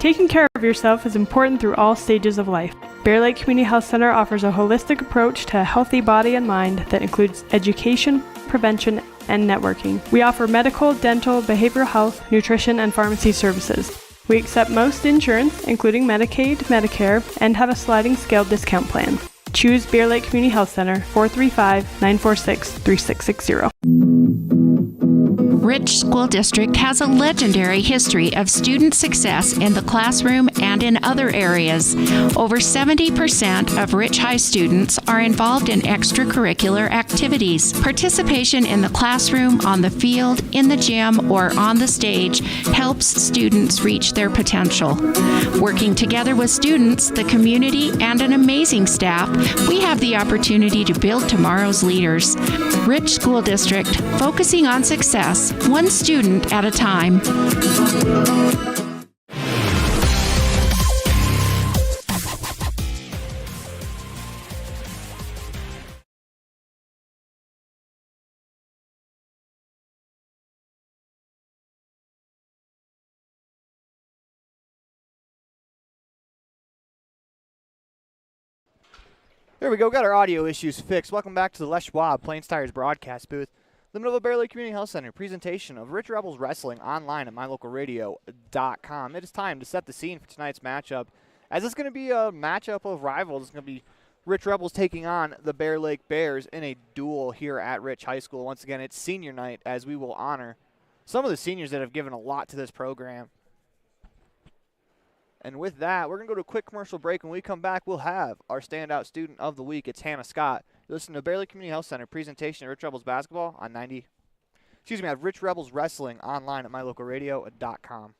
Taking care of yourself is important through all stages of life. Bear Lake Community Health Center offers a holistic approach to a healthy body and mind that includes education, prevention, and networking. We offer medical, dental, behavioral health, nutrition, and pharmacy services. We accept most insurance, including Medicaid, Medicare, and have a sliding scale discount plan. Choose Bear Lake Community Health Center, 435-946-3660. Rich School District has a legendary history of student success in the classroom and in other areas. Over 70% of Rich High students are involved in extracurricular activities. Participation in the classroom, on the field, in the gym, or on the stage helps students reach their potential. Working together with students, the community, and an amazing staff, we have the opportunity to build tomorrow's leaders. Rich School District, focusing on success, one student at a time. There we go. Got our audio issues fixed. Welcome back to the Les Schwab Plains Tires broadcast booth. The middle of the Bear Lake Community Health Center presentation of Rich Rebels Wrestling online at mylocalradio.com. It is time to set the scene for tonight's matchup, as it's going to be a matchup of rivals. It's going to be Rich Rebels taking on the Bear Lake Bears in a duel here at Rich High School. Once again, it's senior night, as we will honor some of the seniors that have given a lot to this program. And with that, we're going to go to a quick commercial break. When we come back, we'll have our standout student of the week. It's Hannah Scott. You listen to Bear Lake Community Health Center presentation of Rich Rebels basketball on at Rich Rebels Wrestling online at mylocalradio.com.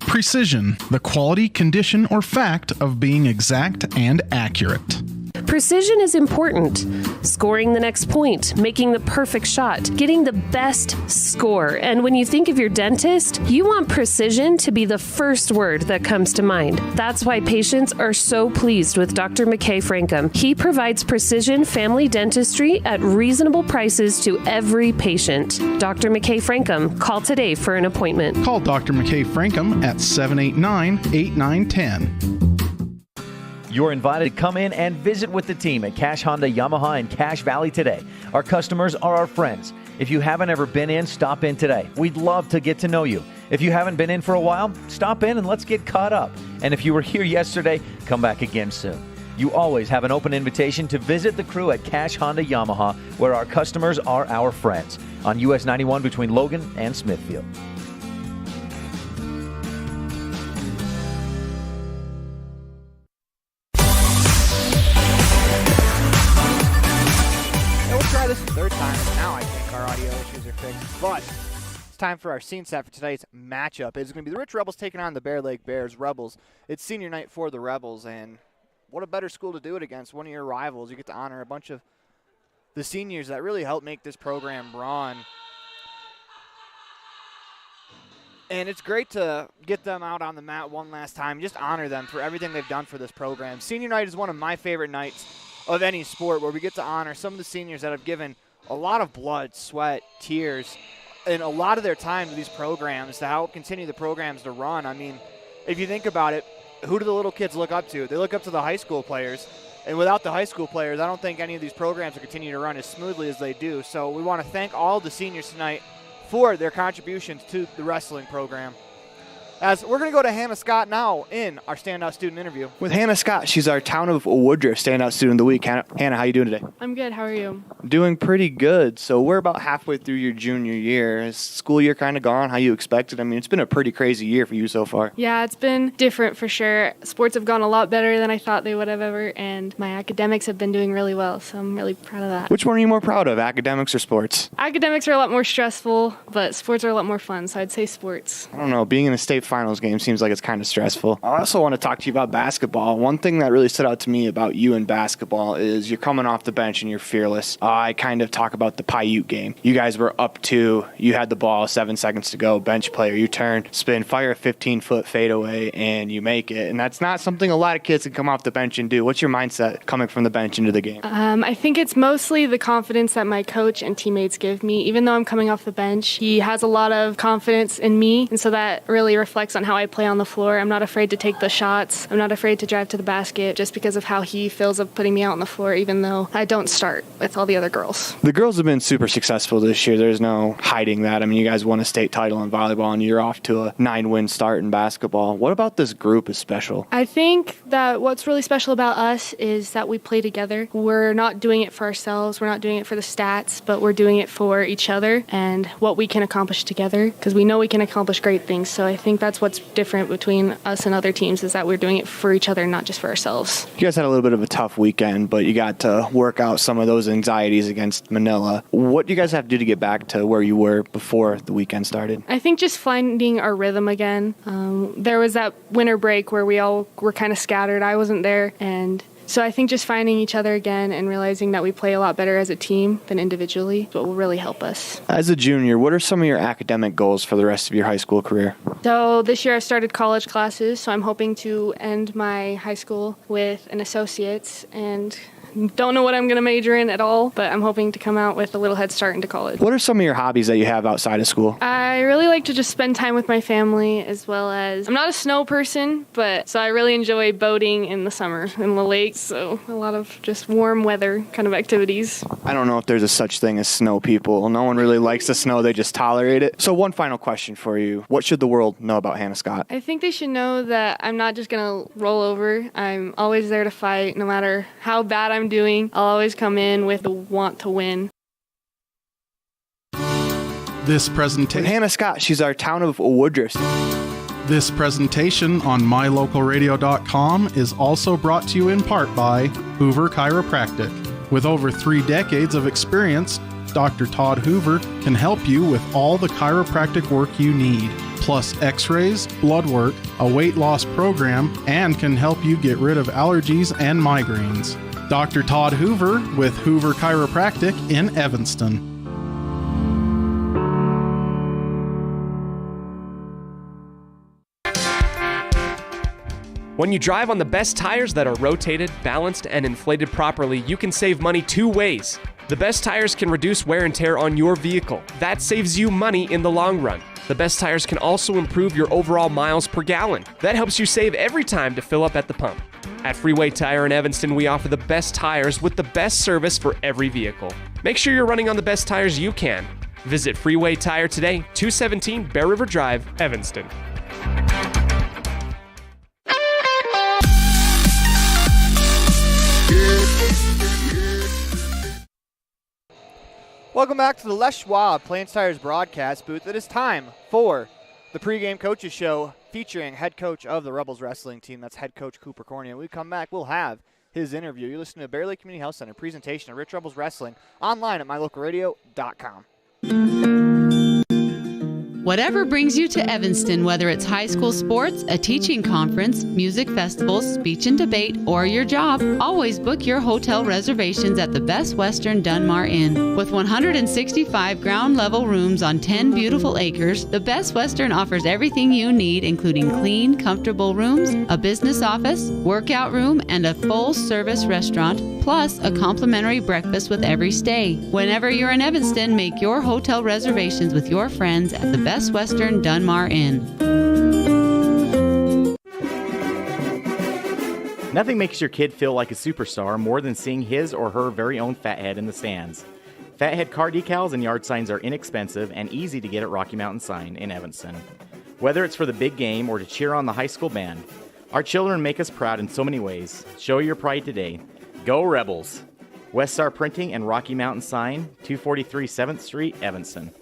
Precision, the quality, condition, or fact of being exact and accurate. Precision is important. Scoring the next point, making the perfect shot, getting the best score. And when you think of your dentist, you want precision to be the first word that comes to mind. That's why patients are so pleased with Dr. McKay Frankum. He provides precision family dentistry at reasonable prices to every patient. Dr. McKay Frankum, call today for an appointment. Call Dr. McKay Frankum at 789-8910. You're invited to come in and visit with the team at Cash Honda Yamaha in Cache Valley today. Our customers are our friends. If you haven't ever been in, stop in today. We'd love to get to know you. If you haven't been in for a while, stop in and let's get caught up. And if you were here yesterday, come back again soon. You always have an open invitation to visit the crew at Cache Honda Yamaha, where our customers are our friends, on US 91 between Logan and Smithfield. This is the third time. Now I think our audio issues are fixed. But it's time for our scene set for tonight's matchup. It's going to be the Rich Rebels taking on the Bear Lake Bears Rebels. It's senior night for the Rebels, and what a better school to do it against, one of your rivals. You get to honor a bunch of the seniors that really helped make this program run. And it's great to get them out on the mat one last time, just honor them for everything they've done for this program. Senior night is one of my favorite nights of any sport, where we get to honor some of the seniors that have given a lot of blood, sweat, tears, and a lot of their time to these programs to help continue the programs to run. I mean, if you think about it, who do the little kids look up to? They look up to the high school players. And without the high school players, I don't think any of these programs will continue to run as smoothly as they do. So we want to thank all the seniors tonight for their contributions to the wrestling program. As we're going to go to Hannah Scott now in our standout student interview. With Hannah Scott, she's our Town of Woodruff standout student of the week. Hannah, how you doing today? I'm good. How are you? Doing pretty good. So we're about halfway through your junior year. Is school year kind of gone how you expected? I mean, it's been a pretty crazy year for you so far. Yeah, it's been different for sure. Sports have gone a lot better than I thought they would have ever, and my academics have been doing really well, so I'm really proud of that. Which one are you more proud of, academics or sports? Academics are a lot more stressful, but sports are a lot more fun, so I'd say sports. I don't know. Being in a state finals game seems like it's kind of stressful. I also want to talk to you about basketball. One thing that really stood out to me about you in basketball is you're coming off the bench and you're fearless. I kind of talk about the Paiute game. You guys were up 2, you had the ball, 7 seconds to go, bench player, you turn, spin, fire a 15-foot fadeaway, and you make it. And that's not something a lot of kids can come off the bench and do. What's your mindset coming from the bench into the game? I think it's mostly the confidence that my coach and teammates give me. Even though I'm coming off the bench, he has a lot of confidence in me, and so that really reflects on how I play on the floor. I'm not afraid to take the shots. I'm not afraid to drive to the basket just because of how he feels of putting me out on the floor, even though I don't start with all the other girls. The girls have been super successful this year. There's no hiding that. I mean, you guys won a state title in volleyball, and you're off to a 9-win start in basketball. What about this group is special? I think that what's really special about us is that we play together. We're not doing it for ourselves. We're not doing it for the stats, but we're doing it for each other and what we can accomplish together, because we know we can accomplish great things. So I think that's what's different between us and other teams, is that we're doing it for each other, not just for ourselves. You guys had a little bit of a tough weekend, but you got to work out some of those anxieties against Manila. What do you guys have to do to get back to where you were before the weekend started? I think just finding our rhythm again. There was that winter break where we all were kind of scattered. I wasn't there, and so I think just finding each other again and realizing that we play a lot better as a team than individually is what will really help us. As a junior, what are some of your academic goals for the rest of your high school career? So this year I started college classes, so I'm hoping to end my high school with an associate's, and don't know what I'm going to major in at all, but I'm hoping to come out with a little head start into college. What are some of your hobbies that you have outside of school? I really like to just spend time with my family, as well as, I'm not a snow person, so I really enjoy boating in the summer in the lakes, so a lot of just warm weather kind of activities. I don't know if there's a such thing as snow people. No one really likes the snow, they just tolerate it. So one final question for you. What should the world know about Hannah Scott? I think they should know that I'm not just going to roll over. I'm always there to fight, no matter how bad I'm doing. I'll always come in with the want to win. This presentation. Hannah Scott, she's our town of Woodruff. This presentation on mylocalradio.com is also brought to you in part by Hoover Chiropractic. With over 3 decades of experience, Dr. Todd Hoover can help you with all the chiropractic work you need, plus x-rays, blood work, a weight loss program, and can help you get rid of allergies and migraines. Dr. Todd Hoover with Hoover Chiropractic in Evanston. When you drive on the best tires that are rotated, balanced, and inflated properly, you can save money 2 ways. The best tires can reduce wear and tear on your vehicle. That saves you money in the long run. The best tires can also improve your overall miles per gallon. That helps you save every time to fill up at the pump. At Freeway Tire in Evanston, we offer the best tires with the best service for every vehicle. Make sure you're running on the best tires you can. Visit Freeway Tire today, 217 Bear River Drive, Evanston. Welcome back to the Les Schwab Plains Tires broadcast booth. It is time for the pregame coaches show featuring head coach of the Rebels wrestling team. That's head coach Cooper Corney. When we come back, we'll have his interview. You're listening to Bear Lake Community Health Center presentation of Rich Rebels Wrestling online at mylocalradio.com. Whatever brings you to Evanston, whether it's high school sports, a teaching conference, music festivals, speech and debate, or your job, always book your hotel reservations at the Best Western Dunmar Inn. With 165 ground-level rooms on 10 beautiful acres, the Best Western offers everything you need, including clean, comfortable rooms, a business office, workout room, and a full-service restaurant, plus a complimentary breakfast with every stay. Whenever you're in Evanston, make your hotel reservations with your friends at the Best Western Dunmar Inn. Nothing makes your kid feel like a superstar more than seeing his or her very own Fathead in the stands. Fathead car decals and yard signs are inexpensive and easy to get at Rocky Mountain Sign in Evanston. Whether it's for the big game or to cheer on the high school band, our children make us proud in so many ways. Show your pride today. Go Rebels! West Star Printing and Rocky Mountain Sign, 243 7th Street, Evanston.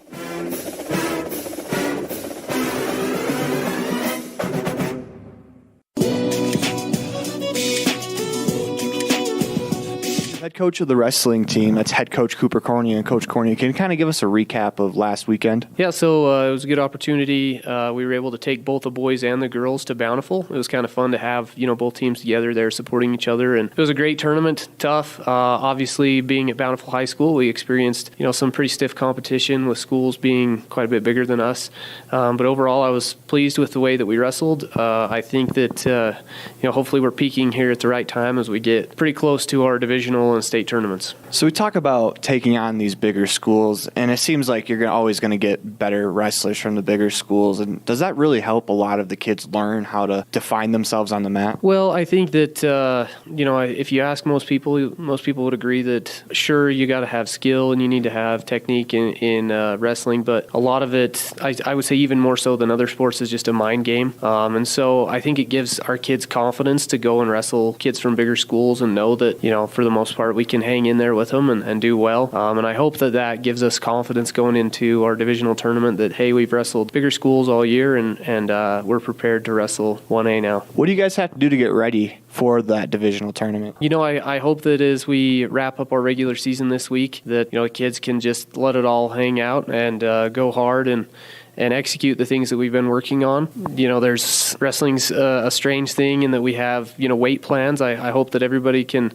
Head coach of the wrestling team, that's head coach Cooper Cornea and Coach Cornea. Can you kind of give us a recap of last weekend? Yeah, so it was a good opportunity. We were able to take both the boys and the girls to Bountiful. It was kind of fun to have, both teams together there supporting each other. And it was a great tournament, tough. Obviously, being at Bountiful High School, we experienced, some pretty stiff competition with schools being quite a bit bigger than us. But overall, I was pleased with the way that we wrestled. I think that, hopefully we're peaking here at the right time as we get pretty close to our divisional and state tournaments. So we talk about taking on these bigger schools, and it seems like you're always going to get better wrestlers from the bigger schools. And does that really help a lot of the kids learn how to define themselves on the mat? Well, I think that, if you ask most people would agree that, sure, you got to have skill and you need to have technique in wrestling, but a lot of it, I would say even more so than other sports, is just a mind game. And so I think it gives our kids confidence to go and wrestle kids from bigger schools and know that, for the most part, we can hang in there with them and do well. And I hope that gives us confidence going into our divisional tournament that, hey, we've wrestled bigger schools all year and we're prepared to wrestle 1A now. What do you guys have to do to get ready for that divisional tournament? I hope that as we wrap up our regular season this week that, kids can just let it all hang out and go hard and execute the things that we've been working on. There's wrestling's a strange thing in that we have, weight plans. I hope that everybody can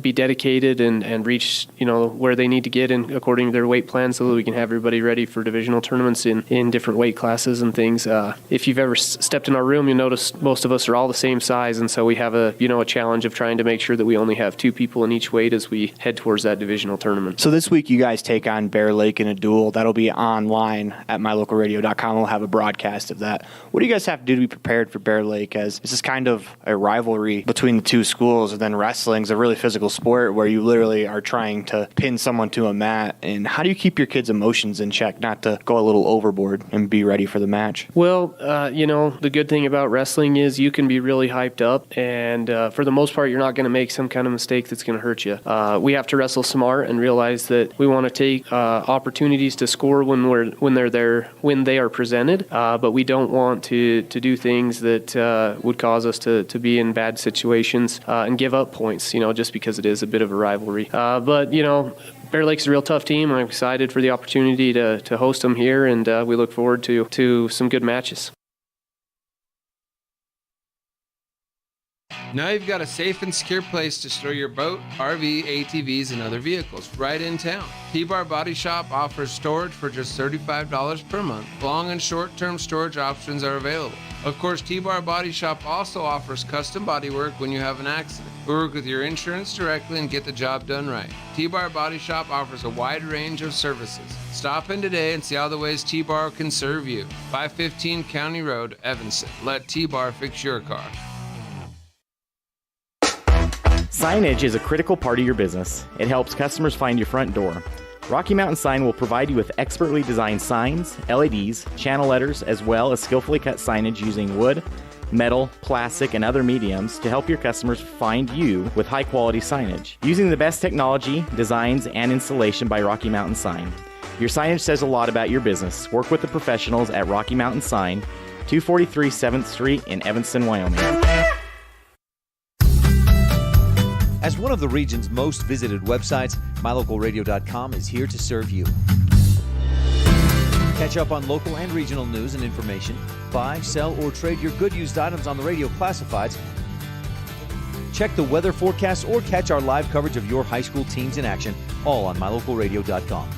be dedicated and reach, where they need to get in according to their weight plan so that we can have everybody ready for divisional tournaments in different weight classes and things. If you've ever stepped in our room, you'll notice most of us are all the same size, and so we have a challenge of trying to make sure that we only have 2 people in each weight as we head towards that divisional tournament. So this week you guys take on Bear Lake in a duel. That'll be online at mylocalradio.com. We'll have a broadcast of that. What do you guys have to do to be prepared for Bear Lake, as this is kind of a rivalry between the two schools, and then wrestling's a really physical sport where you literally are trying to pin someone to a mat? And how do you keep your kids' emotions in check, not to go a little overboard and be ready for the match? Well, the good thing about wrestling is you can be really hyped up, and for the most part, you're not going to make some kind of mistake that's going to hurt you. We have to wrestle smart and realize that we want to take opportunities to score when they are presented, but we don't want to do things that would cause us to be in bad situations and give up points, just because it is a bit of a rivalry. But Bear Lake's a real tough team. I'm excited for the opportunity to host them here, and we look forward to some good matches. Now you've got a safe and secure place to store your boat, RV, ATVs, and other vehicles right in town. T-Bar Body Shop offers storage for just $35 per month. Long and short-term storage options are available. Of course, T-Bar Body Shop also offers custom body work when you have an accident. We work with your insurance directly and get the job done right. T-Bar Body Shop offers a wide range of services. Stop in today and see all the ways T-Bar can serve you. 515 County Road, Evanston. Let T-Bar fix your car. Signage is a critical part of your business. It helps customers find your front door. Rocky Mountain Sign will provide you with expertly designed signs, LEDs, channel letters, as well as skillfully cut signage using wood, metal, plastic, and other mediums to help your customers find you with high-quality signage. Using the best technology, designs, and installation by Rocky Mountain Sign. Your signage says a lot about your business. Work with the professionals at Rocky Mountain Sign, 243 7th Street in Evanston, Wyoming. As one of the region's most visited websites, mylocalradio.com is here to serve you. Catch up on local and regional news and information. Buy, sell, or trade your good used items on the radio classifieds. Check the weather forecast or catch our live coverage of your high school teams in action, all on mylocalradio.com.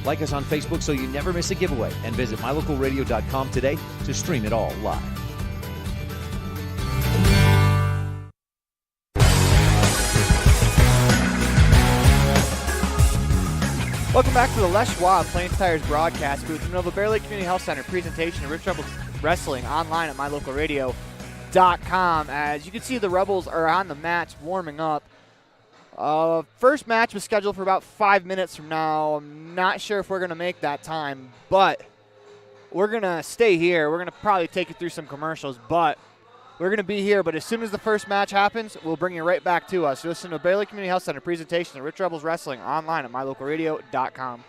Like us on Facebook so you never miss a giveaway, and visit mylocalradio.com today to stream it all live. Welcome back to the Les Schwab Plains Tires broadcast booth from Nova Bear Lake Community Health Center. Presentation of Rich Rebels Wrestling online at mylocalradio.com. As you can see, the Rebels are on the mats warming up. First match was scheduled for about 5 minutes from now. I'm not sure if we're going to make that time, but we're going to stay here. We're going to probably take you through some commercials, but we're going to be here. But as soon as the first match happens, we'll bring you right back to us. You listen to Bear Lake Community Health Center presentation of Rich Rebels Wrestling online at mylocalradio.com.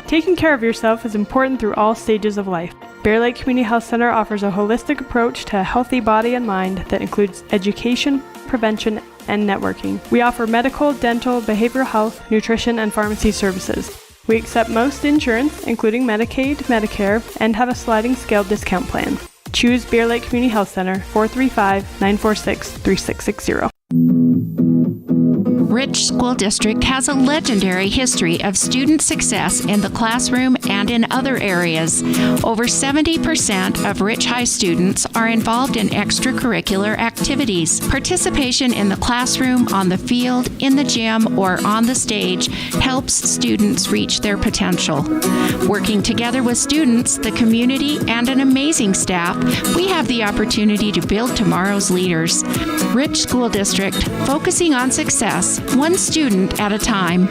Taking care of yourself is important through all stages of life. Bear Lake Community Health Center offers a holistic approach to a healthy body and mind that includes education, prevention, and networking. We offer medical, dental, behavioral health, nutrition, and pharmacy services. We accept most insurance, including Medicaid, Medicare, and have a sliding scale discount plan. Choose Bear Lake Community Health Center, 435-946-3660. Rich School District has a legendary history of student success in the classroom and in other areas. Over 70% of Rich High students are involved in extracurricular activities. Participation in the classroom, on the field, in the gym, or on the stage helps students reach their potential. Working together with students, the community, and an amazing staff, we have the opportunity to build tomorrow's leaders. Rich School District, focusing on success, one student at a time.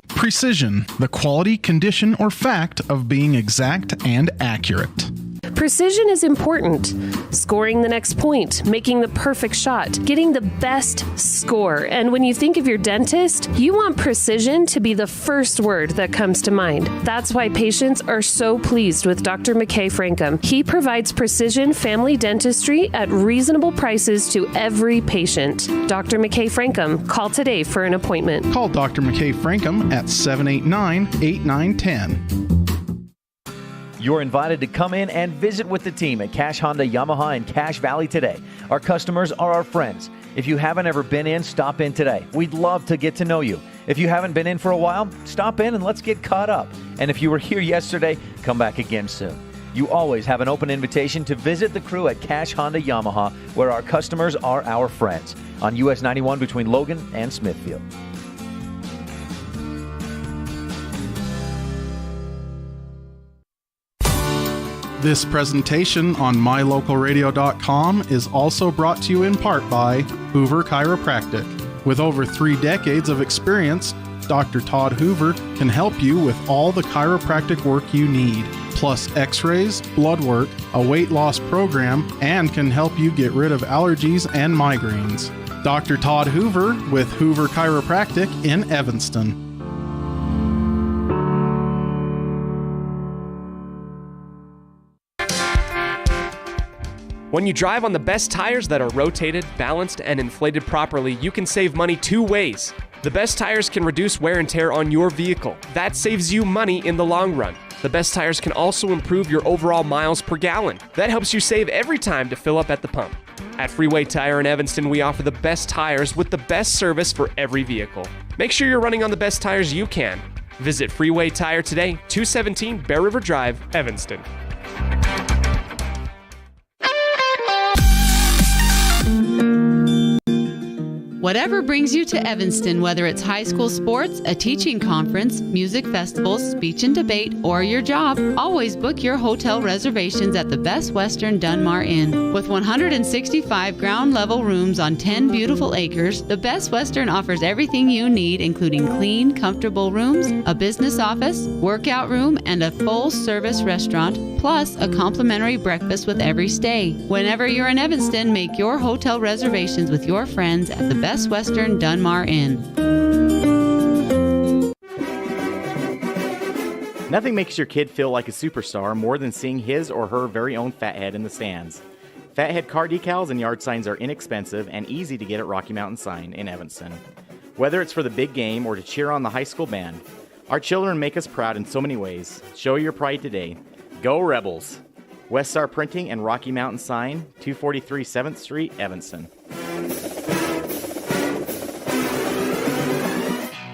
Precision, the quality, condition, or fact of being exact and accurate. Precision is important. Scoring the next point, making the perfect shot, getting the best score. And when you think of your dentist, you want precision to be the first word that comes to mind. That's why patients are so pleased with Dr. McKay Frankum. He provides precision family dentistry at reasonable prices to every patient. Dr. McKay Frankum, call today for an appointment. Call Dr. McKay Frankum at 789-8910. You're invited to come in and visit with the team at Cache Honda Yamaha in Cache Valley today. Our customers are our friends. If you haven't ever been in, stop in today. We'd love to get to know you. If you haven't been in for a while, stop in and let's get caught up. And if you were here yesterday, come back again soon. You always have an open invitation to visit the crew at Cache Honda Yamaha, where our customers are our friends, on US 91 between Logan and Smithfield. This presentation on mylocalradio.com is also brought to you in part by Hoover Chiropractic. With over 3 decades of experience, Dr. Todd Hoover can help you with all the chiropractic work you need, plus x-rays, blood work, a weight loss program, and can help you get rid of allergies and migraines. Dr. Todd Hoover with Hoover Chiropractic in Evanston. When you drive on the best tires that are rotated, balanced, and inflated properly, you can save money 2 ways. The best tires can reduce wear and tear on your vehicle. That saves you money in the long run. The best tires can also improve your overall miles per gallon. That helps you save every time to fill up at the pump. At Freeway Tire in Evanston, we offer the best tires with the best service for every vehicle. Make sure you're running on the best tires you can. Visit Freeway Tire today, 217 Bear River Drive, Evanston. Whatever brings you to Evanston, whether it's high school sports, a teaching conference, music festivals, speech and debate, or your job, always book your hotel reservations at the Best Western Dunmar Inn. With 165 ground-level rooms on 10 beautiful acres, the Best Western offers everything you need, including clean, comfortable rooms, a business office, workout room, and a full-service restaurant, plus a complimentary breakfast with every stay. Whenever you're in Evanston, make your hotel reservations with your friends at the Best Western Dunmar Inn. Nothing makes your kid feel like a superstar more than seeing his or her very own fathead in the stands. Fathead car decals and yard signs are inexpensive and easy to get at Rocky Mountain Sign in Evanston. Whether it's for the big game or to cheer on the high school band, our children make us proud in so many ways. Show your pride today. Go Rebels! Weststar Printing and Rocky Mountain Sign, 243 7th Street, Evanston.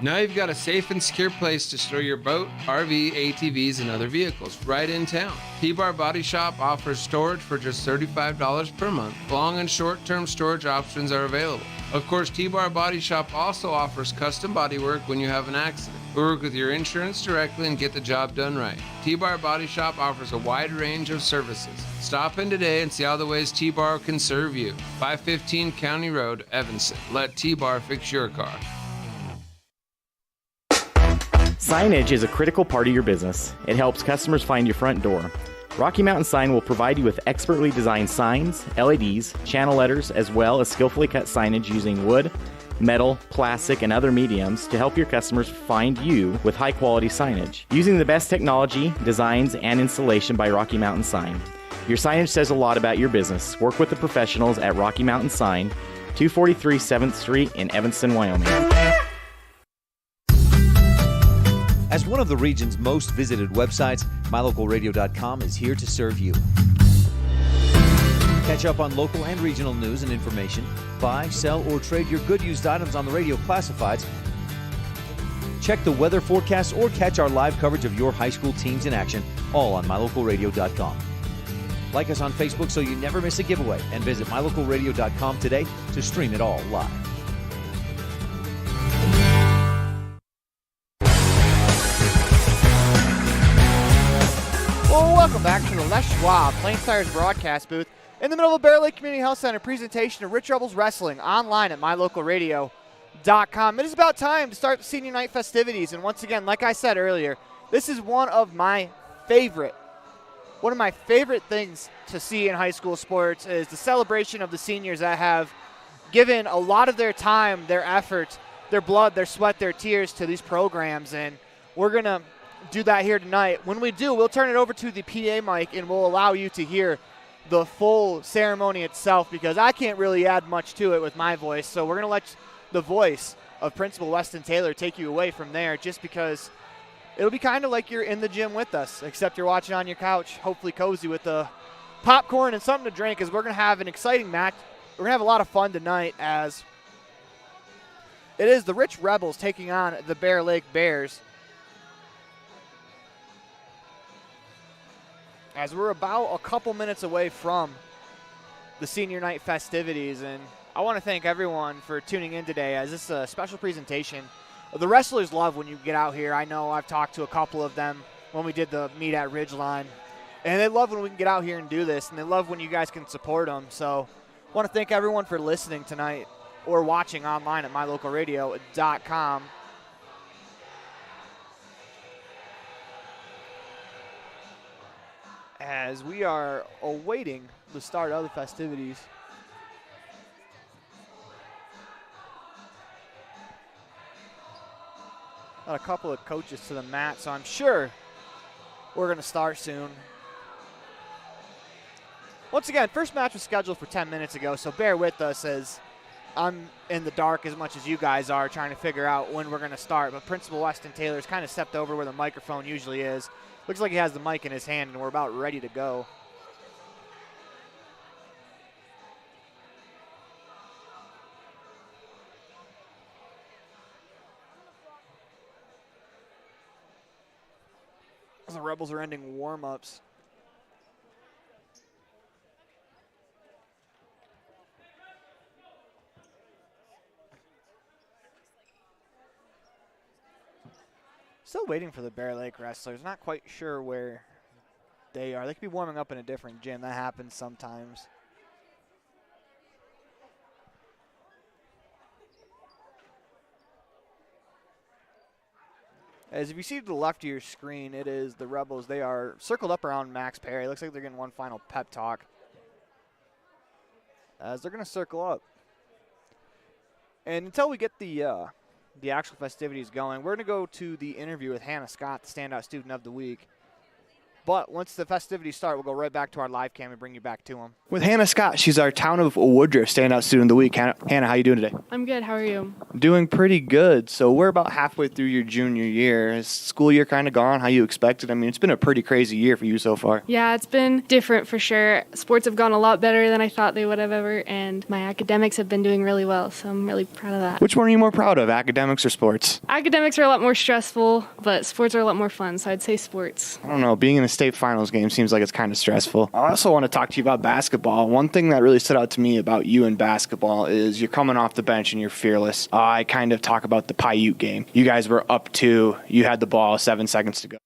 Now you've got a safe and secure place to store your boat, RV, ATVs, and other vehicles right in town. T-Bar Body Shop offers storage for just $35 per month. Long and short-term storage options are available. Of course, T-Bar Body Shop also offers custom body work when you have an accident. We work with your insurance directly and get the job done right. T-Bar Body Shop offers a wide range of services. Stop in today and see all the ways T-Bar can serve you. 515 County Road, Evanston. Let T-Bar fix your car. Signage is a critical part of your business. It helps customers find your front door. Rocky Mountain Sign will provide you with expertly designed signs, LEDs, channel letters, as well as skillfully cut signage using wood, metal, plastic, and other mediums to help your customers find you with high-quality signage. Using the best technology, designs, and installation by Rocky Mountain Sign. Your signage says a lot about your business. Work with the professionals at Rocky Mountain Sign, 243 7th Street in Evanston, Wyoming. As one of the region's most visited websites, mylocalradio.com is here to serve you. Catch up on local and regional news and information. Buy, sell, or trade your good used items on the radio classifieds. Check the weather forecast or catch our live coverage of your high school teams in action, all on mylocalradio.com. Like us on Facebook so you never miss a giveaway, and visit mylocalradio.com today to stream it all live. Well, welcome back to the Les Schwab Plains Tires broadcast booth in the middle of Bear Lake Community Health Center presentation of Rich Rebels Wrestling online at mylocalradio.com. It is about time to start the senior night festivities, and once again, like I said earlier, this is one of my favorite things to see in high school sports is the celebration of the seniors that have given a lot of their time, their effort, their blood, their sweat, their tears to these programs, and we're going to do that here tonight. When we do, we'll turn it over to the PA mic and we'll allow you to hear the full ceremony itself because I can't really add much to it with my voice, so we're going to let the voice of Principal Weston Taylor take you away from there just because it'll be kind of like you're in the gym with us, except you're watching on your couch, hopefully cozy with the popcorn and something to drink, as we're going to have an exciting match. We're going to have a lot of fun tonight as it is the Rich Rebels taking on the Bear Lake Bears. As we're about a couple minutes away from the senior night festivities, and I want to thank everyone for tuning in today as this is a special presentation. The wrestlers love when you get out here. I know I've talked to a couple of them when we did the meet at Ridgeline, and they love when we can get out here and do this, and they love when you guys can support them. So I want to thank everyone for listening tonight or watching online at mylocalradio.com. As we are awaiting the start of the festivities. Got a couple of coaches to the mat, so I'm sure we're going to start soon. Once again, first match was scheduled for 10 minutes ago, so bear with us as I'm in the dark as much as you guys are trying to figure out when we're going to start. But Principal Weston Taylor's kind of stepped over where the microphone usually is. Looks like he has the mic in his hand, and we're about ready to go. The Rebels are ending warm-ups. Still waiting for the Bear Lake wrestlers. Not quite sure where they are. They could be warming up in a different gym. That happens sometimes. As if you see to the left of your screen, it is the Rebels. They are circled up around Max Perry. It looks like they're getting one final pep talk as they're going to circle up. And until we get the actual festivities going, we're going to go to the interview with Hannah Scott, the Standout Student of the Week. But once the festivities start, we'll go right back to our live cam and bring you back to them. With Hannah Scott, she's our Town of Woodruff Standout Student of the Week. Hannah, how you doing today? I'm good. How are you? Doing pretty good. So we're about halfway through your junior year. Is school year kind of gone how you expected? I mean, it's been a pretty crazy year for you so far. Yeah, it's been different for sure. Sports have gone a lot better than I thought they would have ever, and my academics have been doing really well, so I'm really proud of that. Which one are you more proud of, academics or sports? Academics are a lot more stressful, but sports are a lot more fun, so I'd say sports. I don't know. Being in a state finals game seems like it's kind of stressful. I also want to talk to you about basketball. One thing that really stood out to me about you in basketball is you're coming off the bench and you're fearless. I kind of talk about the Paiute game. You guys were up 2. You had the ball, 7 seconds to go.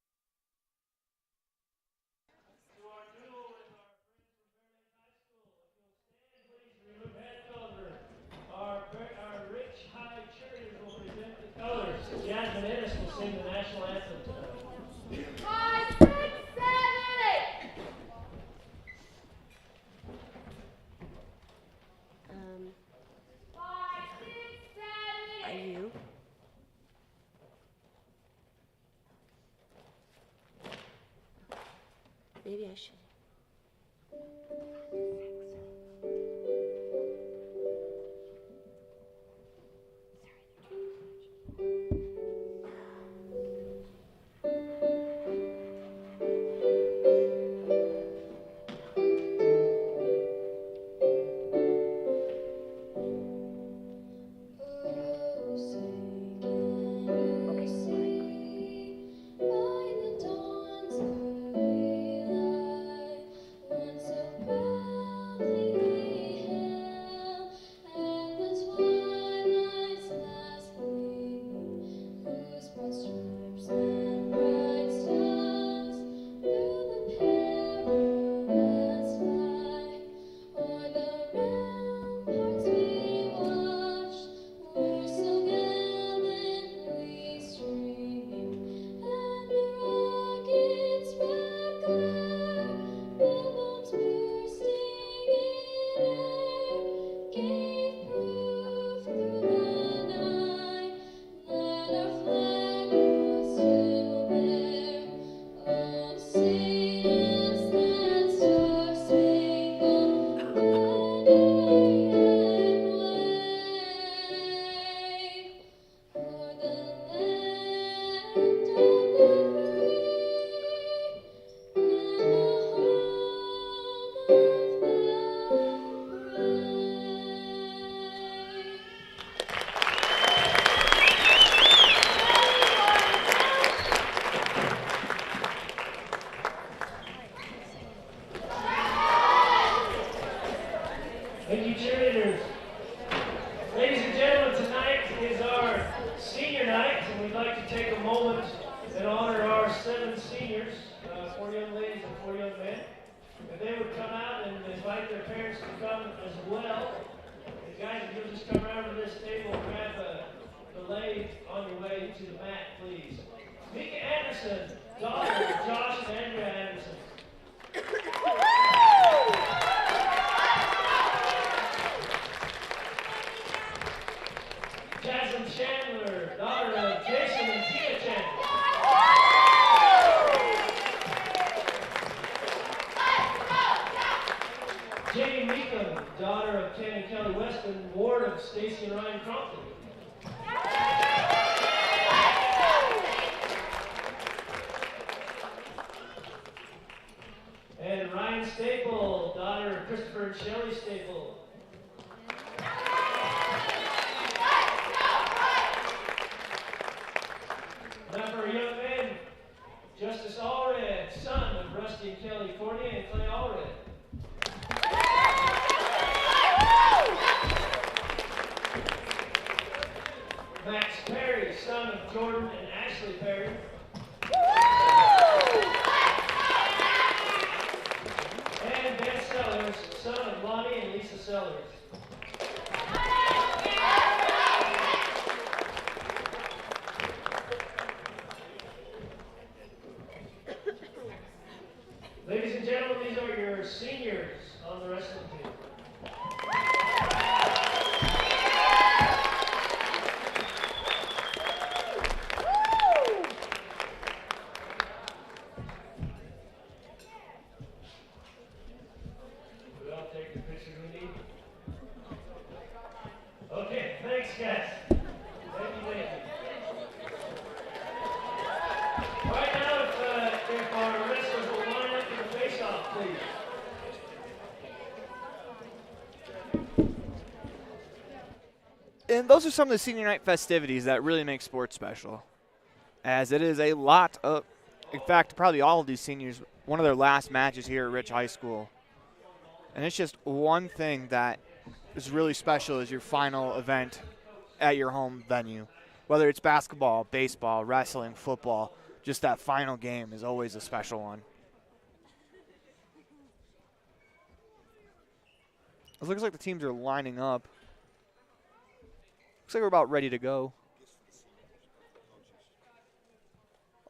Maybe I should. Thank you, cheerleaders. Ladies and gentlemen, tonight is our senior night, and we'd like to take a moment and honor our 7 seniors, 4 young ladies and 4 young men. If they would come out and invite their parents to come as well. And guys, if you'll just come around to this table and grab a belay on your way to the mat, please. Mika Anderson, daughter of Josh and Andrea Anderson. Jasmine Chandler, daughter of Jason and Tia Chandler. Jamie Meekum, daughter of Ken and Kelly Weston, ward of Stacy and Ryan Crompton. And Ryan Staple, daughter of Christopher and Shelley Staple. Now for a young man, Justice Allred, son of Rusty and Kelly Fournier and Clay Allred. Max Perry, son of Jordan and Ashley Perry. And Ben Sellers, son of Lonnie and Lisa Sellers. Ladies and gentlemen, these are your seniors on the wrestling team. We all take the picture we need. Okay, thanks guys. Thank you. Right now, if our wrestlers will line up for the face-off, please. And those are some of the senior night festivities that really make sports special, as it is a lot of, in fact, probably all of these seniors, one of their last matches here at Rich High School. And it's just one thing that is really special is your final event at your home venue. Whether it's basketball, baseball, wrestling, football, just that final game is always a special one. It looks like the teams are lining up. Looks like we're about ready to go.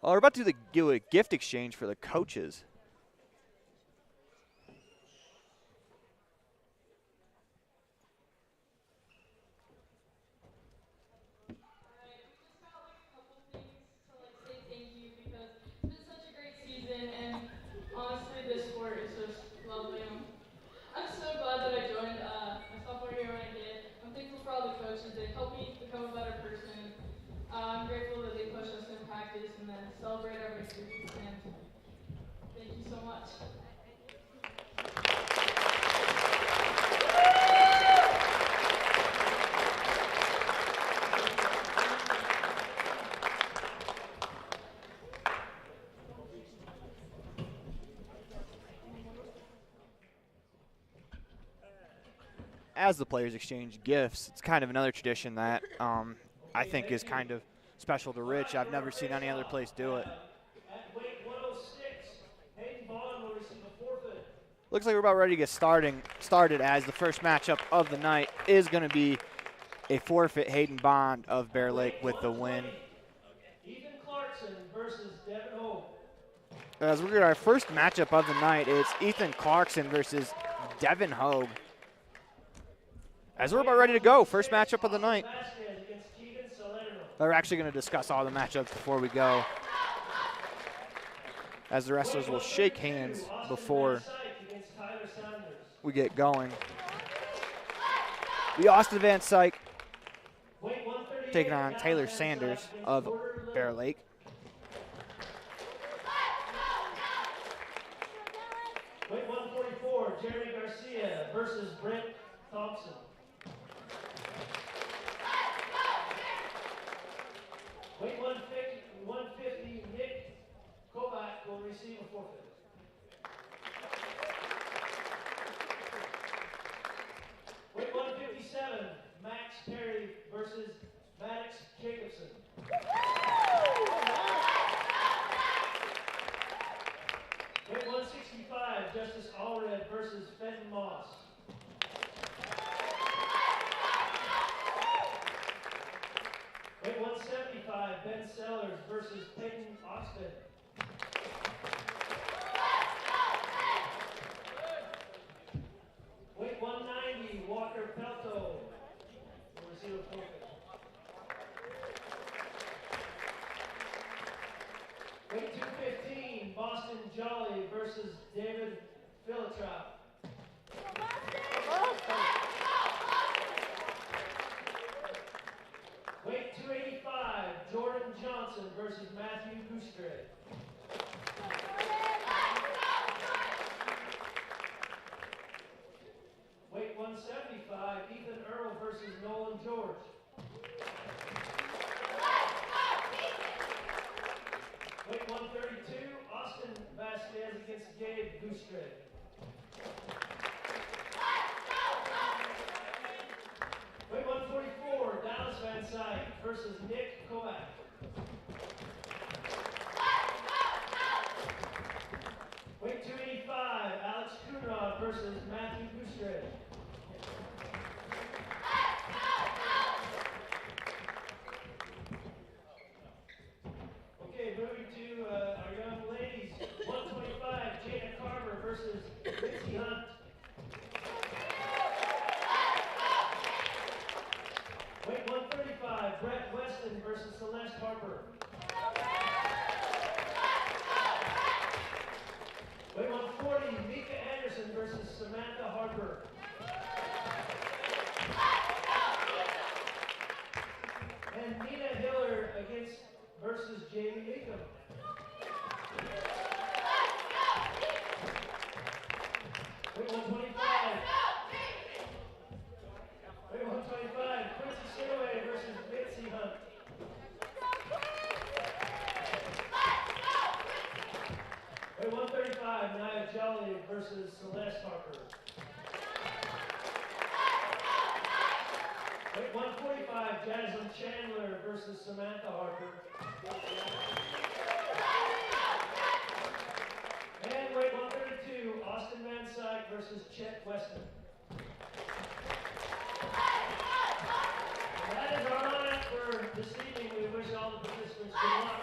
Oh, we're about to do a gift exchange for the coaches. And honestly, as the players exchange gifts. It's kind of another tradition that I think is kind of special to Rich. I've never seen any other place do it. At weight 106, Hayden Bond will receive a forfeit. Looks like we're about ready to get started as the first matchup of the night is going to be a forfeit. Hayden Bond of Bear Lake with the win. Ethan Clarkson versus Devin Hogue. As we're at our first matchup of the night, it's Ethan Clarkson versus Devin Hogue. As we're about ready to go, first matchup of the night. We're actually going to discuss all the matchups before we go, as the wrestlers will shake hands before we get going. The Austin Van Syke taking on Taylor Sanders of Bear Lake. Weight 144, Jeremy Garcia versus Brent Thompson. Weight 150, Nick Kovac will receive a forfeit. Weight 157, Max Perry versus Maddox Jacobson. Weight 165, Justice Allred versus Fenton Moss. Weight 175, Ben Sellers versus Peyton Oxford. Weight 190, Walker Pelto will receive a forfeit. Weight 215, Boston Jolly versus David Philitrop. Weight 285, Jordan Johnson versus Matthew Goostrey. Weight 175, Ethan Earl versus Nolan George. Weight 132, Austin Vasquez against Gabe Goostrey. Weight 144, Dallas Van Syke versus Nick Kovac. Weight 285, Alex Kunrod versus Matthew Goostrey. Okay, moving to our young ladies. 125, Jana Carver versus Mitzi Hunt. Weight 135, Brett Weston versus Celeste Harper. Weight 140, Mika Anderson versus Samantha Harper. And Nina Hiller versus Jamie Meekum. Weight 125. Weight 125, Quincy Sinaway versus Mitzi Hunt. Weight 135, Nia Jolly versus Celeste Harper. Weight 145, Jasmine Chandler versus Samantha Harper. And weight 132, Austin Van Syke versus Chet Weston. And that is our lineup for this evening. We wish all the participants good luck.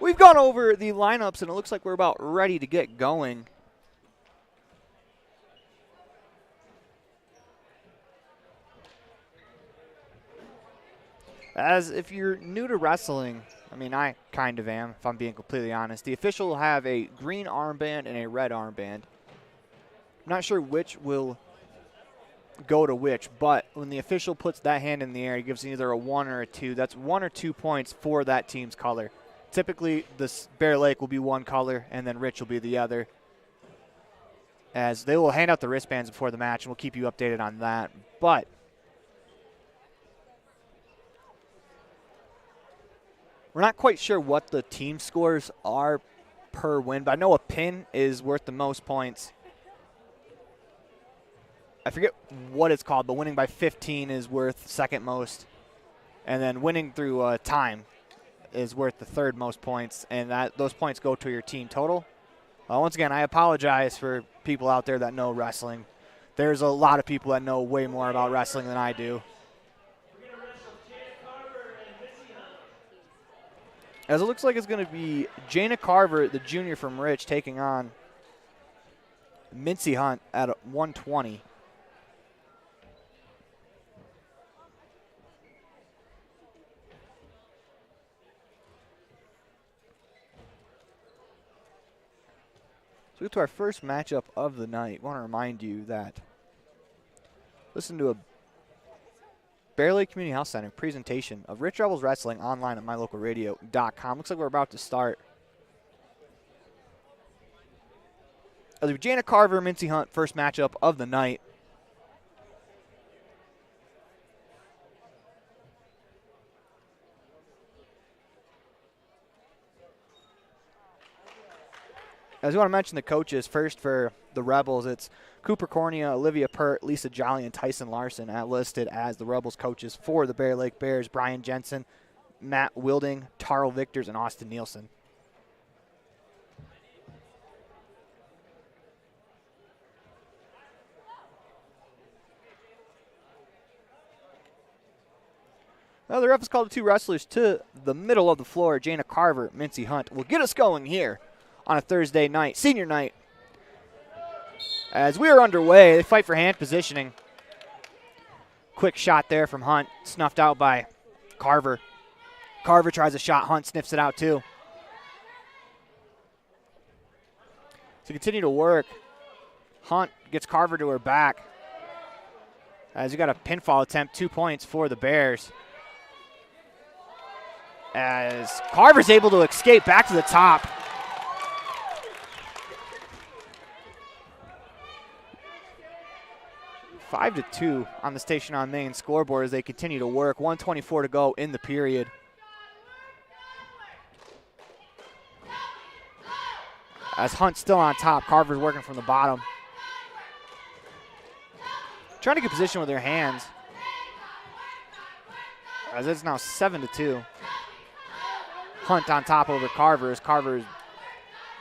We've gone over the lineups, and it looks like we're about ready to get going. As if you're new to wrestling, I mean, I kind of am, if I'm being completely honest. The official will have a green armband and a red armband. I'm not sure which will go to which, but when the official puts that hand in the air, he gives either a 1 or a 2. That's 1 or 2 points for that team's color. Typically, this Bear Lake will be one color, and then Rich will be the other. As they will hand out the wristbands before the match, and we'll keep you updated on that. But we're not quite sure what the team scores are per win, but I know a pin is worth the most points. I forget what it's called, but winning by 15 is worth second most. And then winning through time is worth the third most points, and those points go to your team total. Once again, I apologize for people out there that know wrestling. There's a lot of people that know way more about wrestling than I do. As it looks like it's going to be Jana Carver, the junior from Rich, taking on Mincy Hunt at 120. So we get to our first matchup of the night. I want to remind you that listen to a Bear Lake Community Health Center presentation of Rich Rebels Wrestling online at mylocalradio.com. Looks like we're about to start. It'll be Jana Carver, Mincy Hunt, first matchup of the night. As we want to mention the coaches, first for the Rebels, it's Cooper Cornea, Olivia Pert, Lisa Jolly, and Tyson Larson listed as the Rebels coaches for the Bear Lake Bears. Brian Jensen, Matt Wilding, Tarl Victors, and Austin Nielsen. Well, the ref has called the two wrestlers to the middle of the floor. Jana Carver, Mincy Hunt will get us going here on a Thursday night, senior night. As we are underway, they fight for hand positioning. Quick shot there from Hunt, snuffed out by Carver. Carver tries a shot, Hunt sniffs it out too. To continue to work, Hunt gets Carver to her back. As you got a pinfall attempt, 2 points for the Bears. As Carver's able to escape back to the top. Five to 2 on the Station on Main scoreboard as they continue to work. 1:24 to go in the period. As Hunt's still on top, Carver's working from the bottom. Trying to get position with their hands. As it's now 7 to 2. Hunt on top over Carver as Carver's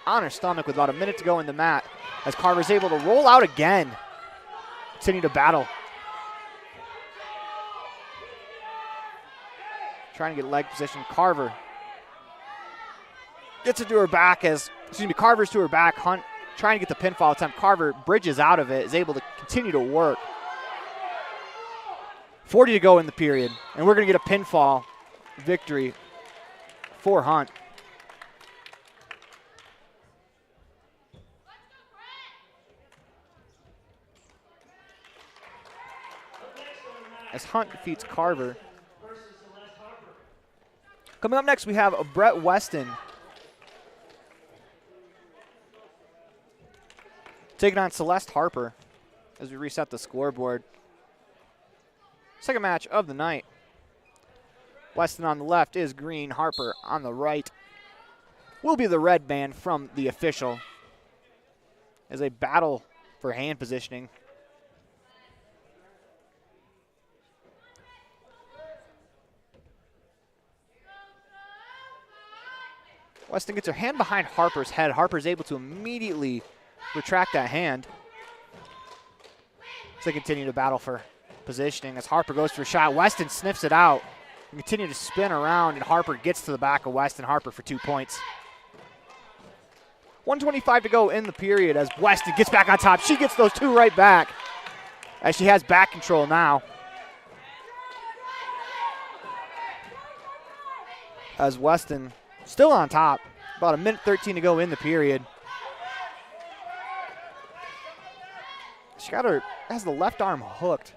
on her stomach with about a minute to go in the mat. As Carver's able to roll out again. Continue to battle. Trying to get leg position. Carver gets it to her back Carver's to her back. Hunt trying to get the pinfall attempt. Carver bridges out of it, is able to continue to work. 40 to go in the period, and we're going to get a pinfall victory for Hunt. As Hunt defeats Carver. Coming up next, we have Brett Weston taking on Celeste Harper as we reset the scoreboard. Second match of the night. Weston on the left is green, Harper on the right will be the red band from the official as they battle for hand positioning. Weston gets her hand behind Harper's head. Harper's able to immediately retract that hand. So they continue to battle for positioning as Harper goes for a shot. Weston sniffs it out and continue to spin around, and Harper gets to the back of Weston. Harper for 2 points. 1:25 to go in the period as Weston gets back on top. She gets those two right back as she has back control now. As Weston still on top. About a minute 13 to go in the period. She has the left arm hooked.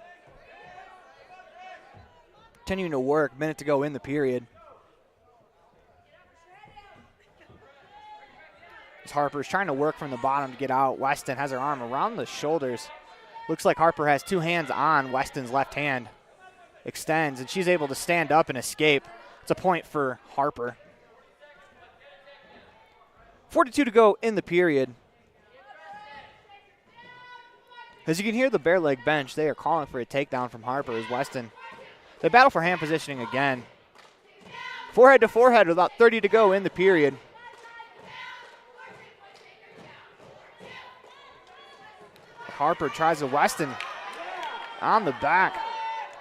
Continuing to work, minute to go in the period. As Harper's trying to work from the bottom to get out. Weston has her arm around the shoulders. Looks like Harper has two hands on Weston's left hand. Extends, and she's able to stand up and escape. It's a point for Harper. .42 to go in the period. As you can hear the Bear Leg bench, they are calling for a takedown from Harper as Weston. They battle for hand positioning again. Forehead to forehead with about 30 to go in the period. Harper tries to Weston on the back.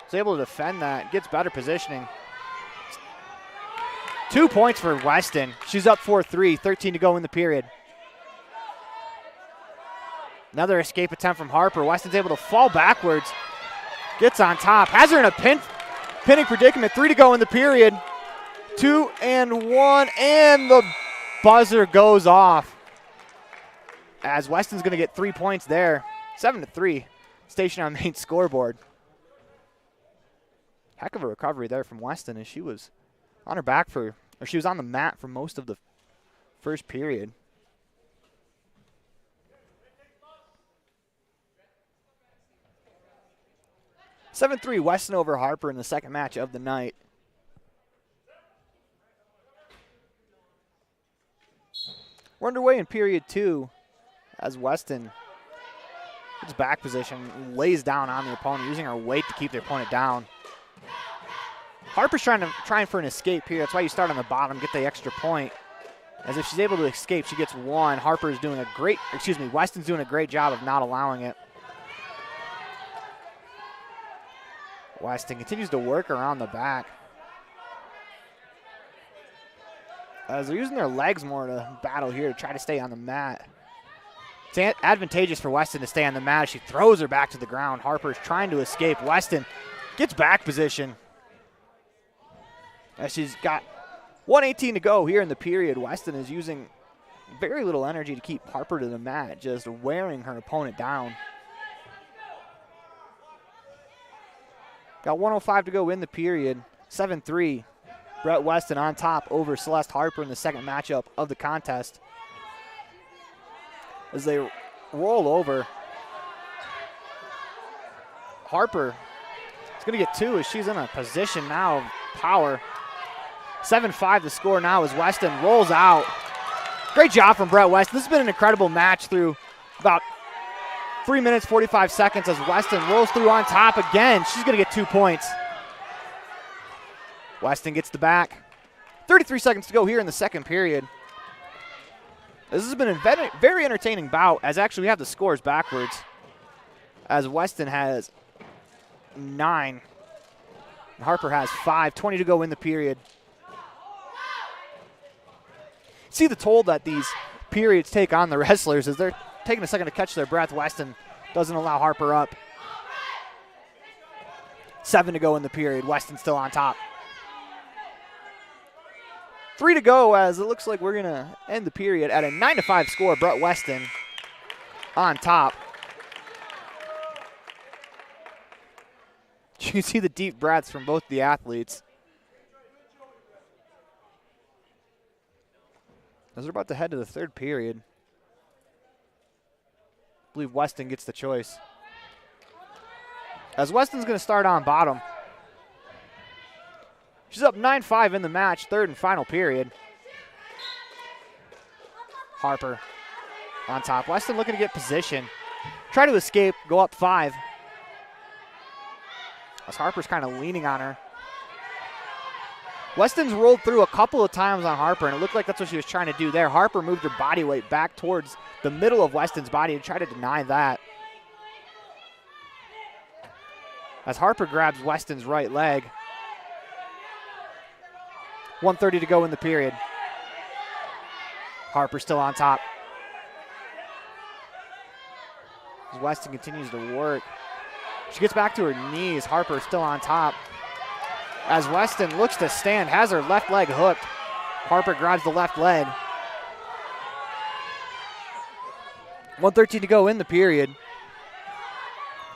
Is able to defend that, gets better positioning. 2 points for Weston. She's up 4-3, 13 to go in the period. Another escape attempt from Harper. Weston's able to fall backwards. Gets on top. Has her in a pinning predicament. 3 to go in the period. 2 and 1, and the buzzer goes off. As Weston's going to get 3 points there. 7-3. Station on main scoreboard. Heck of a recovery there from Weston as she was on her back she was on the mat for most of the first period. (7-3) Weston over Harper in the second match of the night. We're underway in period 2 as Weston gets back position, lays down on the opponent, using her weight to keep the opponent down. Harper's trying for an escape here. That's why you start on the bottom, get the extra point. As if she's able to escape, she gets 1. Weston's doing a great job of not allowing it. Weston continues to work around the back. As they're using their legs more to battle here to try to stay on the mat. It's advantageous for Weston to stay on the mat as she throws her back to the ground. Harper's trying to escape. Weston gets back position. As she's got 1:18 to go here in the period, Weston is using very little energy to keep Harper to the mat, just wearing her opponent down. Got 1:05 to go in the period, 7-3. Brett Weston on top over Celeste Harper in the second matchup of the contest. As they roll over, Harper is going to get 2 as she's in a position now of power. 7-5 the score now as Weston rolls out. Great job from Brett Weston. This has been an incredible match through about 3 minutes, 45 seconds as Weston rolls through on top again. She's going to get 2 points. Weston gets the back. 33 seconds to go here in the second period. This has been a very entertaining bout as actually we have the scores backwards as Weston has 9. And Harper has 5. 20 to go in the period. See the toll that these periods take on the wrestlers as they're taking a second to catch their breath. Weston doesn't allow Harper up. 7 to go in the period. Weston still on top. 3 to go as it looks like we're going to end the period at a 9-5 score. Brett Weston on top. You can see the deep breaths from both the athletes. As they're about to head to the third period. I believe Weston gets the choice. As Weston's going to start on bottom. She's up 9-5 in the match, third and final period. Harper on top. Weston looking to get position. Try to escape, go up 5. As Harper's kind of leaning on her. Weston's rolled through a couple of times on Harper, and it looked like that's what she was trying to do there. Harper moved her body weight back towards the middle of Weston's body and tried to deny that. As Harper grabs Weston's right leg. 1:30 to go in the period. Harper still on top. As Weston continues to work. She gets back to her knees. Harper still on top. As Weston looks to stand, has her left leg hooked. Harper grabs the left leg. 1:13 to go in the period.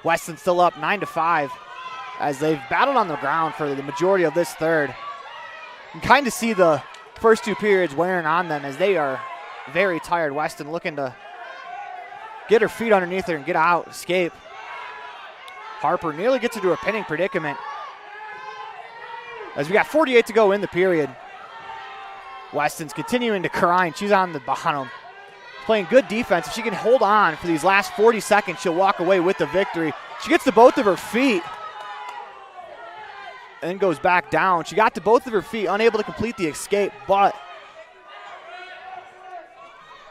Weston still up 9-5 as they've battled on the ground for the majority of this third. You can kind of see the first 2 periods wearing on them as they are very tired. Weston looking to get her feet underneath her and get out, escape. Harper nearly gets into a pinning predicament. As we got 48 to go in the period. Weston's continuing to grind. She's on the bottom. Playing good defense. If she can hold on for these last 40 seconds, she'll walk away with the victory. She gets to both of her feet and goes back down. She got to both of her feet, unable to complete the escape, but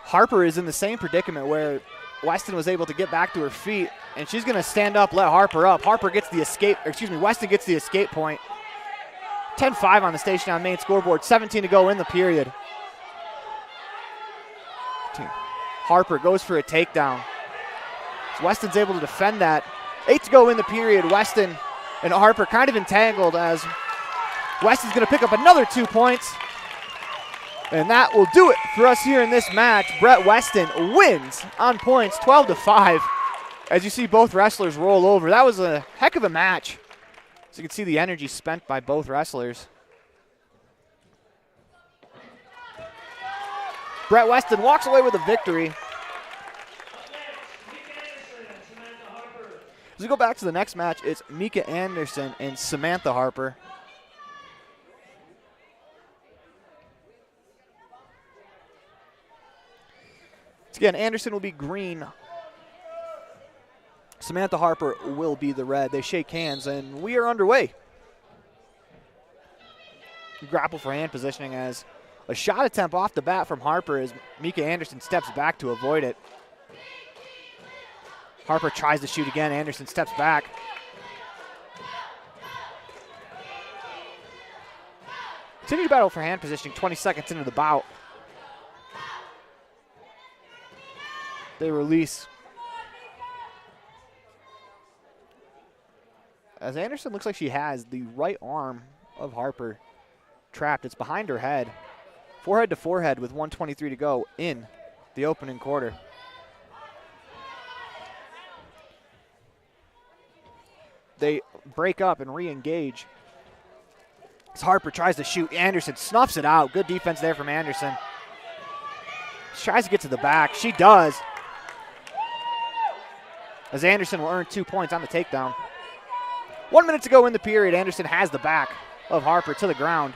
Harper is in the same predicament where Weston was able to get back to her feet, and she's going to stand up, let Harper up. Harper gets the escape, Weston gets the escape point. 10-5 on the station on main scoreboard, 17 to go in the period. Harper goes for a takedown. So Weston's able to defend that. 8 to go in the period. Weston and Harper kind of entangled as Weston's going to pick up another 2 points. And that will do it for us here in this match. Brett Weston wins on points, 12-5. As you see both wrestlers roll over. That was a heck of a match. So you can see the energy spent by both wrestlers. Brett Weston walks away with a victory. As we go back to the next match, it's Mika Anderson and Samantha Harper. Again, Anderson will be green. Samantha Harper will be the red. They shake hands, and we are underway. Grapple for hand positioning as a shot attempt off the bat from Harper as Mika Anderson steps back to avoid it. Harper tries to shoot again. Anderson steps back. Continue to battle for hand positioning 20 seconds into the bout. They release. As Anderson looks like she has the right arm of Harper trapped. It's behind her head. Forehead to forehead with 1:23 to go in the opening quarter. They break up and re-engage. As Harper tries to shoot, Anderson snuffs it out. Good defense there from Anderson. She tries to get to the back. She does. As Anderson will earn 2 points on the takedown. 1 minute to go in the period. Anderson has the back of Harper to the ground.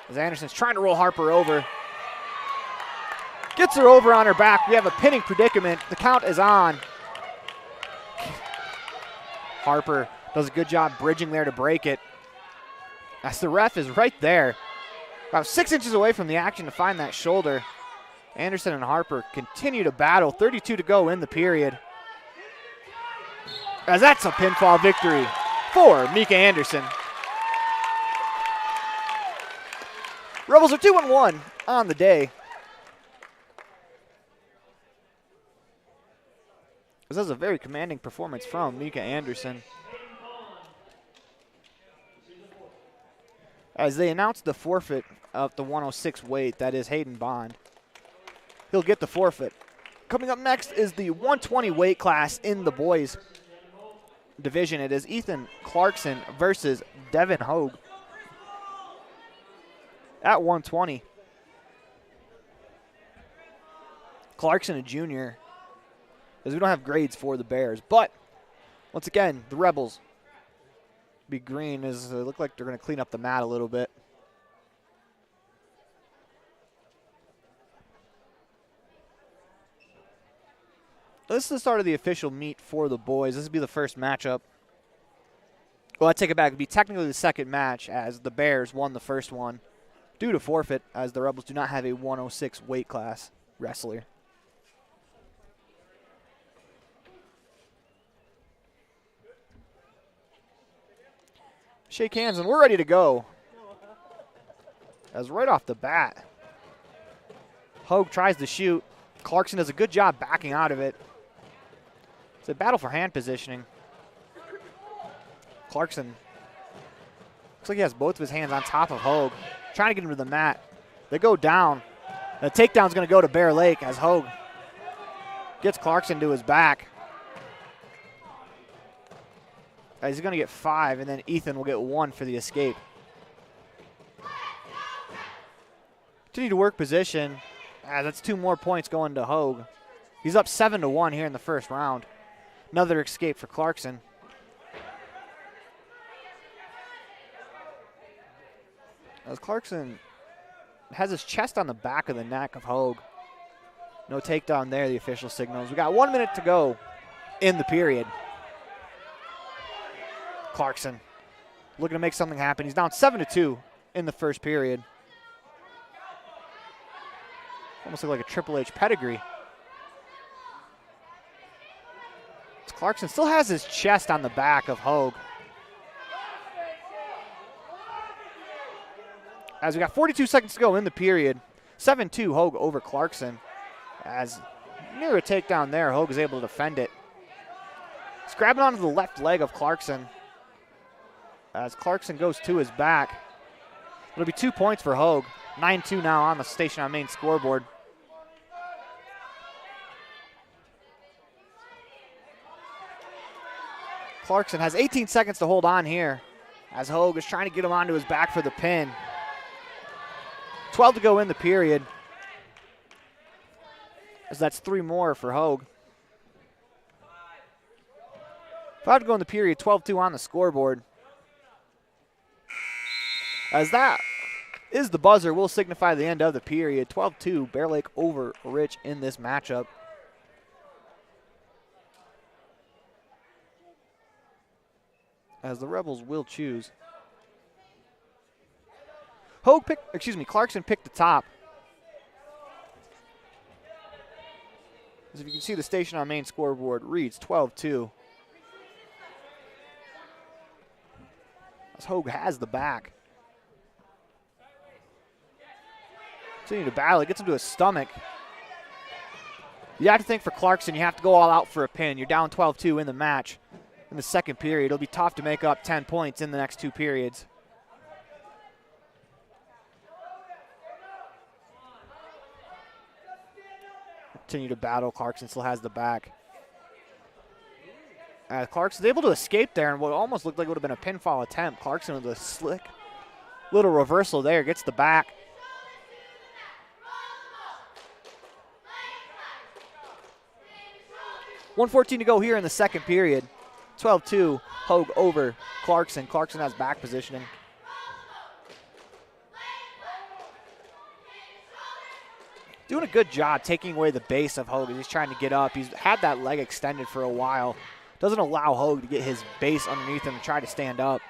As Anderson's trying to roll Harper over. Gets her over on her back. We have a pinning predicament. The count is on. Harper does a good job bridging there to break it. As the ref is right there. About 6 inches away from the action to find that shoulder. Anderson and Harper continue to battle. 32 to go in the period. As that's a pinfall victory for Mika Anderson. Rebels are 2-1 on the day. This is a very commanding performance from Mika Anderson. As they announce the forfeit of the 106 weight, that is Hayden Bond. He'll get the forfeit. Coming up next is the 120 weight class in the boys division. It is Ethan Clarkson versus Devin Hogue at 120. Clarkson, a junior, as we don't have grades for the Bears. But once again, the Rebels be green as they look like they're going to clean up the mat a little bit. This is the start of the official meet for the boys. This will be the first matchup. Well, I take it back. It would be technically the second match as the Bears won the first one due to forfeit as the Rebels do not have a 106 weight class wrestler. Shake hands and we're ready to go. As right off the bat, Hogue tries to shoot. Clarkson does a good job backing out of it. It's a battle for hand positioning. Clarkson looks like he has both of his hands on top of Hogue, trying to get him to the mat. They go down. The takedown's going to go to Bear Lake as Hogue gets Clarkson to his back. He's going to get 5, and then Ethan will get 1 for the escape. Continue to work position. That's 2 more points going to Hogue. He's up 7-1 here in the first round. Another escape for Clarkson. As Clarkson has his chest on the back of the neck of Hogue. No takedown there, the official signals. We got 1 minute to go in the period. Clarkson looking to make something happen. He's down 7-2 in the first period. Almost look like a Triple H pedigree. Clarkson still has his chest on the back of Hogue. As we got 42 seconds to go in the period. 7-2 Hogue over Clarkson. As near a takedown there, Hogue is able to defend it. He's grabbing onto the left leg of Clarkson. As Clarkson goes to his back. It'll be 2 points for Hogue. 9-2 now on the station on main scoreboard. Clarkson has 18 seconds to hold on here as Hogue is trying to get him onto his back for the pin. 12 to go in the period. As that's 3 more for Hogue. 5 to go in the period, 12-2 on the scoreboard. As that is the buzzer, will signify the end of the period. 12-2, Bear Lake over Rich in this matchup. As the Rebels will choose. Clarkson picked the top. As if you can see the station on main scoreboard reads 12-2. As Hogue has the back. Continue to battle, it gets him to his stomach. You have to think for Clarkson, you have to go all out for a pin. You're down 12-2 in the match. In the second period, it'll be tough to make up 10 points in the next 2 periods. Continue to battle. Clarkson still has the back. Clarkson's able to escape there in what almost looked like it would have been a pinfall attempt. Clarkson with a slick little reversal there, gets the back. .114 to go here in the second period. 12-2, Hogue over Clarkson. Clarkson has back positioning. Doing a good job taking away the base of Hogue as he's trying to get up. He's had that leg extended for a while. Doesn't allow Hogue to get his base underneath him and try to stand up.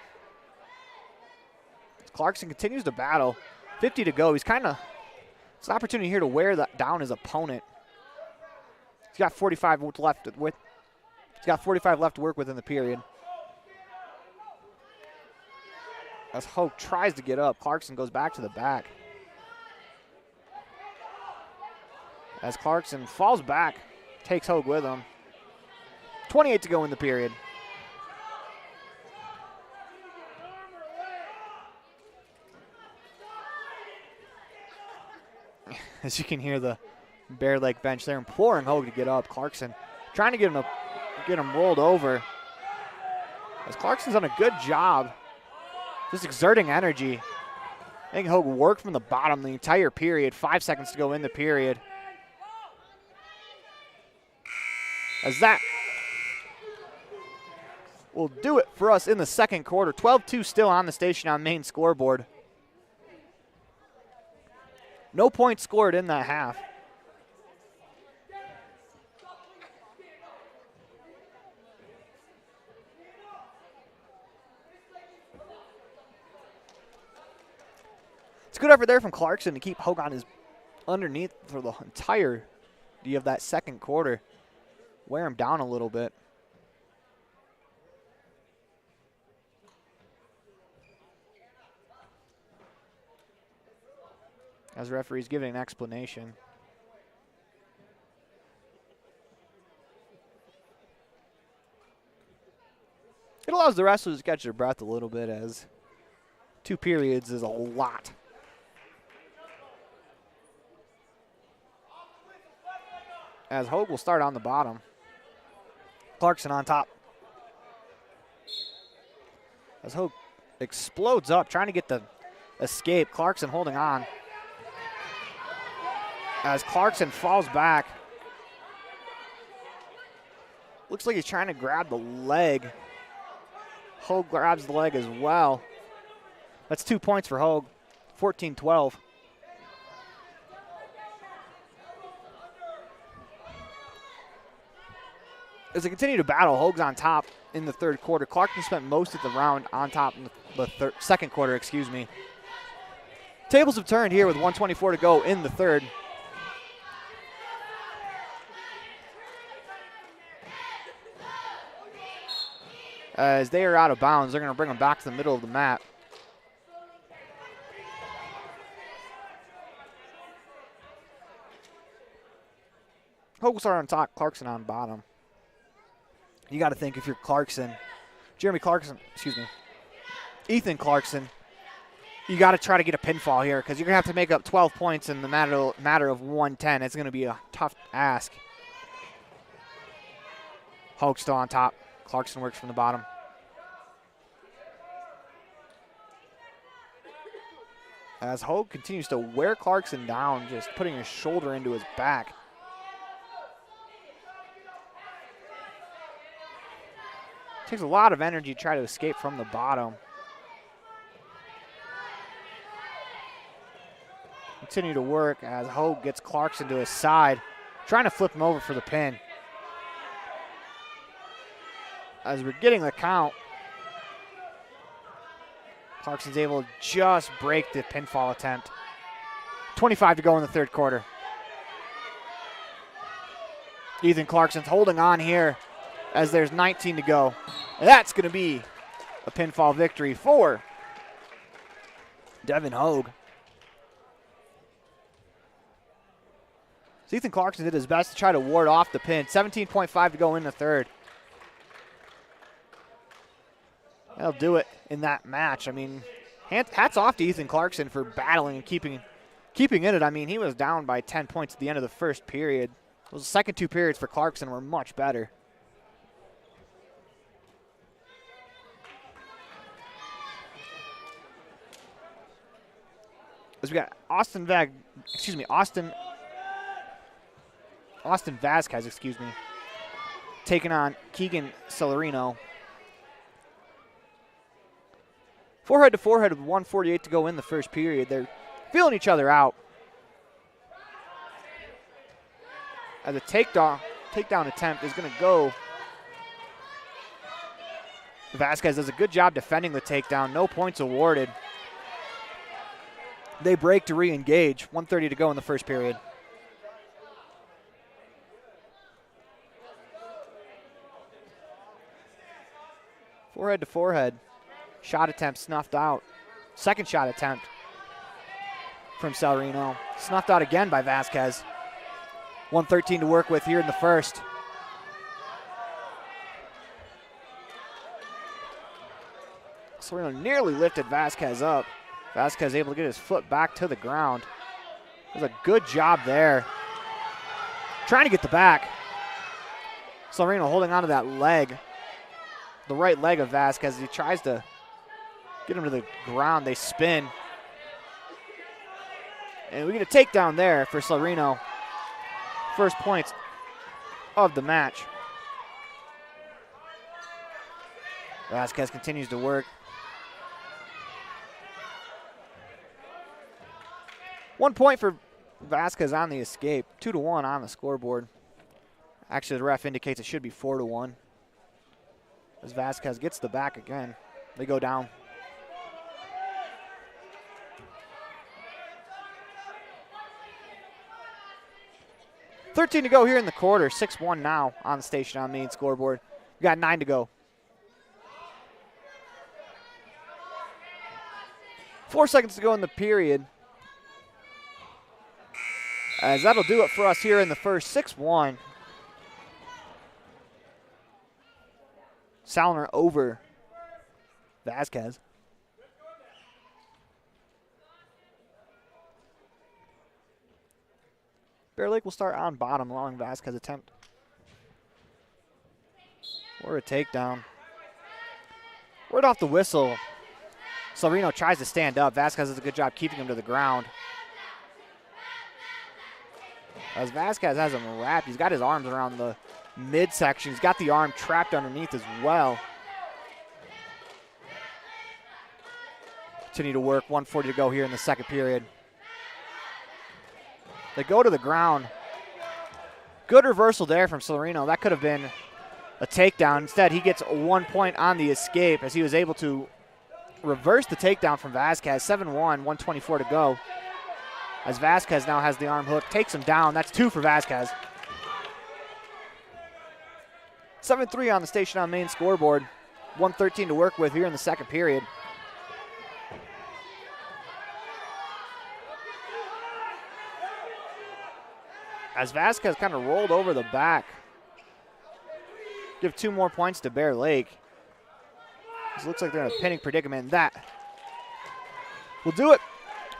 Clarkson continues to battle. 50 to go. It's an opportunity here to wear down his opponent. He's got 45 left to work with in the period. As Hogue tries to get up, Clarkson goes back to the back. As Clarkson falls back, takes Hogue with him. 28 to go in the period. As you can hear the Bear Lake bench there imploring Hogue to get up. Clarkson trying to get him rolled over. As Clarkson's done a good job just exerting energy. I think Hogue worked from the bottom the entire period. 5 seconds to go in the period. As that will do it for us in the second quarter. 12-2 still on the station on main scoreboard. No points scored in that half. It's a good effort there from Clarkson to keep Hogue on his underneath for the entirety of that second quarter. Wear him down a little bit. As the referee's giving an explanation. It allows the wrestlers to catch their breath a little bit, as 2 periods is a lot. As Hogue will start on the bottom. Clarkson on top. As Hogue explodes up, trying to get the escape. Clarkson holding on. As Clarkson falls back. Looks like he's trying to grab the leg. Hogue grabs the leg as well. That's 2 points for Hogue. 14-12. As they continue to battle, Hogue's on top in the third quarter. Clarkson spent most of the round on top in the second quarter, excuse me. Tables have turned here with 1:24 to go in the third. As they are out of bounds, they're going to bring them back to the middle of the mat. Hogues are on top, Clarkson on bottom. You got to think if you're Ethan Clarkson, you got to try to get a pinfall here because you're going to have to make up 12 points in the matter of 110. It's going to be a tough ask. Hogue still on top. Clarkson works from the bottom. As Hogue continues to wear Clarkson down, just putting his shoulder into his back. Takes a lot of energy to try to escape from the bottom. Continue to work as Hogue gets Clarkson to his side, trying to flip him over for the pin. As we're getting the count, Clarkson's able to just break the pinfall attempt. 25 to go in the third quarter. Ethan Clarkson's holding on here as there's 19 to go. And that's going to be a pinfall victory for Devin Hogue. So Ethan Clarkson did his best to try to ward off the pin. 17.5 to go in the third. That'll do it in that match. I mean, hats off to Ethan Clarkson for battling and keeping in it. I mean, he was down by 10 points at the end of the first period. Those second two periods for Clarkson were much better. As we got Austin Vasquez, taking on Keegan Celerino. Forehead to forehead with 1:48 to go in the first period. They're feeling each other out. As a takedown attempt is going to go. Vasquez does a good job defending the takedown. No points awarded. They break to re-engage. 1:30 to go in the first period. Forehead to forehead. Shot attempt snuffed out. Second shot attempt from Celerino. Snuffed out again by Vasquez. 1:13 to work with here in the first. Celerino nearly lifted Vasquez up. Vasquez able to get his foot back to the ground. Does a good job there. Trying to get the back. Celerino holding onto that leg. The right leg of Vasquez. He tries to get him to the ground. They spin. And we get a takedown there for Celerino. First points of the match. Vasquez continues to work. 1 point for Vasquez on the escape. 2-1 on the scoreboard. Actually, the ref indicates it should be 4-1. As Vasquez gets the back again. They go down. $13 to go here in the quarter. 6-1 now on the station on main scoreboard. We got 9 to go. 4 seconds to go in the period. As that'll do it for us here in the first. 6-1. Salner over Vasquez. Bear Lake will start on bottom, allowing Vasquez attempt. Or a takedown. Word off the whistle. Celerino tries to stand up. Vasquez does a good job keeping him to the ground. As Vasquez has him wrapped, he's got his arms around the midsection. He's got the arm trapped underneath as well. continue to work. 1:40 to go here in the second period. They go to the ground. Good reversal there from Solarino. That could have been a takedown. Instead, he gets 1 point on the escape as he was able to reverse the takedown from Vasquez. 7-1, 1:24 to go. As Vasquez now has the arm hook, takes him down. That's 2 for Vasquez. 7-3 on the Station on Main scoreboard. 1:13 to work with here in the second period. As Vasquez kind of rolled over the back. Give 2 more points to Bear Lake. This looks like they're in a pinning predicament, and that will do it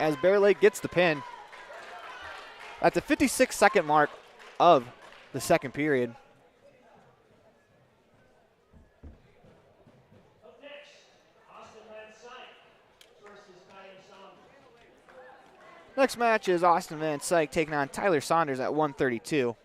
as Bear Lake gets the pin at the 56-second mark of the second period. Next match is Austin Van Syke taking on Tyler Saunders at 132.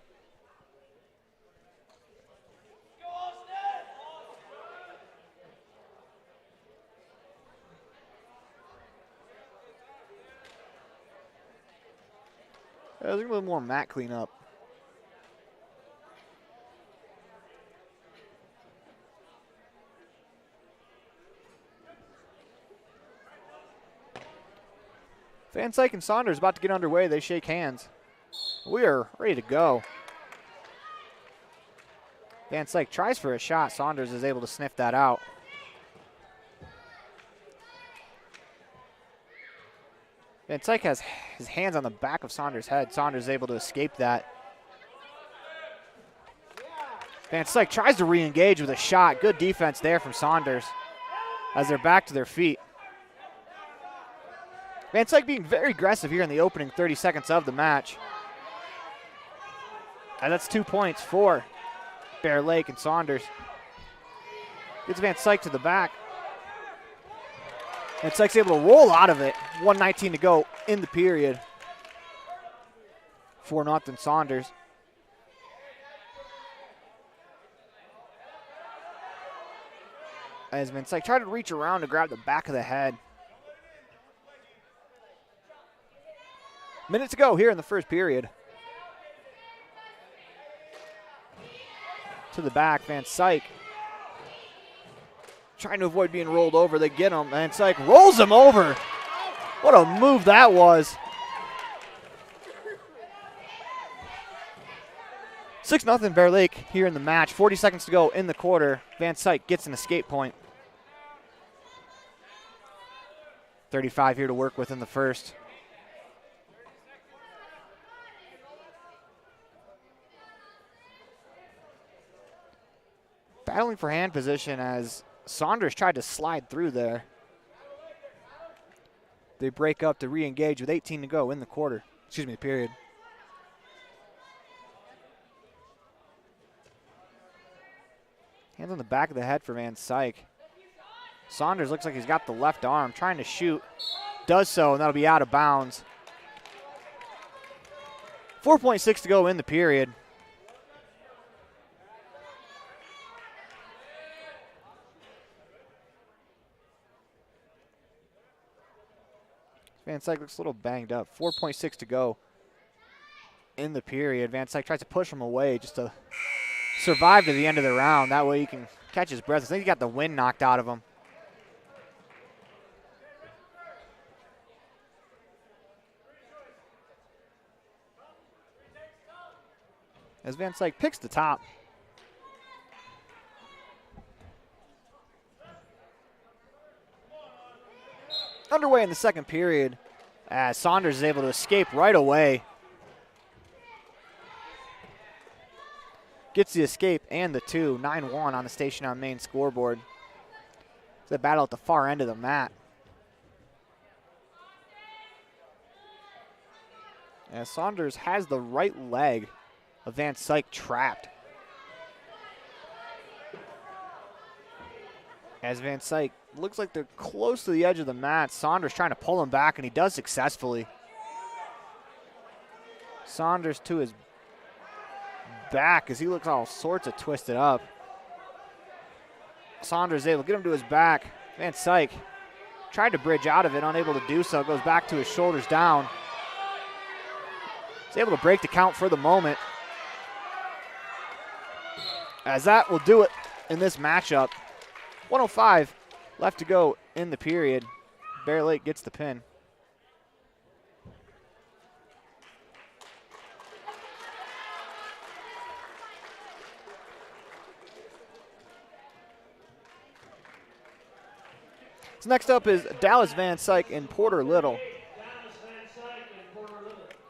There's a little more mat cleanup. Van Syke and Saunders about to get underway. They shake hands. We are ready to go. Van Syke tries for a shot. Saunders is able to sniff that out. Van Syke has his hands on the back of Saunders' head. Saunders is able to escape that. Van Syke tries to re-engage with a shot. Good defense there from Saunders as they're back to their feet. Van Syke being very aggressive here in the opening 30 seconds of the match. And that's 2 points for Bear Lake and Saunders. Gets Van Syke to the back. Van Syke's able to roll out of it. 1:19 to go in the period. 4-0 Saunders. As Van Syke tried to reach around to grab the back of the head. Minute to go here in the first period. To the back, Van Syke. Trying to avoid being rolled over. They get him. Van Syke rolls him over. What a move that was. 6-0 Bear Lake here in the match. 40 seconds to go in the quarter. Van Syke gets an escape point. 35 here to work with in the first. Battling for hand position as Saunders tried to slide through there. They break up to re-engage with 18 to go in the quarter. Excuse me, the period. Hands on the back of the head for Van Syke. Saunders looks like he's got the left arm, trying to shoot. Does so, and that'll be out of bounds. 4.6 to go in the period. Van Syke looks a little banged up. 4.6 to go in the period. Van Syke tries to push him away just to survive to the end of the round. That way he can catch his breath. I think he got the wind knocked out of him. As Van Syke picks the top. Underway in the second period as Saunders is able to escape right away. Gets the escape and the 2. 9-1 on the Station on Main scoreboard. It's a battle at the far end of the mat. As Saunders has the right leg of Van Syke trapped. As Van Syke looks like they're close to the edge of the mat. Saunders trying to pull him back, and he does successfully. Saunders to his back as he looks all sorts of twisted up. Saunders able to get him to his back. Van Syke Tried to bridge out of it, unable to do so. Goes back to his shoulders down. He's able to break the count for the moment. As that will do it in this matchup. 1:05 left to go in the period. Bear Lake gets the pin. So next up is Dallas Van Syke and Porter Little.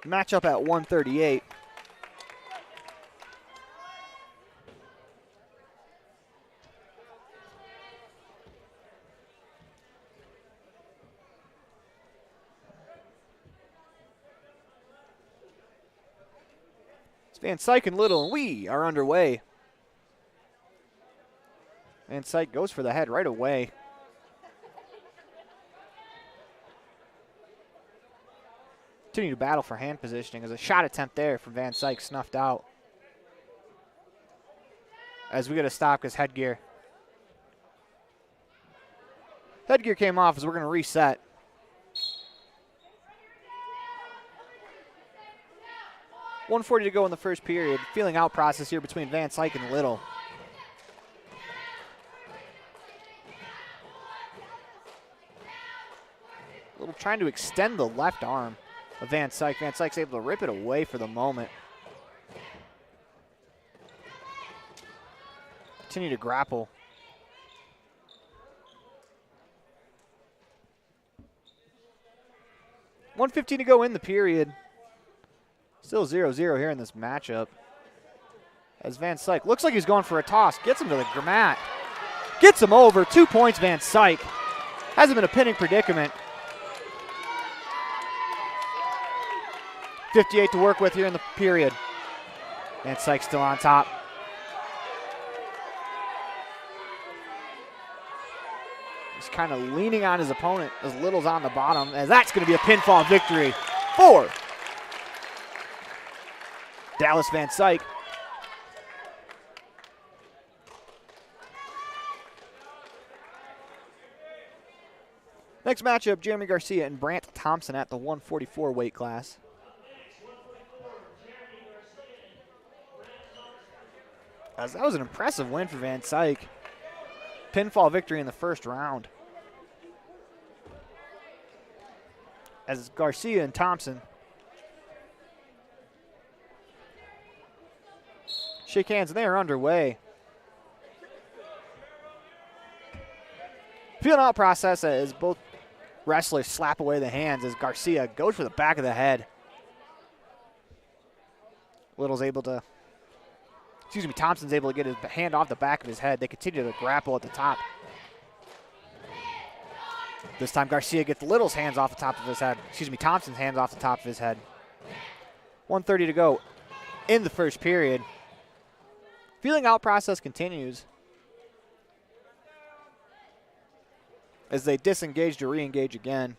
Matchup at 138. It's Van Syke and Little, and we are underway. Van Syke goes for the head right away. Continue to battle for hand positioning as a shot attempt there from Van Syke snuffed out. As we get a stop because headgear. Headgear came off as we're going to reset. $1:40 to go in the first period. Feeling out process here between Van Syke and Little. Little trying to extend the left arm of Van Syke. Van Syke's able to rip it away for the moment. Continue to grapple. $1:15 to go in the period. Still 0-0 here in this matchup. As Van Syke looks like he's going for a toss. Gets him to the mat. Gets him over. 2 points, Van Syke. Has him in a pinning predicament. 58 to work with here in the period. Van Syke still on top. He's kind of leaning on his opponent as Little's on the bottom, as that's going to be a pinfall victory for Dallas Van Syke. Next matchup, Jeremy Garcia and Brant Thompson at the 144 weight class. As that was an impressive win for Van Syke. Pinfall victory in the first round. As Garcia and Thompson shake hands, and they are underway. Feeling out process as both wrestlers slap away the hands as Garcia goes for the back of the head. Little's able to, Thompson's able to get his hand off the back of his head. They continue to grapple at the top. This time Garcia gets Little's hands off the top of his head. Thompson's hands off the top of his head. 1:30 to go in the first period. Feeling out process continues as they disengage to re-engage again.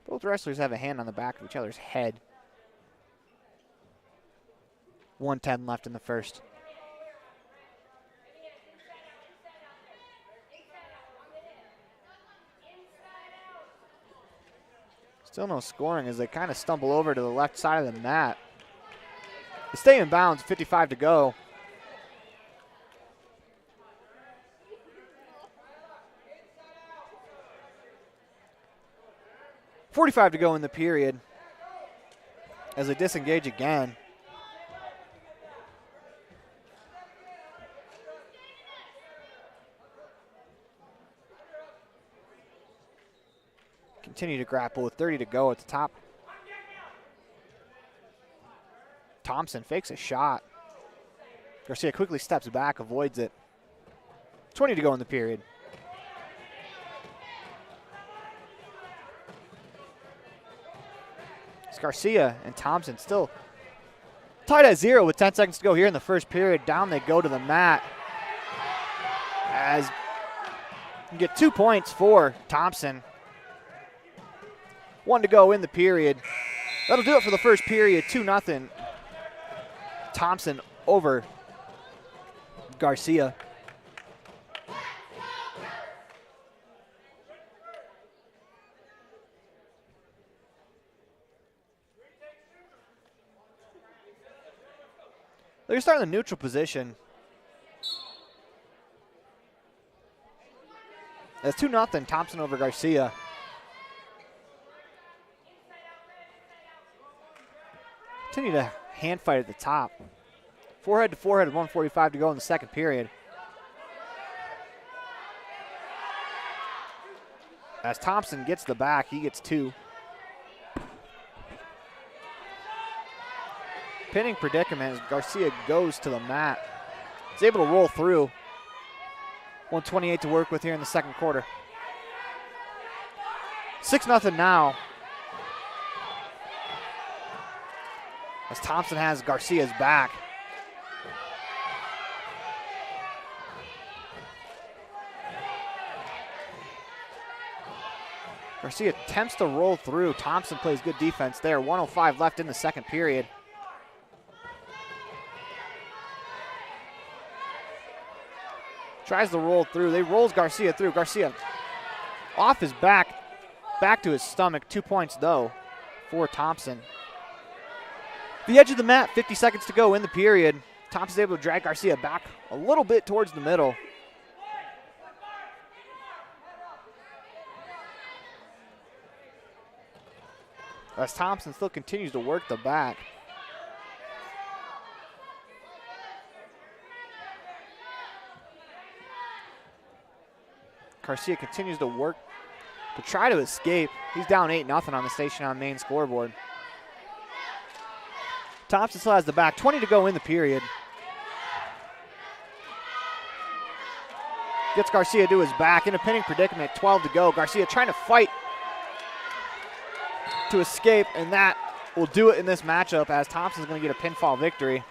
Both wrestlers have a hand on the back of each other's head. 1:10 left in the first. Still no scoring as they kind of stumble over to the left side of the mat. They stay in bounds, 55 to go. $45 to go in the period as they disengage again. Continue to grapple with 30 to go at the top. Thompson fakes a shot. Garcia quickly steps back, avoids it. 20 to go in the period. It's Garcia and Thompson still tied at 0 with 10 seconds to go here in the first period. Down they go to the mat. As you get 2 points for Thompson. 1 to go in the period. That'll do it for the first period. 2-0. Thompson over Garcia. They're starting in the neutral position. It's 2-0, Thompson over Garcia. Continue to hand fight at the top. Forehead to forehead, 1:45 to go in the second period. As Thompson gets the back, he gets 2. Pinning predicament as Garcia goes to the mat. He's able to roll through. 1:28 to work with here in the second quarter. 6-0 now. As Thompson has Garcia's back. Garcia attempts to roll through. Thompson plays good defense there. 1:05 left in the second period. Tries to roll through. They rolls Garcia through. Garcia off his back to his stomach. 2 points, though, for Thompson. The edge of the mat, 50 seconds to go in the period. Thompson's able to drag Garcia back a little bit towards the middle. As Thompson still continues to work the back. Garcia continues to work to try to escape. He's down 8-0 on the station on main scoreboard. Thompson still has the back. 20 to go in the period. Gets Garcia to his back in a pinning predicament. 12 to go. Garcia trying to fight to escape, and that will do it in this matchup as Thompson's going to get a pinfall victory.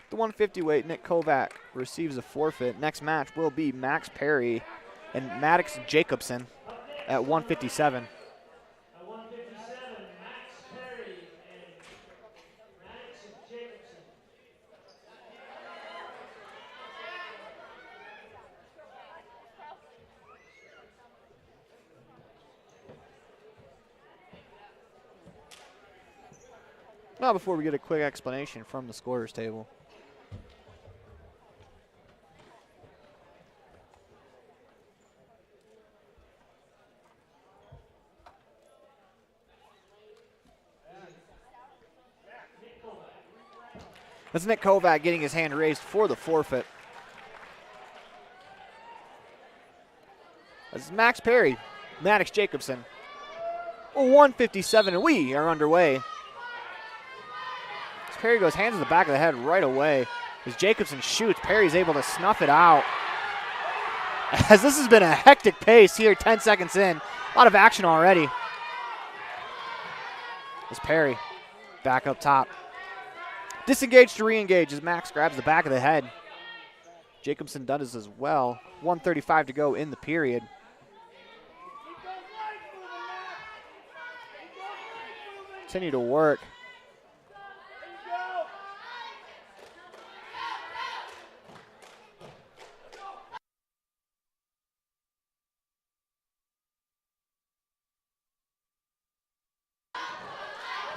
The 150 weight, Nick Kovac receives a forfeit. Next match will be Max Perry and Maddox Jacobson at 157. At 157, Max Perry and Maddox Jacobson. Now before we get a quick explanation from the scorers table. That's Nick Kovac getting his hand raised for the forfeit. This is Max Perry, Maddox Jacobson. 157, and we are underway. As Perry goes hands to the back of the head right away. As Jacobson shoots, Perry's able to snuff it out. As this has been a hectic pace here, 10 seconds in. A lot of action already. As Perry back up top. Disengaged to re-engage as Max grabs the back of the head. Jacobson does as well. 1:35 to go in the period. Continue to work.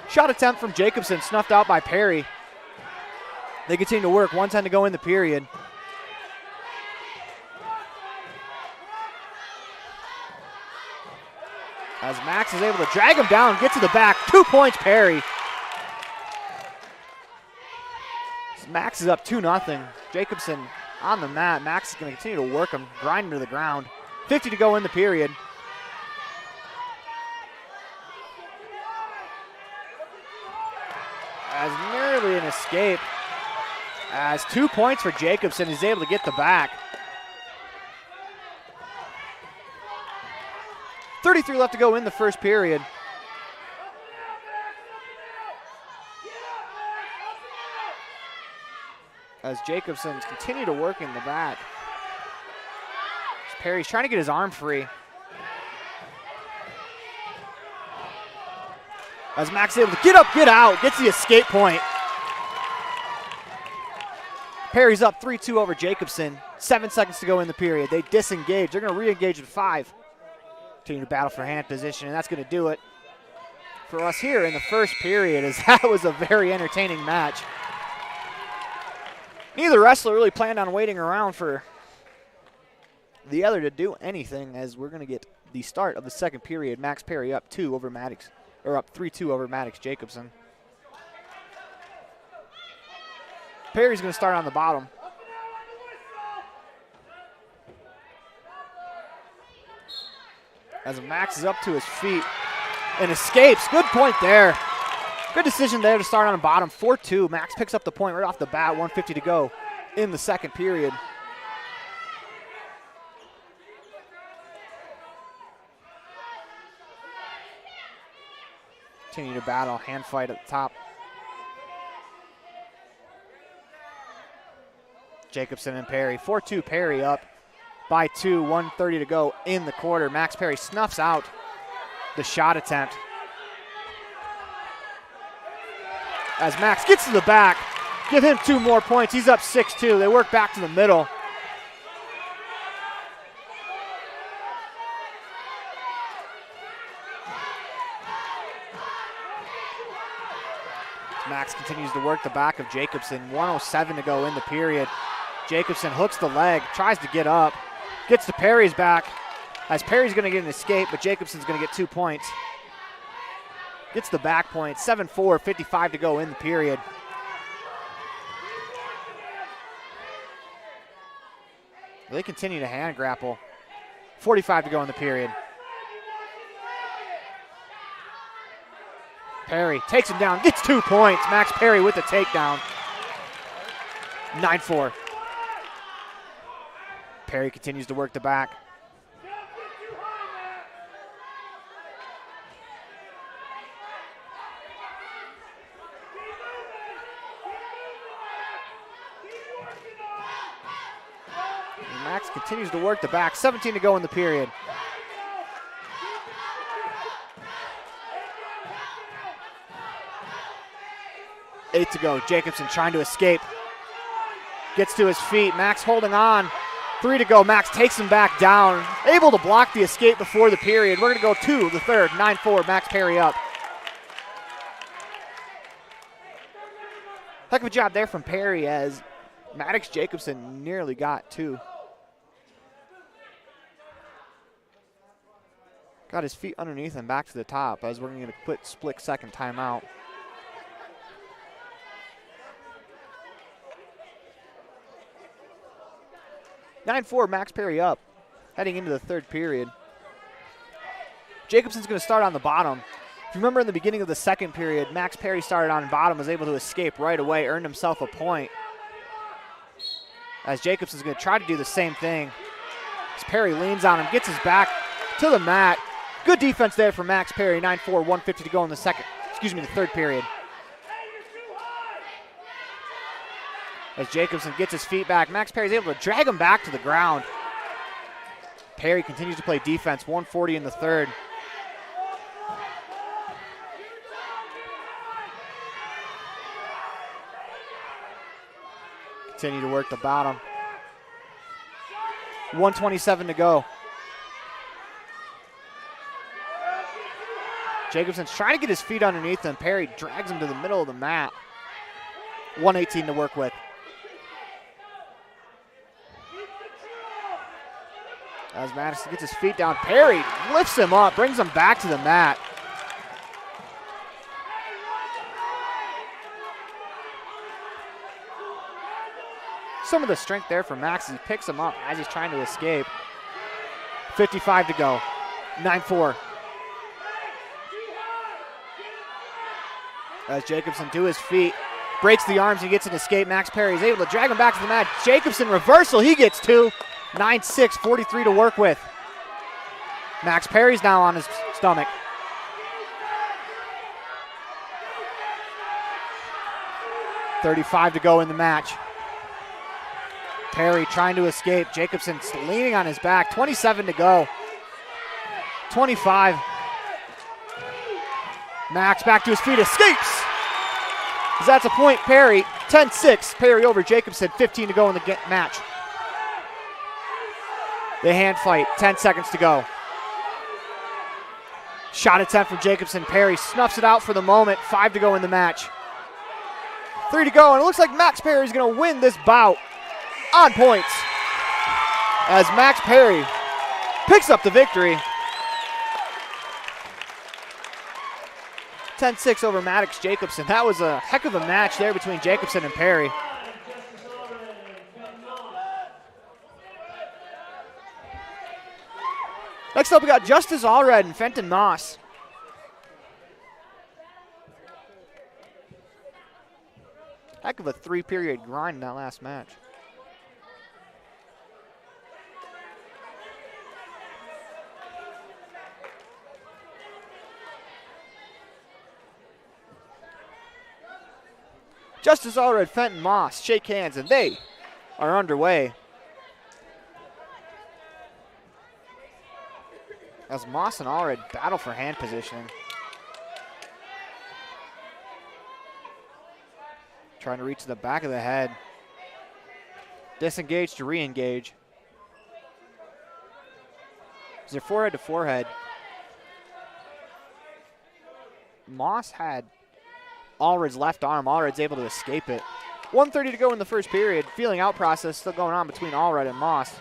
Shot attempt from Jacobson, snuffed out by Perry. They continue to work. 1:10 to go in the period. As Max is able to drag him down, get to the back. 2 points, Perry. Max is up 2-0. Jacobson on the mat. Max is going to continue to work him, grind him to the ground. 50 to go in the period. As nearly an escape. As 2 points for Jacobson, he's able to get the back. 33 left to go in the first period. as Jacobson's continue to work in the back. Perry's trying to get his arm free. As Max is able to get up, get out, gets the escape point. Perry's up 3-2 over Jacobson. 7 seconds to go in the period. They disengage. They're going to re-engage with 5. Continue to battle for hand position, and that's going to do it for us here in the first period, as that was a very entertaining match. Neither wrestler really planned on waiting around for the other to do anything, as we're going to get the start of the second period. Max Perry up 2 over Maddox, or up 3-2 over Maddox Jacobson. Perry's going to start on the bottom. As Max is up to his feet and escapes. Good point there. Good decision there to start on the bottom. 4-2. Max picks up the point right off the bat. 1:50 to go in the second period. Continue to battle. Hand fight at the top. Jacobson and Perry. 4-2 Perry up by 2. 1:30 to go in the quarter. Max Perry snuffs out the shot attempt. As Max gets to the back, give him 2 more points. He's up 6-2. They work back to the middle. Max continues to work the back of Jacobson. 1:07 to go in the period. Jacobson hooks the leg, tries to get up, gets to Perry's back, as Perry's going to get an escape, but Jacobson's going to get 2 points. Gets the back point. 7-4, 55 to go in the period. They continue to hand grapple. 45 to go in the period. Perry takes him down, gets 2 points. Max Perry with the takedown. 9-4. Perry continues to work the back. And Max continues to work the back. 17 to go in the period. Eight to go. Jacobson trying to escape. Gets to his feet. Max holding on. 3 to go. Max takes him back down. Able to block the escape before the period. We're going to go to the third. 9-4. Max Perry up. Heck of a job there from Perry, as Maddox Jacobson nearly got 2. Got his feet underneath and back to the top, as we're going to put split second timeout. (9-4) Max Perry up, heading into the third period. Jacobson's going to start on the bottom. If you remember in the beginning of the second period, Max Perry started on bottom, was able to escape right away, earned himself a point. As Jacobson's going to try to do the same thing. As Perry leans on him, gets his back to the mat. Good defense there for Max Perry. 9-4, 1:50 to go in the the third period. As Jacobson gets his feet back, Max Perry's able to drag him back to the ground. Perry continues to play defense. 1:40 in the third. Continue to work the bottom. 1:27 to go. Jacobson's trying to get his feet underneath him. Perry drags him to the middle of the mat. 1:18 to work with. As Madison gets his feet down, Perry lifts him up, brings him back to the mat. Some of the strength there for Max as he picks him up as he's trying to escape. 55 to go. 9-4. As Jacobson to his feet, breaks the arms and gets an escape. Max Perry is able to drag him back to the mat. Jacobson reversal, he gets 2. 9-6, 43 to work with. Max Perry's now on his stomach. .35 to go in the match. Perry trying to escape. Jacobson's leaning on his back. 27 to go. 25. Max back to his feet, escapes. That's a point, Perry. 10-6, Perry over Jacobson. 15 to go in the match. The hand fight, 10 seconds to go. Shot attempt from Jacobson. Perry snuffs it out for the moment. 5 to go in the match. 3 to go, and it looks like Max Perry's going to win this bout on points as Max Perry picks up the victory. 10-6 over Maddox Jacobson. That was a heck of a match there between Jacobson and Perry. Next up, we got Justice Allred and Fenton Moss. Heck of a 3-period grind in that last match. Justice Allred, Fenton Moss shake hands, and they are underway. As Moss and Allred battle for hand positioning. Trying to reach to the back of the head. Disengage to re-engage. Is there forehead to forehead? Moss had Allred's left arm. Allred's able to escape it. 1:30 to go in the first period. Feeling out process still going on between Allred and Moss.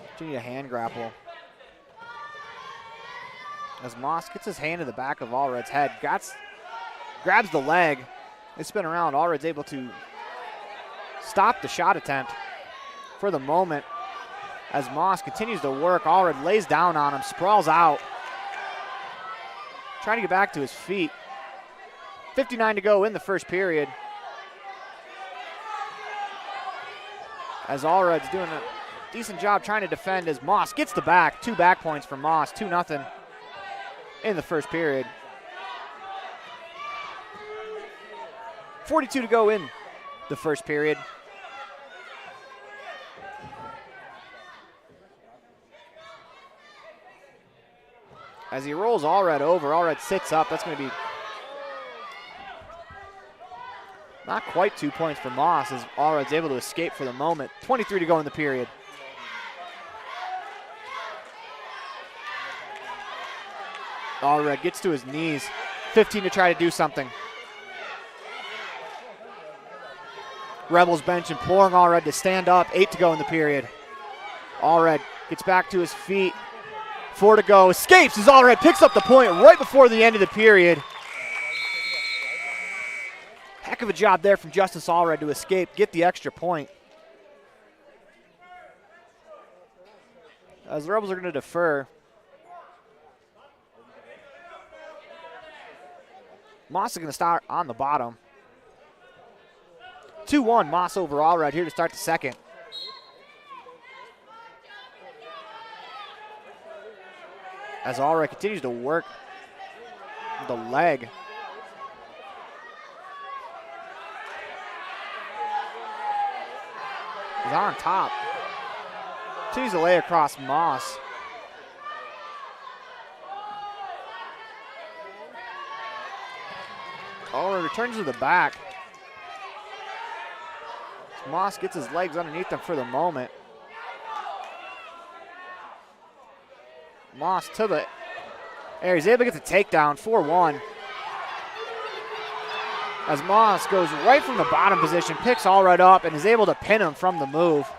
Continue to hand grapple. As Moss gets his hand to the back of Allred's head, grabs the leg. They spin around. Allred's able to stop the shot attempt for the moment. As Moss continues to work, Allred lays down on him, sprawls out. Trying to get back to his feet. 59 to go in the first period. As Allred's doing a decent job trying to defend as Moss gets the back. 2 back points for Moss, 2-0 in the first period. 42 to go in the first period. As he rolls Allred over, Allred sits up. That's going to be not quite 2 points for Moss as Allred's able to escape for the moment. 23 to go in the period. Allred gets to his knees. 15 to try to do something. Rebels bench imploring Allred to stand up. 8 to go in the period. Allred gets back to his feet. 4 to go. Escapes as Allred picks up the point right before the end of the period. Heck of a job there from Justice Allred to escape, get the extra point. As the Rebels are going to defer. Moss is going to start on the bottom. 2-1 Moss over Allred here to start the second. As Allred continues to work the leg. He's on top. Continues to lay across Moss. Allred returns to the back. Moss gets his legs underneath him for the moment. Moss to the air. He's able to get the takedown, 4-1. As Moss goes right from the bottom position, picks Allred up, and is able to pin him from the move.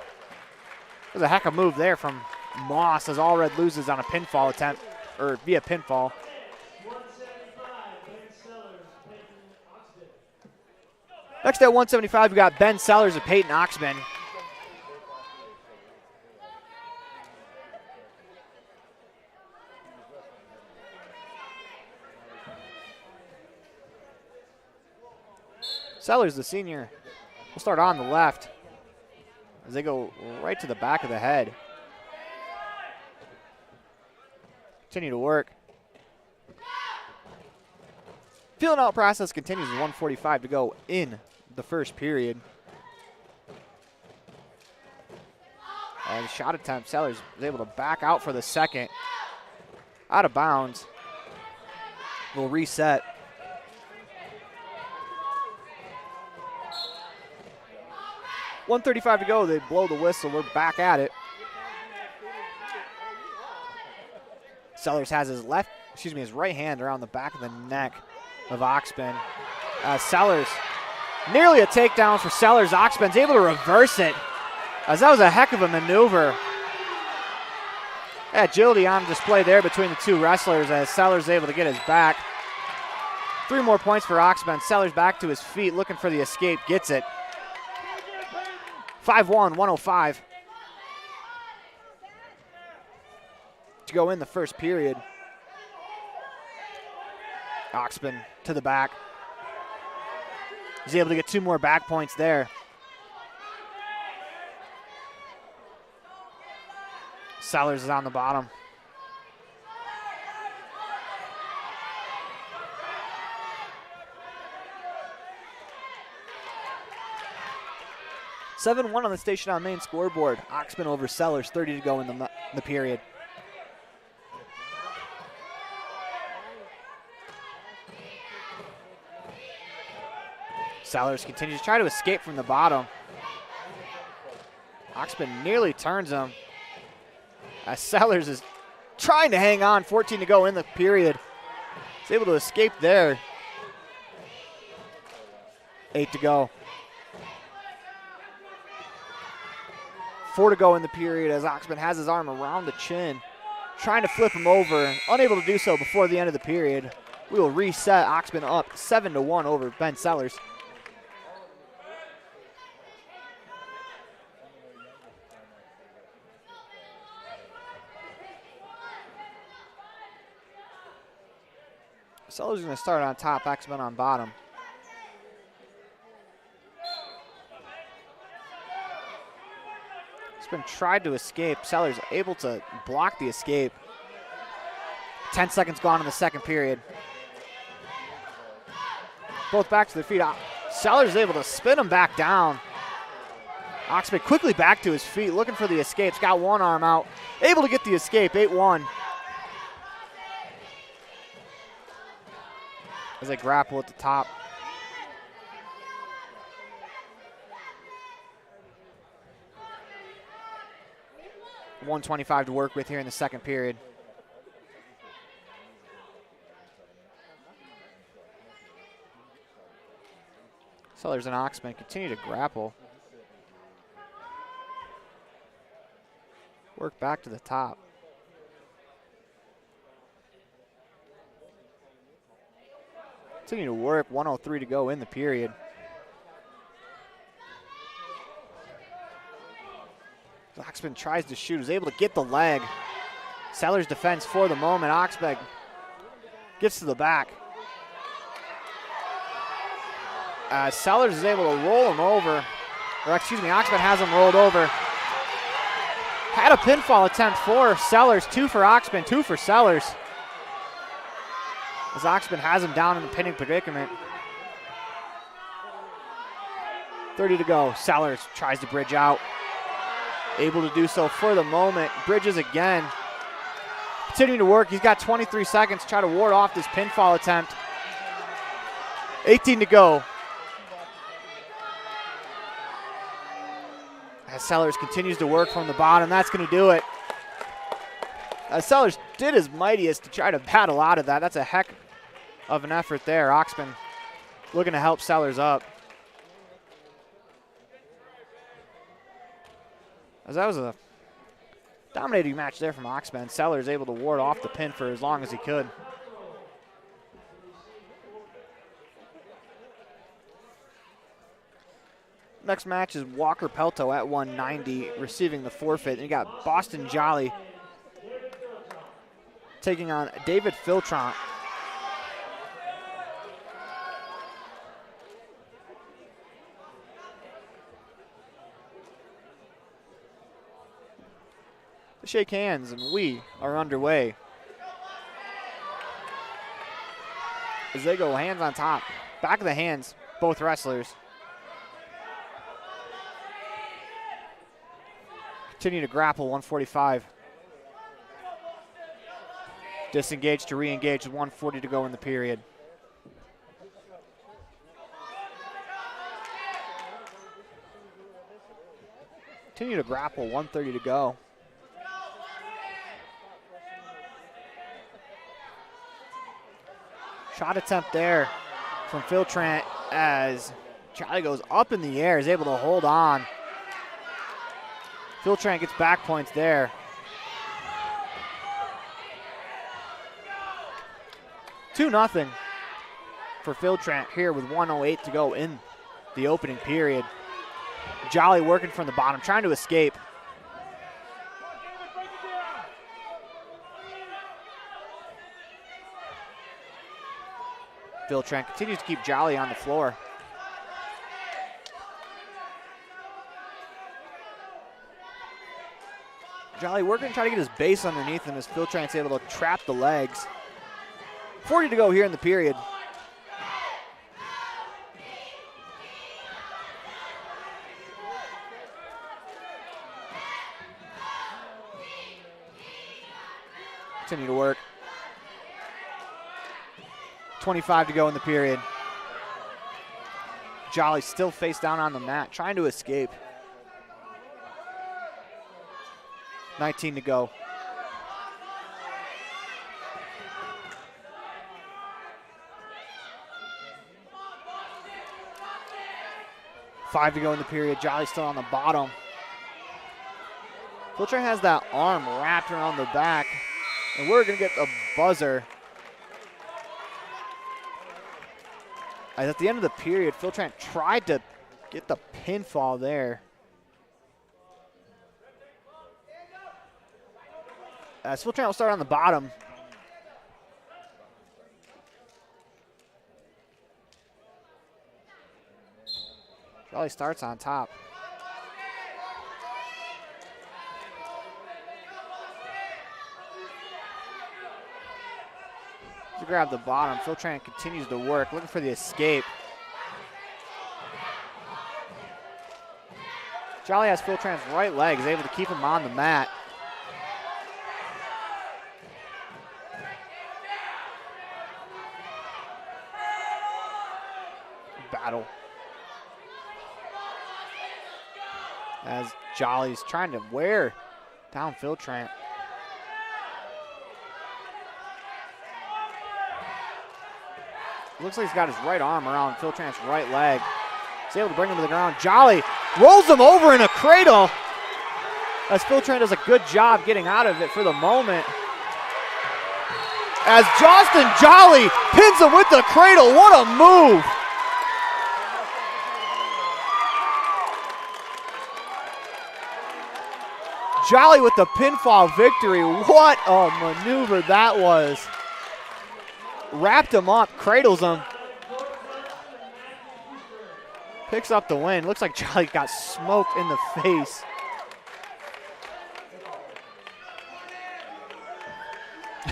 There's a heck of a move there from Moss as Allred loses on a pinfall attempt, or via pinfall. Next at 175, we got Ben Sellers of Peyton Oxman. Sellers, the senior, will start on the left as they go right to the back of the head. Continue to work. Feeling out process continues with 1:45 to go in the first period. And shot attempt, Sellers was able to back out for the second. Out of bounds. We'll reset. .135 to go, they blow the whistle, we're back at it. Sellers has his his right hand around the back of the neck of Oxman. Sellers, nearly a takedown for Sellers. Oxman's able to reverse it, as that was a heck of a maneuver. Agility on display there between the two wrestlers as Sellers is able to get his back. 3 more points for Oxman. Sellers back to his feet, looking for the escape, gets it. 5-1, 105. To go in the first period. Oxman to the back. He's able to get 2 more back points there. Sellers is on the bottom. (7-1) on the Station on Main scoreboard. Oxman over Sellers, 30 to go in the period. Sellers continues to try to escape from the bottom. Oxman nearly turns him. As Sellers is trying to hang on, 14 to go in the period. He's able to escape there. 8 to go. 4 to go in the period as Oxman has his arm around the chin, trying to flip him over, unable to do so before the end of the period. We will reset. Oxman up 7-1 over Ben Sellers. Sellers is going to start on top, Oxman on bottom. Oxman tried to escape. Sellers able to block the escape. 10 seconds gone in the second period. Both back to their feet. Sellers is able to spin him back down. Oxman quickly back to his feet, looking for the escapes. Got one arm out. Able to get the escape, 8-1. As they grapple at the top. .125 to work with here in the second period. Sellers and Oxman continue to grapple. Work back to the top. Continue to work, 1:03 to go in the period. Oxman tries to shoot, is able to get the leg. Sellers defends for the moment. Oxman gets to the back. Sellers is able to roll him over. Or excuse me, Oxman has him rolled over. Had a pinfall attempt for Sellers, 2 for Oxman, 2 for Sellers. As Oxman has him down in the pinning predicament. 30 to go. Sellers tries to bridge out. Able to do so for the moment. Bridges again. Continuing to work. He's got 23 seconds to try to ward off this pinfall attempt. 18 to go. As Sellers continues to work from the bottom, that's going to do it. As Sellers did his mightiest to try to battle out of that. That's a heck of an effort there. Oxman looking to help Sellers up. As that was a dominating match there from Oxman. Sellers able to ward off the pin for as long as he could. Next match is Walker Pelto at 190, receiving the forfeit. And you got Boston Jolly taking on David Filtrant. Shake hands, and we are underway. as they go hands on top. Back of the hands, both wrestlers. Continue to grapple, 145. Disengage to re-engage with 140 to go in the period. Continue to grapple, 130 to go. Shot attempt there from Filtrant as Charlie goes up in the air, is able to hold on. Filtrant gets back points there. Two 2-0 for Filtrant here with 1:08 to go in the opening period. Jolly working from the bottom, trying to escape. Filtrant continues to keep Jolly on the floor. Jolly working to try to get his base underneath him as Filtrant's able to trap the legs. 40 to go here in the period. Continue to work. 25 to go in the period. Jolly still face down on the mat, trying to escape. 19 to go. Five to go in the period. Jolly still on the bottom. Filtrant has that arm wrapped around the back, and we're going to get a buzzer. As at the end of the period, Filtrant tried to get the pinfall there. As Filtrant will start on the bottom. Jolly starts on top. To grab the bottom, Filtrant continues to work, looking for the escape. Jolly has Filtrant's right leg, is able to keep him on the mat. Battle. As Jolly's trying to wear down Filtrant. Looks like he's got his right arm around Filtrant's right leg. He's able to bring him to the ground. Jolly rolls him over in a cradle. As Filtrant does a good job getting out of it for the moment. As Justin Jolly pins him with the cradle. What a move. Jolly with the pinfall victory. What a maneuver that was. Wrapped him up, cradles him. Picks up the win. Looks like Jolly got smoked in the face.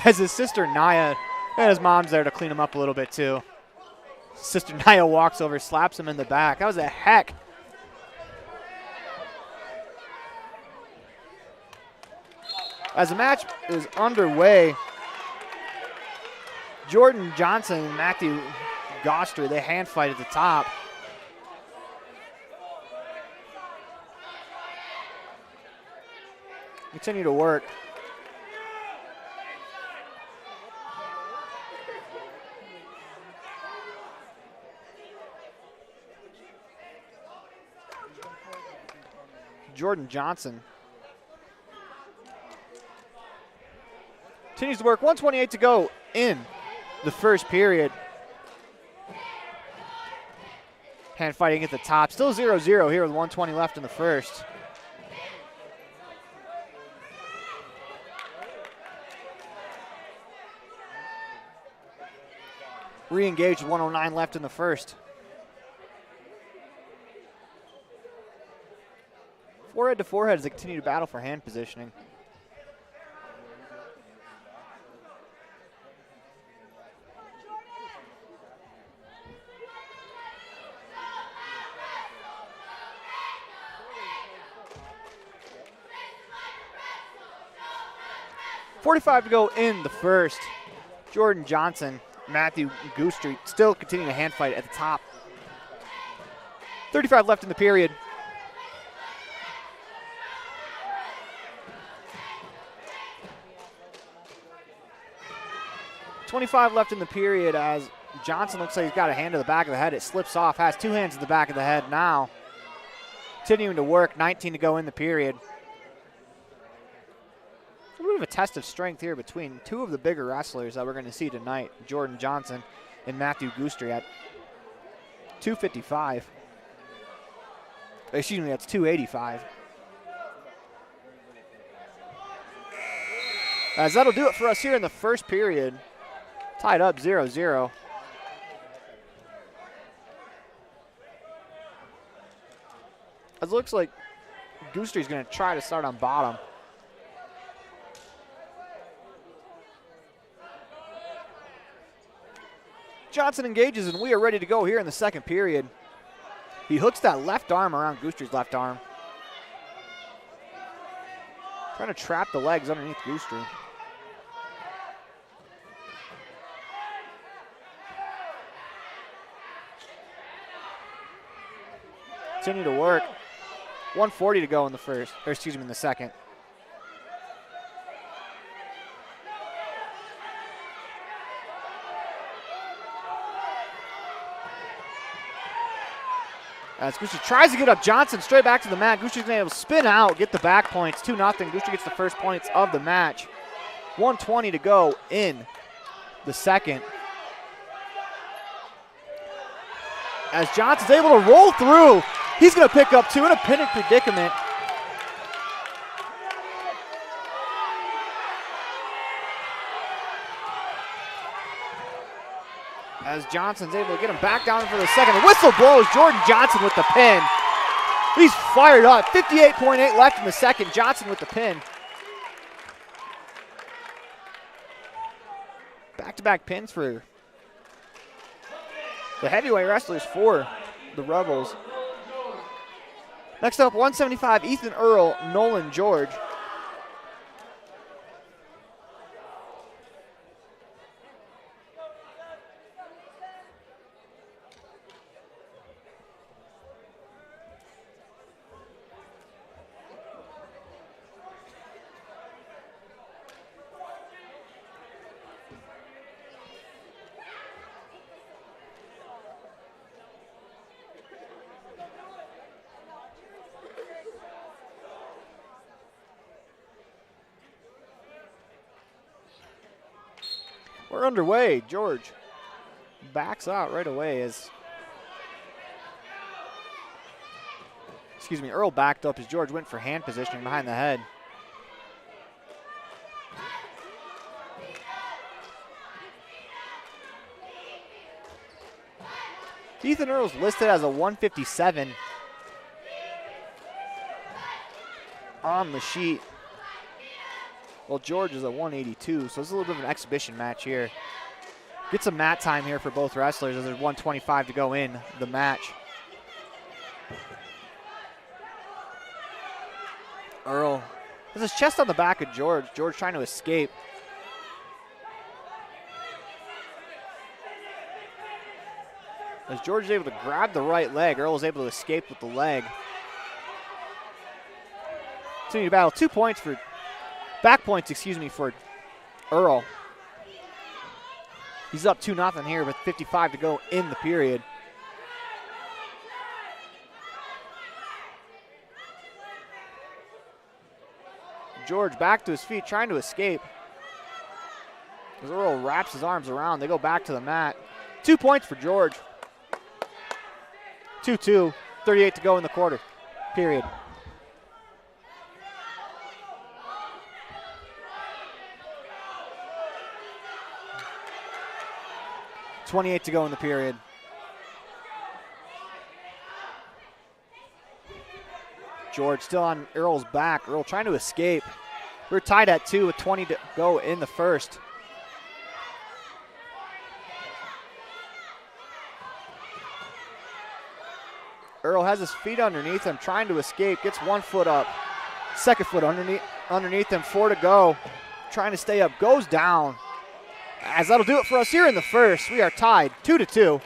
As his sister Naya, and his mom's there to clean him up a little bit too. Sister Naya walks over, slaps him in the back. That was a heck. As the match is underway, Jordan Johnson and Matthew Goster, they hand fight at the top. Continue to work. Jordan Johnson continues to work. 1:28 to go in the first period. Hand fighting at the top. Still 0-0 here with 1:20 left in the first. Re-engaged, 1:09 left in the first. Forehead to forehead as they continue to battle for hand positioning. 45 to go in the first. Jordan Johnson, Matthew Goostrey still continuing a hand fight at the top. 35 left in the period. .25 left in the period as Johnson looks like he's got a hand to the back of the head. It slips off, has two hands to the back of the head now. Continuing to work, 19 to go in the period. A little bit of a test of strength here between two of the bigger wrestlers that we're going to see tonight, Jordan Johnson and Matthew Goostrey at 255. Excuse me, that's 285. As that'll do it for us here in the first period. Tied up 0-0. It looks like Goostrey's going to try to start on bottom. Johnson engages, and we are ready to go here in the second period. He hooks that left arm around Goostrey's left arm. Trying to trap the legs underneath Goostrey. Continue to work. 140 to go in the first, or excuse me, in the second. As Goostrey tries to get up Johnson straight back to the mat. Goostrey's going to be able to spin out, get the back points, 2-0. Goostrey gets the first points of the match. 120 to go in the second. As Johnson's able to roll through, he's going to pick up two in a pinning predicament. As Johnson's able to get him back down for the second. The whistle blows. Jordan Johnson with the pin. He's fired up. 58.8 left in the second. Johnson with the pin. Back-to-back pins for the heavyweight wrestlers for the Rebels. Next up, 175, Ethan Earl, Nolan George. We're underway. George backs out right away as, Earl backed up as George went for hand positioning behind the head. Ethan Earl's listed as a 157 on the sheet. Well, George is a 182, so it's a little bit of an exhibition match here. Get some mat time here for both wrestlers as there's 125 to go in the match. Earl has his chest on the back of George. George trying to escape. As George is able to grab the right leg, Earl is able to escape with the leg. Continue to battle. 2 points for back points, for Earl. He's up 2-0 here with 55 to go in the period. George back to his feet, trying to escape. As Earl wraps his arms around, they go back to the mat. 2 points for George. 2-2, 38 to go in the quarter, period. .28 to go in the period. George still on Earl's back. Earl trying to escape. We're tied at 2 with 20 to go in the first. Earl has his feet underneath him, trying to escape. Gets 1 foot up. Second foot underneath him. 4 to go. trying to stay up, goes down. As that'll do it for us here in the first. We are tied 2-2.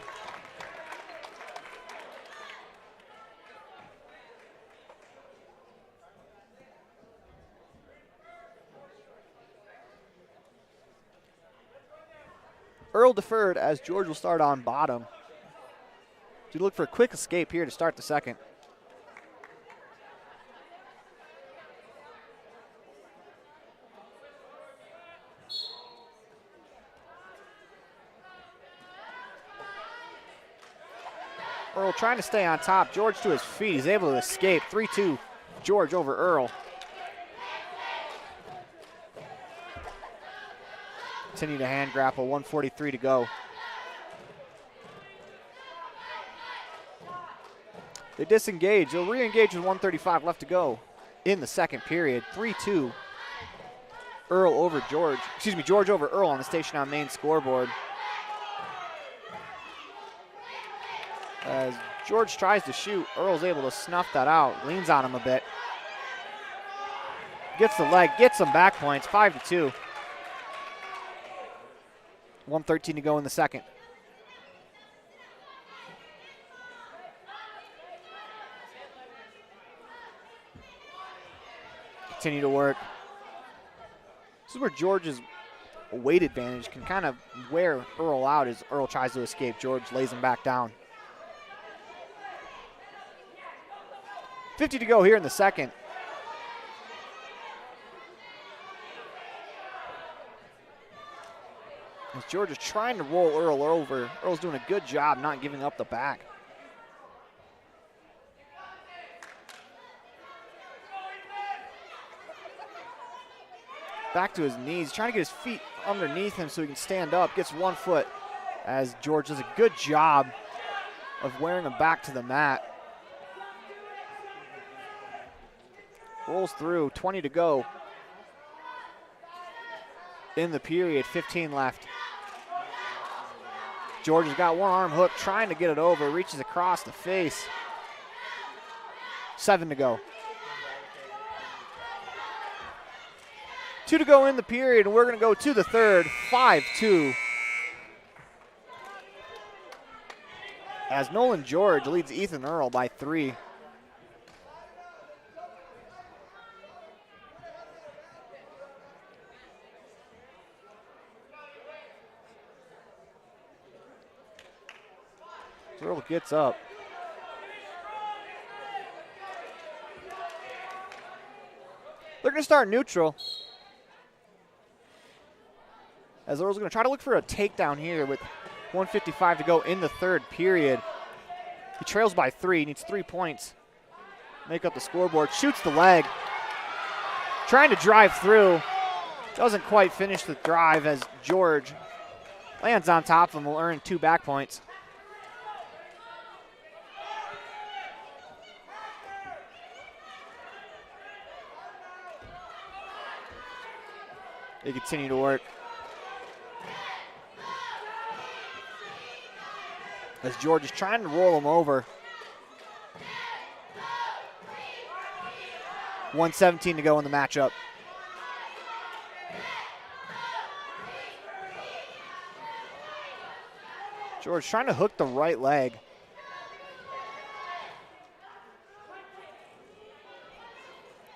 Earl deferred as George will start on bottom. So look for a quick escape here to start the second. Earl trying to stay on top. George to his feet. He's able to escape. 3-2 George over Earl. Continue to hand grapple. 1:43 to go. They disengage. They'll re-engage with 1:35 left to go in the second period. 3-2 Earl over George. Excuse me, George over Earl on the Station on Main scoreboard. As George tries to shoot, Earl's able to snuff that out. Leans on him a bit. Gets the leg, gets some back points. 5-2. 1:13 to go in the second. Continue to work. This is where George's weight advantage can kind of wear Earl out as Earl tries to escape. George lays him back down. 50 to go here in the second. As George is trying to roll Earl over. Earl's doing a good job not giving up the back. Back to his knees, trying to get his feet underneath him so he can stand up. Gets 1 foot as George does a good job of wearing him back to the mat. Rolls through, 20 to go in the period, 15 left. George has got one arm hook, trying to get it over, reaches across the face. 7 to go. 2 to go in the period, and we're going to go to the third, 5-2. As Nolan George leads Ethan Earl by 3. Earl gets up. They're going to start neutral. As Earl's going to try to look for a takedown here with 1:55 to go in the third period. He trails by 3, needs 3 points. Make up the scoreboard, shoots the leg. Trying to drive through. Doesn't quite finish the drive as George lands on top of him, will earn 2 back points. They continue to work. As George is trying to roll him over. 1:17 to go in the matchup. George trying to hook the right leg.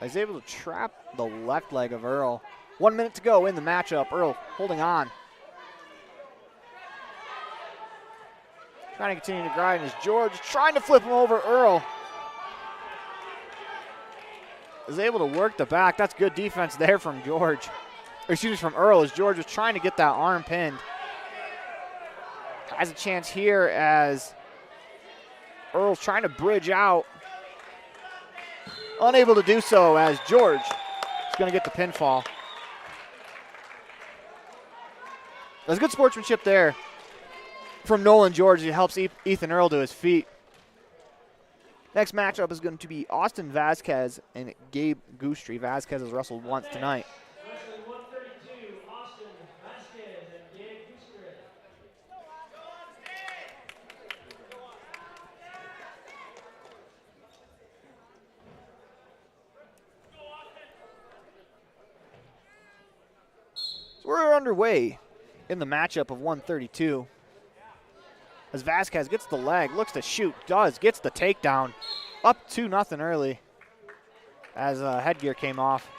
He's able to trap the left leg of Earl. 1 minute to go in the matchup. Earl holding on. Trying to continue to grind as George trying to flip him over. Earl is able to work the back. That's good defense there from George. Or excuse me, from Earl as George was trying to get that arm pinned. Has a chance here as Earl's trying to bridge out. Unable to do so as George is going to get the pinfall. There's good sportsmanship there from Nolan George. He helps Ethan Earl to his feet. Next matchup is going to be Austin Vasquez and Gabe Goostrey. Vasquez has wrestled once tonight. Wrestling 132, Austin Vasquez and Gabe Goostrey. underway in the matchup of 132. As Vasquez gets the leg, looks to shoot, gets the takedown. Up 2-0 early as headgear came off.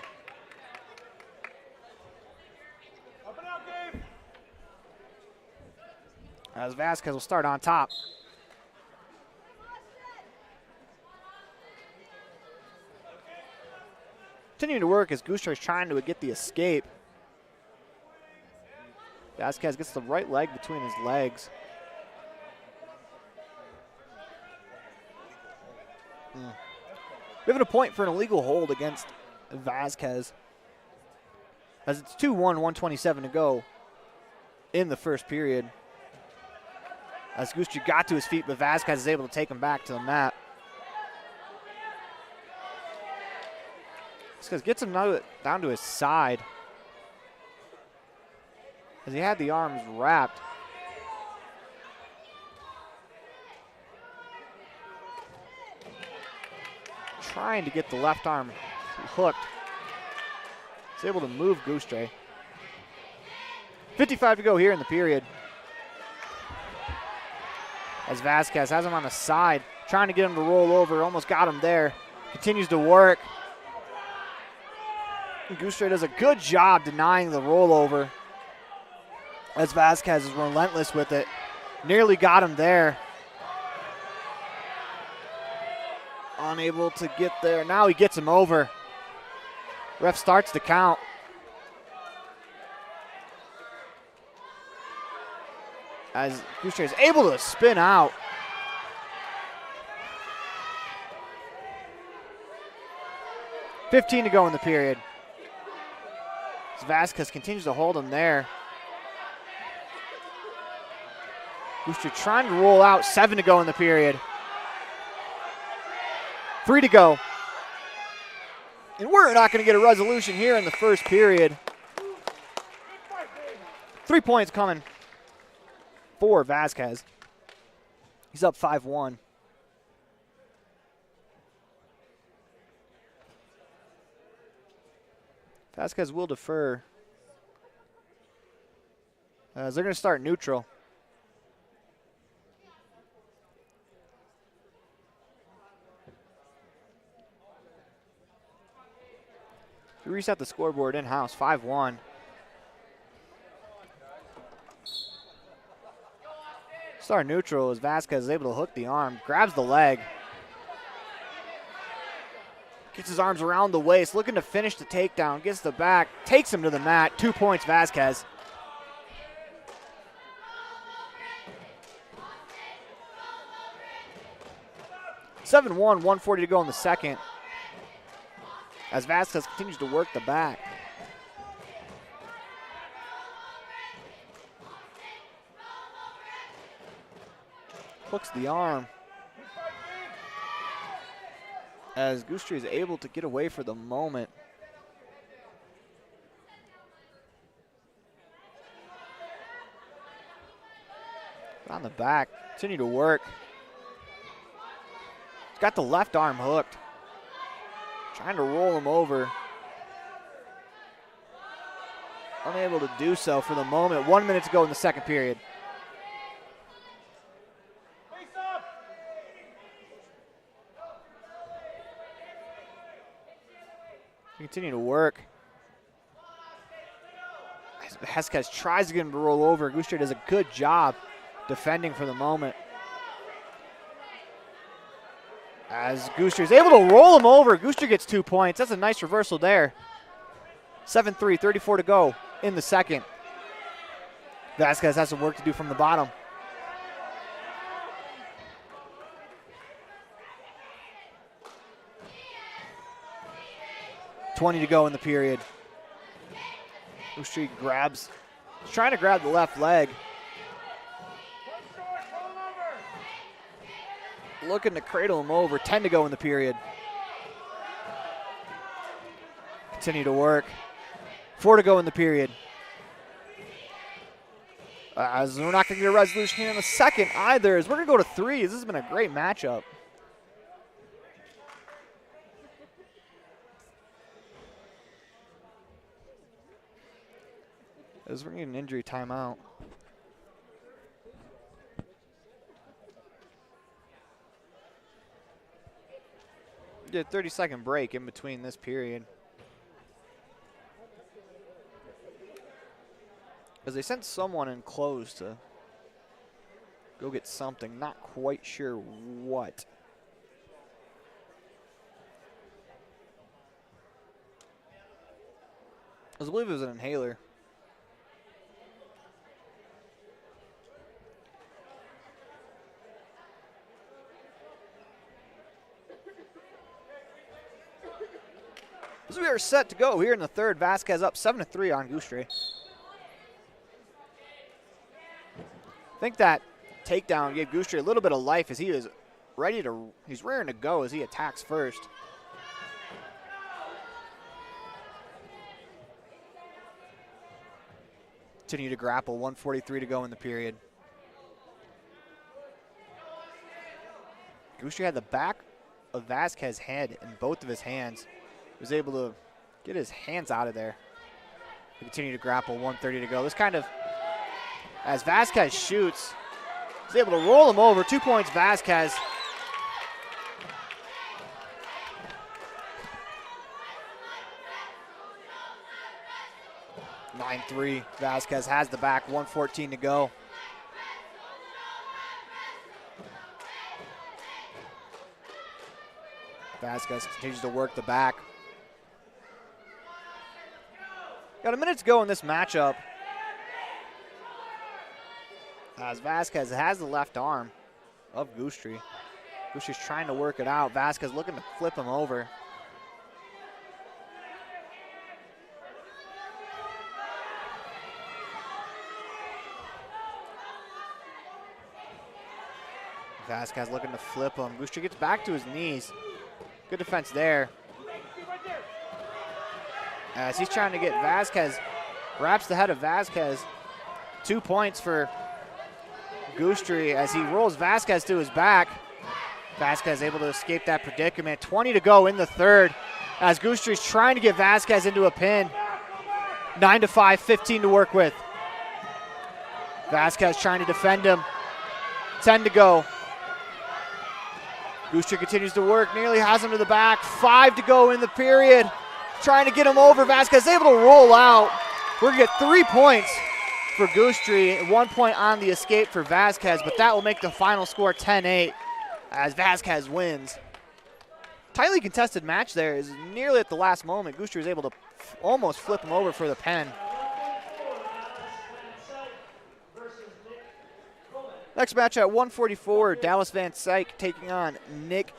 As Vasquez will start on top. Continuing to work as Goostrey's trying to get the escape. Vasquez gets the right leg between his legs. Given a point for an illegal hold against Vasquez. As it's 2-1, 127 to go in the first period. As Goostrey got to his feet, but Vasquez is able to take him back to the mat. Vasquez gets him down to his side. As he had the arms wrapped. Trying to get the left arm hooked. He's able to move Goostrey. 55 to go here in the period. As Vasquez has him on the side, trying to get him to roll over. Almost got him there. Continues to work. Goostrey does a good job denying the rollover. As Vasquez is relentless with it. Nearly got him there. Unable to get there. Now he gets him over. Ref starts the count. As Goostrey is able to spin out. $15 to go in the period. As Vasquez continues to hold him there. Goostrey trying to roll out. 7 to go in the period. 3 to go. And we're not going to get a resolution here in the first period. 3 points coming for Vasquez. He's up 5-1. Vasquez will defer. As they're going to start neutral. We reset the scoreboard in-house, 5-1. Start neutral as Vasquez is able to hook the arm, grabs the leg. Gets his arms around the waist, looking to finish the takedown, gets the back, takes him to the mat. 2 points, Vasquez. $7-1, 140 to go in the second. As Vasquez continues to work the back. Hooks the arm. As Goostrey is able to get away for the moment. On the back, continue to work. He's got the left arm hooked. Trying to roll him over. Unable to do so for the moment. 1 minute to go in the second period. Continue to work. Vasquez tries to get him to roll over. Goostrey does a good job defending for the moment. As Goostrey is able to roll him over. Goostrey gets 2 points. That's a nice reversal there. 7-3, 34 to go in the second. Vasquez has some work to do from the bottom. $20 to go in the period. Goostrey grabs, he's trying to grab the left leg. Looking to cradle him over. 10 to go in the period. Continue to work. 4 to go in the period. As we're not going to get a resolution here in the second either, as we're going to go to 3. This has been a great matchup. As As we're getting an injury timeout. Get a 30-second break in between this period. As they sent someone in close to go get something, not quite sure what. I believe it was an inhaler. As we are set to go here in the third, Vasquez up 7-3 on Goostrey. I think that takedown gave Goostrey a little bit of life as he is ready to, he's raring to go as he attacks first. Continue to grapple, 1:43 to go in the period. Goostrey had the back of Vasquez's head in both of his hands. He was able to get his hands out of there. We continue to grapple, 1:30 to go. This kind of, as Vasquez shoots, he's able to roll him over. 2 points, Vasquez. (9-3). Vasquez has the back, 1:14 to go. Vasquez continues to work the back. Got a minute to go in this matchup. As Vasquez has the left arm of Goostrey. Goostrey's trying to work it out. Vasquez looking to flip him over. Vasquez looking to flip him. Goostrey gets back to his knees. Good defense there. As he's trying to get Vasquez, wraps the head of Vasquez. 2 points for Goostrey as he rolls Vasquez to his back. Vasquez able to escape that predicament. 20 to go in the third as Goostrey's trying to get Vasquez into a pin. 9-5, 15 to work with. Vasquez trying to defend him. 10 to go. Goostrey continues to work, nearly has him to the back. 5 to go in the period. Trying to get him over. Vasquez able to roll out. We're going to get 3 points for Goostrey. 1 point on the escape for Vasquez, but that will make the final score 10-8 as Vasquez wins. Tightly contested match there is nearly at the last moment. Goostrey was able to almost flip him over for the pen. Next match at 144, Dallas Van Syke taking on Nick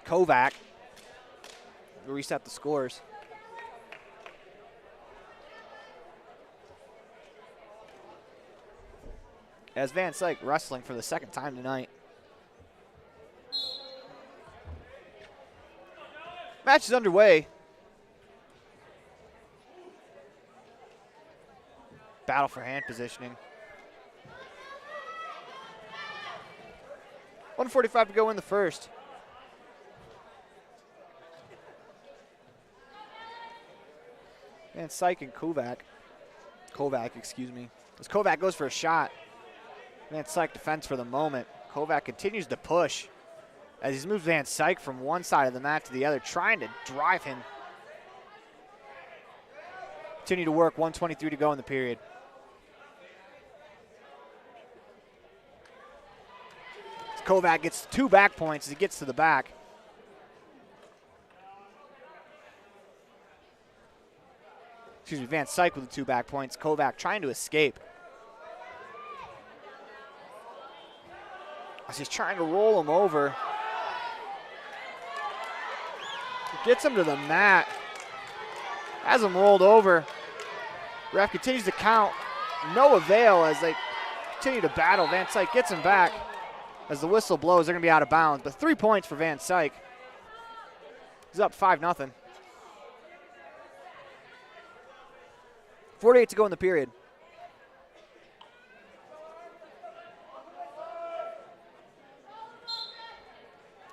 Kovac. We'll reset the scores. As Van Syke wrestling for the second time tonight. Match is underway. Battle for hand positioning. 1:45 to go in the first. And Syke and Kovac, excuse me. As Kovac goes for a shot. Van Syke defends for the moment. Kovac continues to push as he's moved Van Syke from one side of the mat to the other, trying to drive him. Continue to work, 1:23 to go in the period. Kovac gets 2 back points as he gets to the back. Excuse me, Van Syke with the 2 back points. Kovac trying to escape. As he's trying to roll him over. He gets him to the mat. Has him rolled over. Ref continues to count. No avail as they continue to battle. Van Syke gets him back. As the whistle blows, they're going to be out of bounds. But 3 points for Van Syke. He's up 5-0. 48 to go in the period.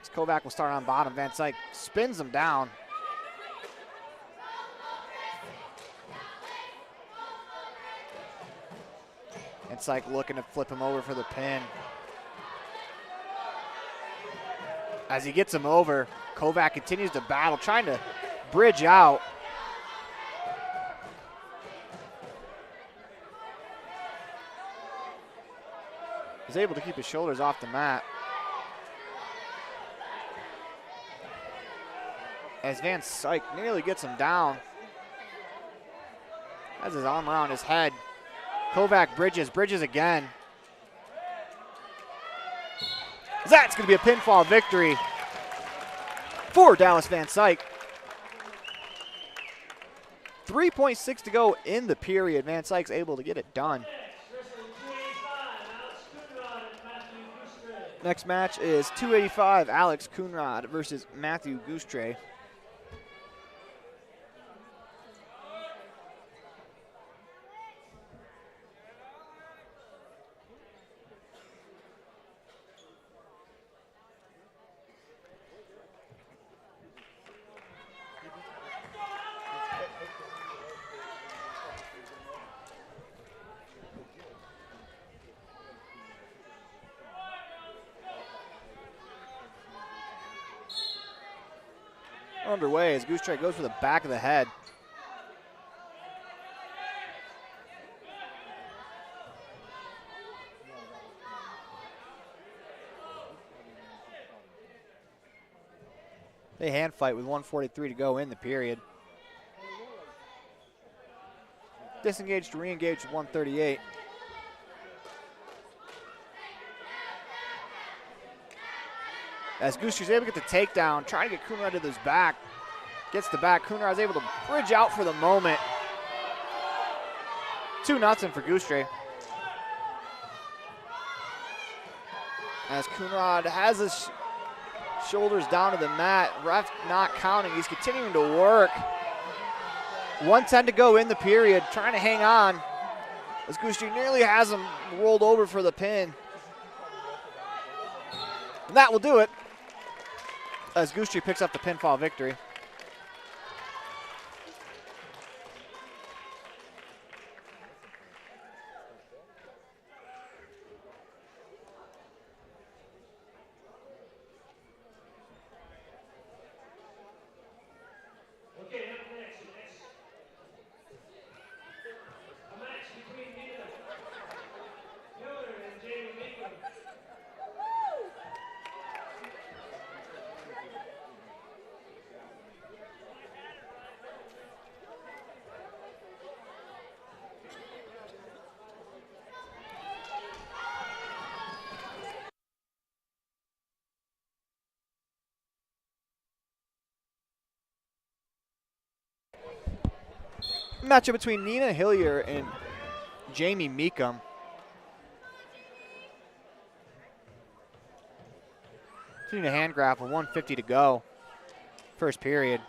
As Kovac will start on bottom. Van Syke spins him down. Van Syke looking to flip him over for the pin. As he gets him over, Kovac continues to battle, trying to bridge out. He's able to keep his shoulders off the mat. As Van Syke nearly gets him down. Has his arm around his head. Kovac bridges again. That's going to be a pinfall victory for Dallas Van Syke. 3.6 to go in the period. Van Syke's able to get it done. Next match is 285, Alex Coonrod versus Matthew Goostray. Underway as Goostray goes for the back of the head. They hand fight with 1:43 to go in the period. Disengaged to re-engage with 1:38. As Goostray's able to get the takedown, trying to get Coonrod to his back. Gets the back. Coonrod's able to bridge out for the moment. 2-0 for Goostray. As Coonrod has his shoulders down to the mat, ref not counting. He's continuing to work. 1:10 to go in the period, trying to hang on. As Goostray nearly has him rolled over for the pin. And that will do it. As Goostray picks up the pinfall victory. Matchup between Nina Hillier and Jamie Meekum. Continue to hand grapple, 1:50 to go. First period.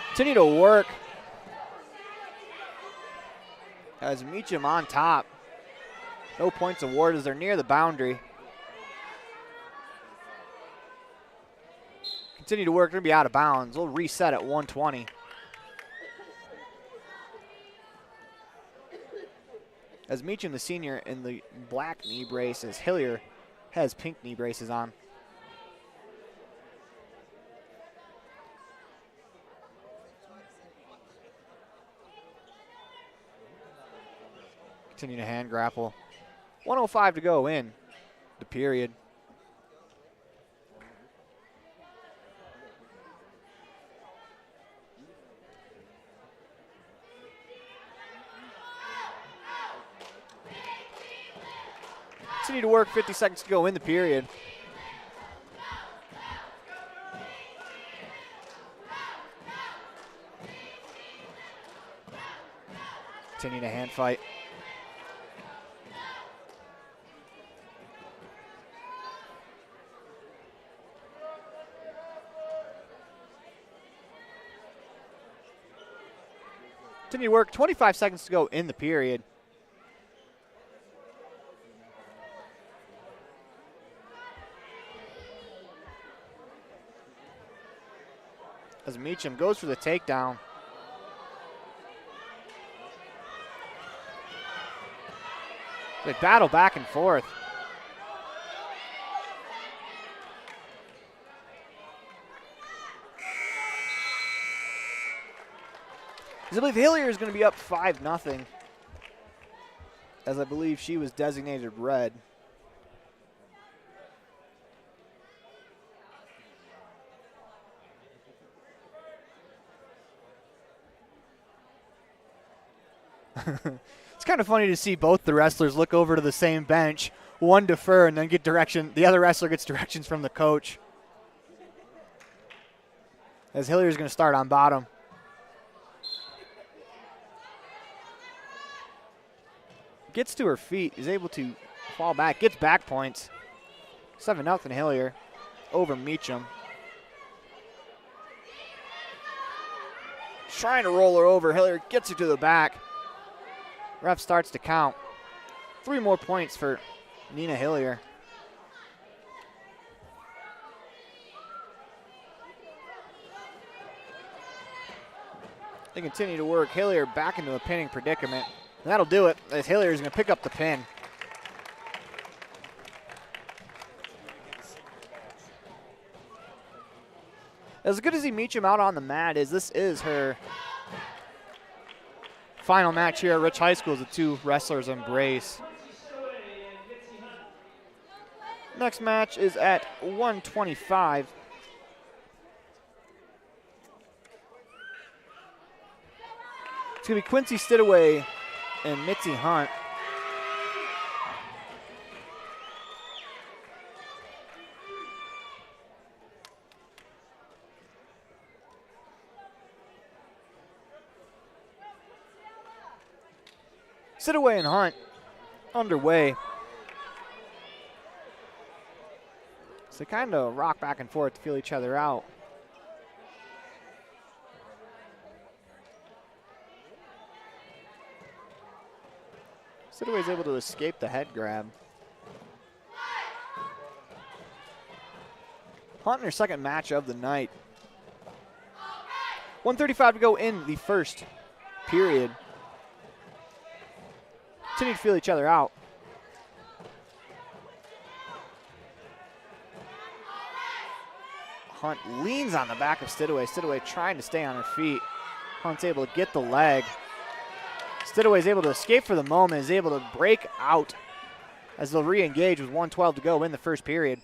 Continue to work. As Meacham on top. No points awarded as they're near the boundary. Continue to work, they're going to be out of bounds. They'll reset at 120. As Meacham, the senior, in the black knee brace, as Hillier has pink knee braces on. Continue to hand grapple. 1:05 to go in the period. Continue to work, 50 seconds to go in the period. Continue to hand fight. Continue to work, 25 seconds to go in the period. as Meacham goes for the takedown. They battle back and forth. I believe Hillier is going to be up 5-0, as I believe she was designated red. It's kind of funny to see both the wrestlers look over to the same bench, one defer and then get direction. The other wrestler gets directions from the coach. As Hillier is going to start on bottom. Gets to her feet, is able to fall back, gets back points. 7-0 Hillier over Meacham. Trying to roll her over. Hillier gets her to the back. Ref starts to count. 3 more points for Nina Hillier. They continue to work Hillier back into a pinning predicament. And that'll do it, as Hillier is going to pick up the pin. As good as he Meacham out on the mat is, this is her final match here at Rich High School as the two wrestlers embrace. Next match is at 125. It's going to be Quincy Stidaway and Mitzi Hunt. Stidaway and Hunt underway. So they kind of rock back and forth to feel each other out. Stidaway's able to escape the head grab. Hunt in her second match of the night. 1:35 to go in the first period. Continue to feel each other out. Hunt leans on the back of Stidaway. Stidaway trying to stay on her feet. Hunt's able to get the leg. Stidaway is able to escape for the moment, is able to break out as they'll re-engage with 1:12 to go in the first period.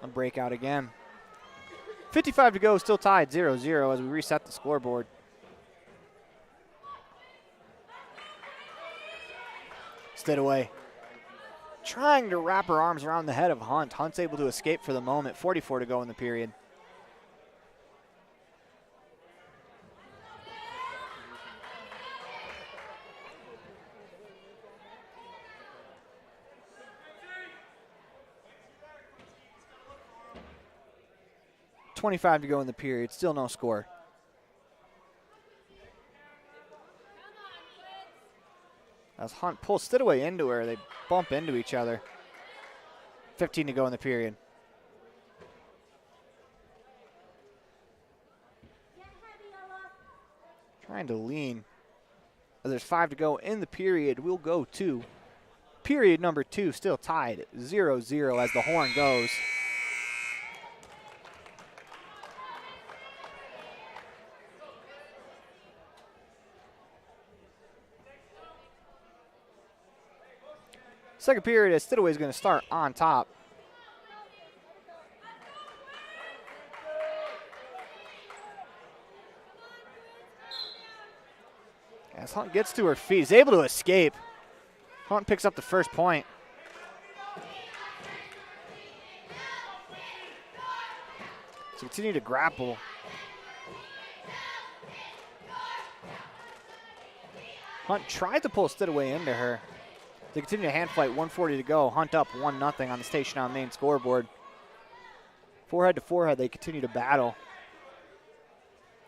A breakout again. 55 to go, still tied 0-0 as we reset the scoreboard. Stidaway trying to wrap her arms around the head of Hunt. Hunt's able to escape for the moment. 44 to go in the period. .25 to go in the period. Still no score. As Hunt pulls Stidaway into her, they bump into each other. 15 to go in the period. Trying to lean. As there's 5 to go in the period. We'll go to period number 2, still tied 0-0 as the horn goes. Second period as Stidaway is going to start on top. As Hunt gets to her feet, he's able to escape. Hunt picks up the first point. So continue to grapple. Hunt tried to pull Stidaway into her. They continue to hand fight, 1:40 to go. Hunt up 1-0 on the Station on main scoreboard. Forehead to forehead, they continue to battle.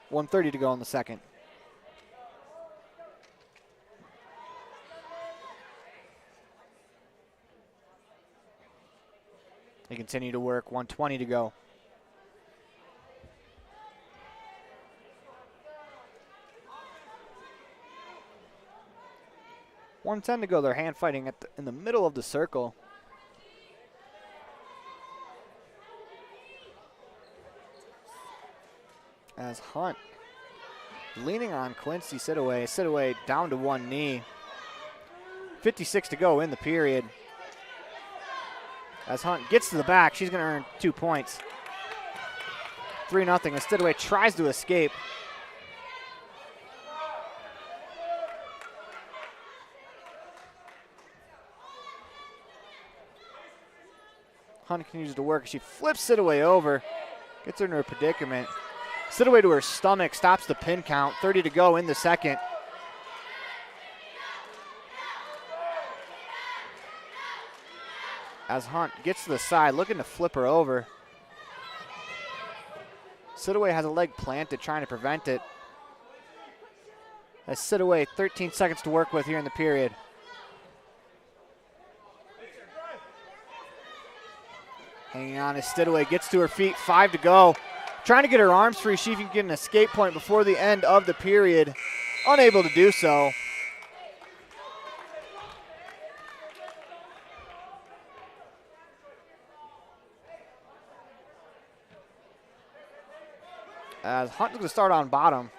1:30 to go in the second. They continue to work, 1:20 to go. $1:10 to go. They're hand fighting in the middle of the circle. As Hunt leaning on Quincy Sidaway. Sidaway down to one knee. 56 to go in the period. As Hunt gets to the back, she's going to earn 2 points. 3-0 as Sidaway tries to escape. Hunt continues to work. She flips Sidaway over, gets her into a predicament. Sidaway to her stomach, stops the pin count. 30 to go in the second. As Hunt gets to the side, looking to flip her over. Sidaway has a leg planted, trying to prevent it. As Sidaway, 13 seconds to work with here in the period. Hanging on as Sidaway gets to her feet, 5 to go. Trying to get her arms free, see if you can get an escape point before the end of the period. Unable to do so. As Hunt is going to start on bottom.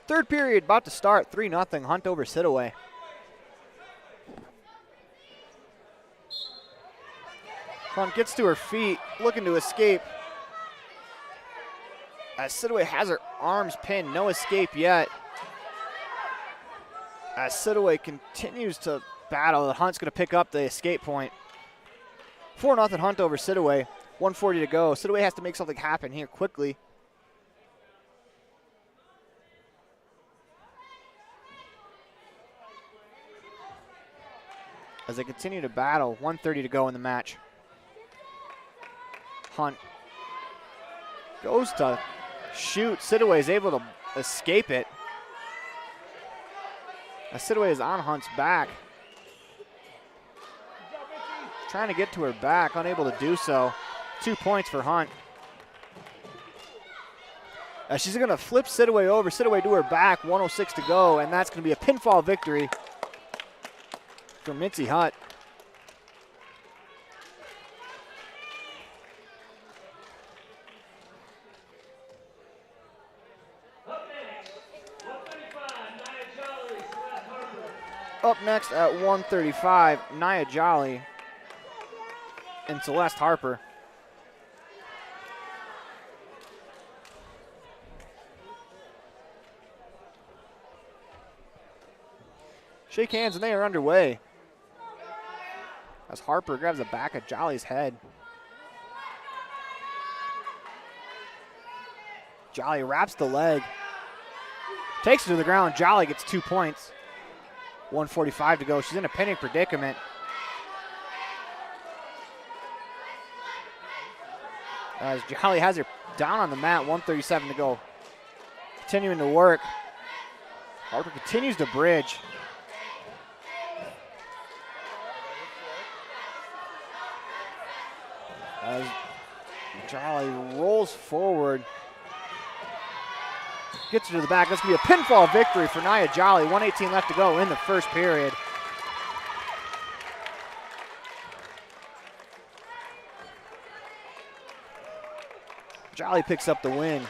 Third period about to start, 3-0, Hunt over Sidaway. Hunt gets to her feet, looking to escape. As Sidaway has her arms pinned, no escape yet. As Sidaway continues to battle, Hunt's going to pick up the escape point. 4-0 Hunt over Sidaway, 1:40 to go. Sidaway has to make something happen here quickly. As they continue to battle, 1:30 to go in the match. Hunt goes to shoot. Sidaway is able to escape it. As Sidaway is on Hunt's back. Trying to get to her back, unable to do so. 2 points for Hunt. She's going to flip Sidaway over. Sidaway to her back, 1:06 to go, and that's going to be a pinfall victory for Mitzi Hutt. Up next at 1:35, Nia Jolly and Celeste Harper. Shake hands and they are underway. As Harper grabs the back of Jolly's head. Jolly wraps the leg. Takes her to the ground. Jolly gets 2 points. 1:45 to go. She's in a pinning predicament. As Jolly has her down on the mat, 1:37 to go. Continuing to work. Harper continues to bridge. As Jolly rolls forward. Gets her to the back. That's going to be a pinfall victory for Nia Jolly. 1:18 left to go in the first period. Jolly picks up the win.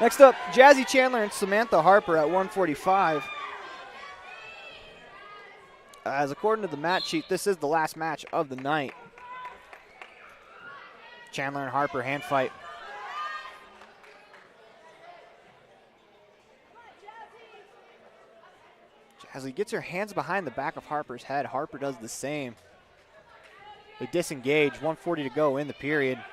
Next up, Jazzy Chandler and Samantha Harper at 1:45. As according to the match sheet, this is the last match of the night. Chandler and Harper hand fight. Jazzy gets her hands behind the back of Harper's head. Harper does the same. They disengage, 1:40 to go in the period.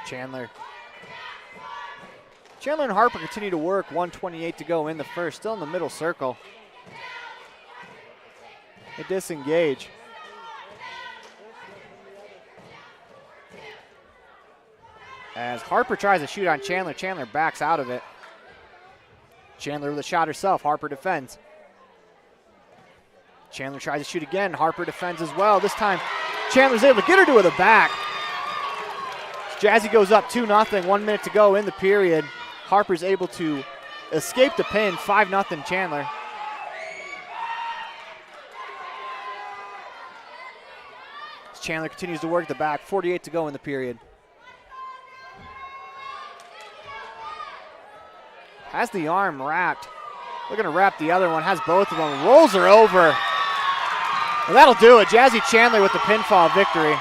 Chandler and Harper continue to work. 1:28 to go in the first. Still in the middle circle. They disengage. As Harper tries to shoot on Chandler, Chandler backs out of it. Chandler with a shot herself. Harper defends. Chandler tries to shoot again. Harper defends as well. This time, Chandler's able to get her to the back. Jazzy goes up 2-0. 1 minute to go in the period. Harper's able to escape the pin. 5-0 Chandler. As Chandler continues to work the back. 48 to go in the period. Has the arm wrapped. Looking to wrap the other one. Has both of them. Rolls her over. And that'll do it. Jazzy Chandler with the pinfall victory.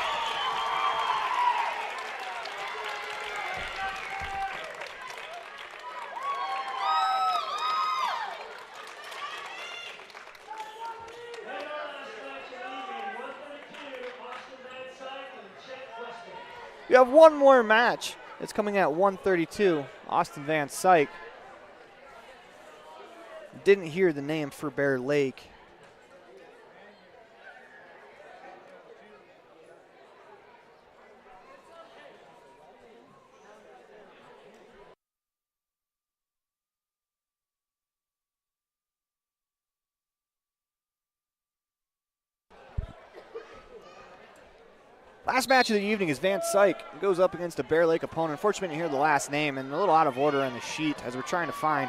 You have one more match. It's coming at 1:32. Austin Van Syke. Didn't hear the name for Bear Lake. Last match of the evening is Van Syke goes up against a Bear Lake opponent. Unfortunately, you hear the last name and a little out of order on the sheet as we're trying to find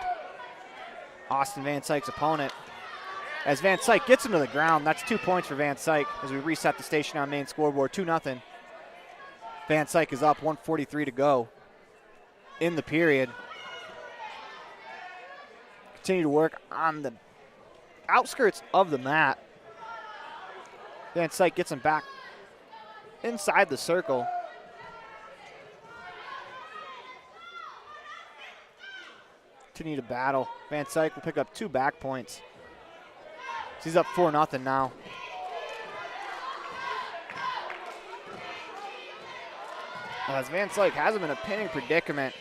Austin Van Syke's opponent. As Van Syke gets him to the ground, that's 2 points for Van Syke as we reset the station on main scoreboard, 2-0. Van Syke is up, 1:43 to go in the period. Continue to work on the outskirts of the mat. Van Syke gets him back inside the circle. Continue to battle. Van Syke will pick up 2 back points. He's up 4-0 now. As Van Syke has him in a pinning predicament.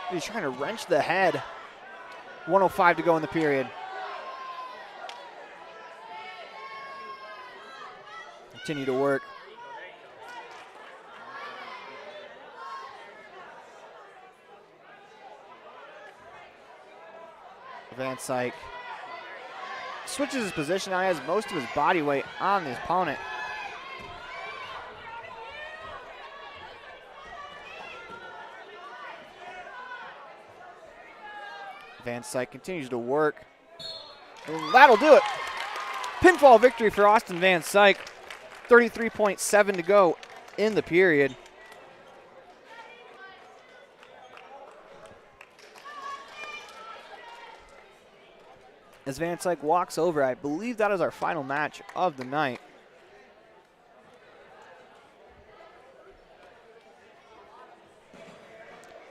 He's trying to wrench the head. 1:05 to go in the period. Continue to work. Van Syke switches his position. Now he has most of his body weight on his opponent. Van Syke continues to work. And that'll do it. Pinfall victory for Austin Van Syke. 33.7 to go in the period. As Van Syke walks over, I believe that is our final match of the night.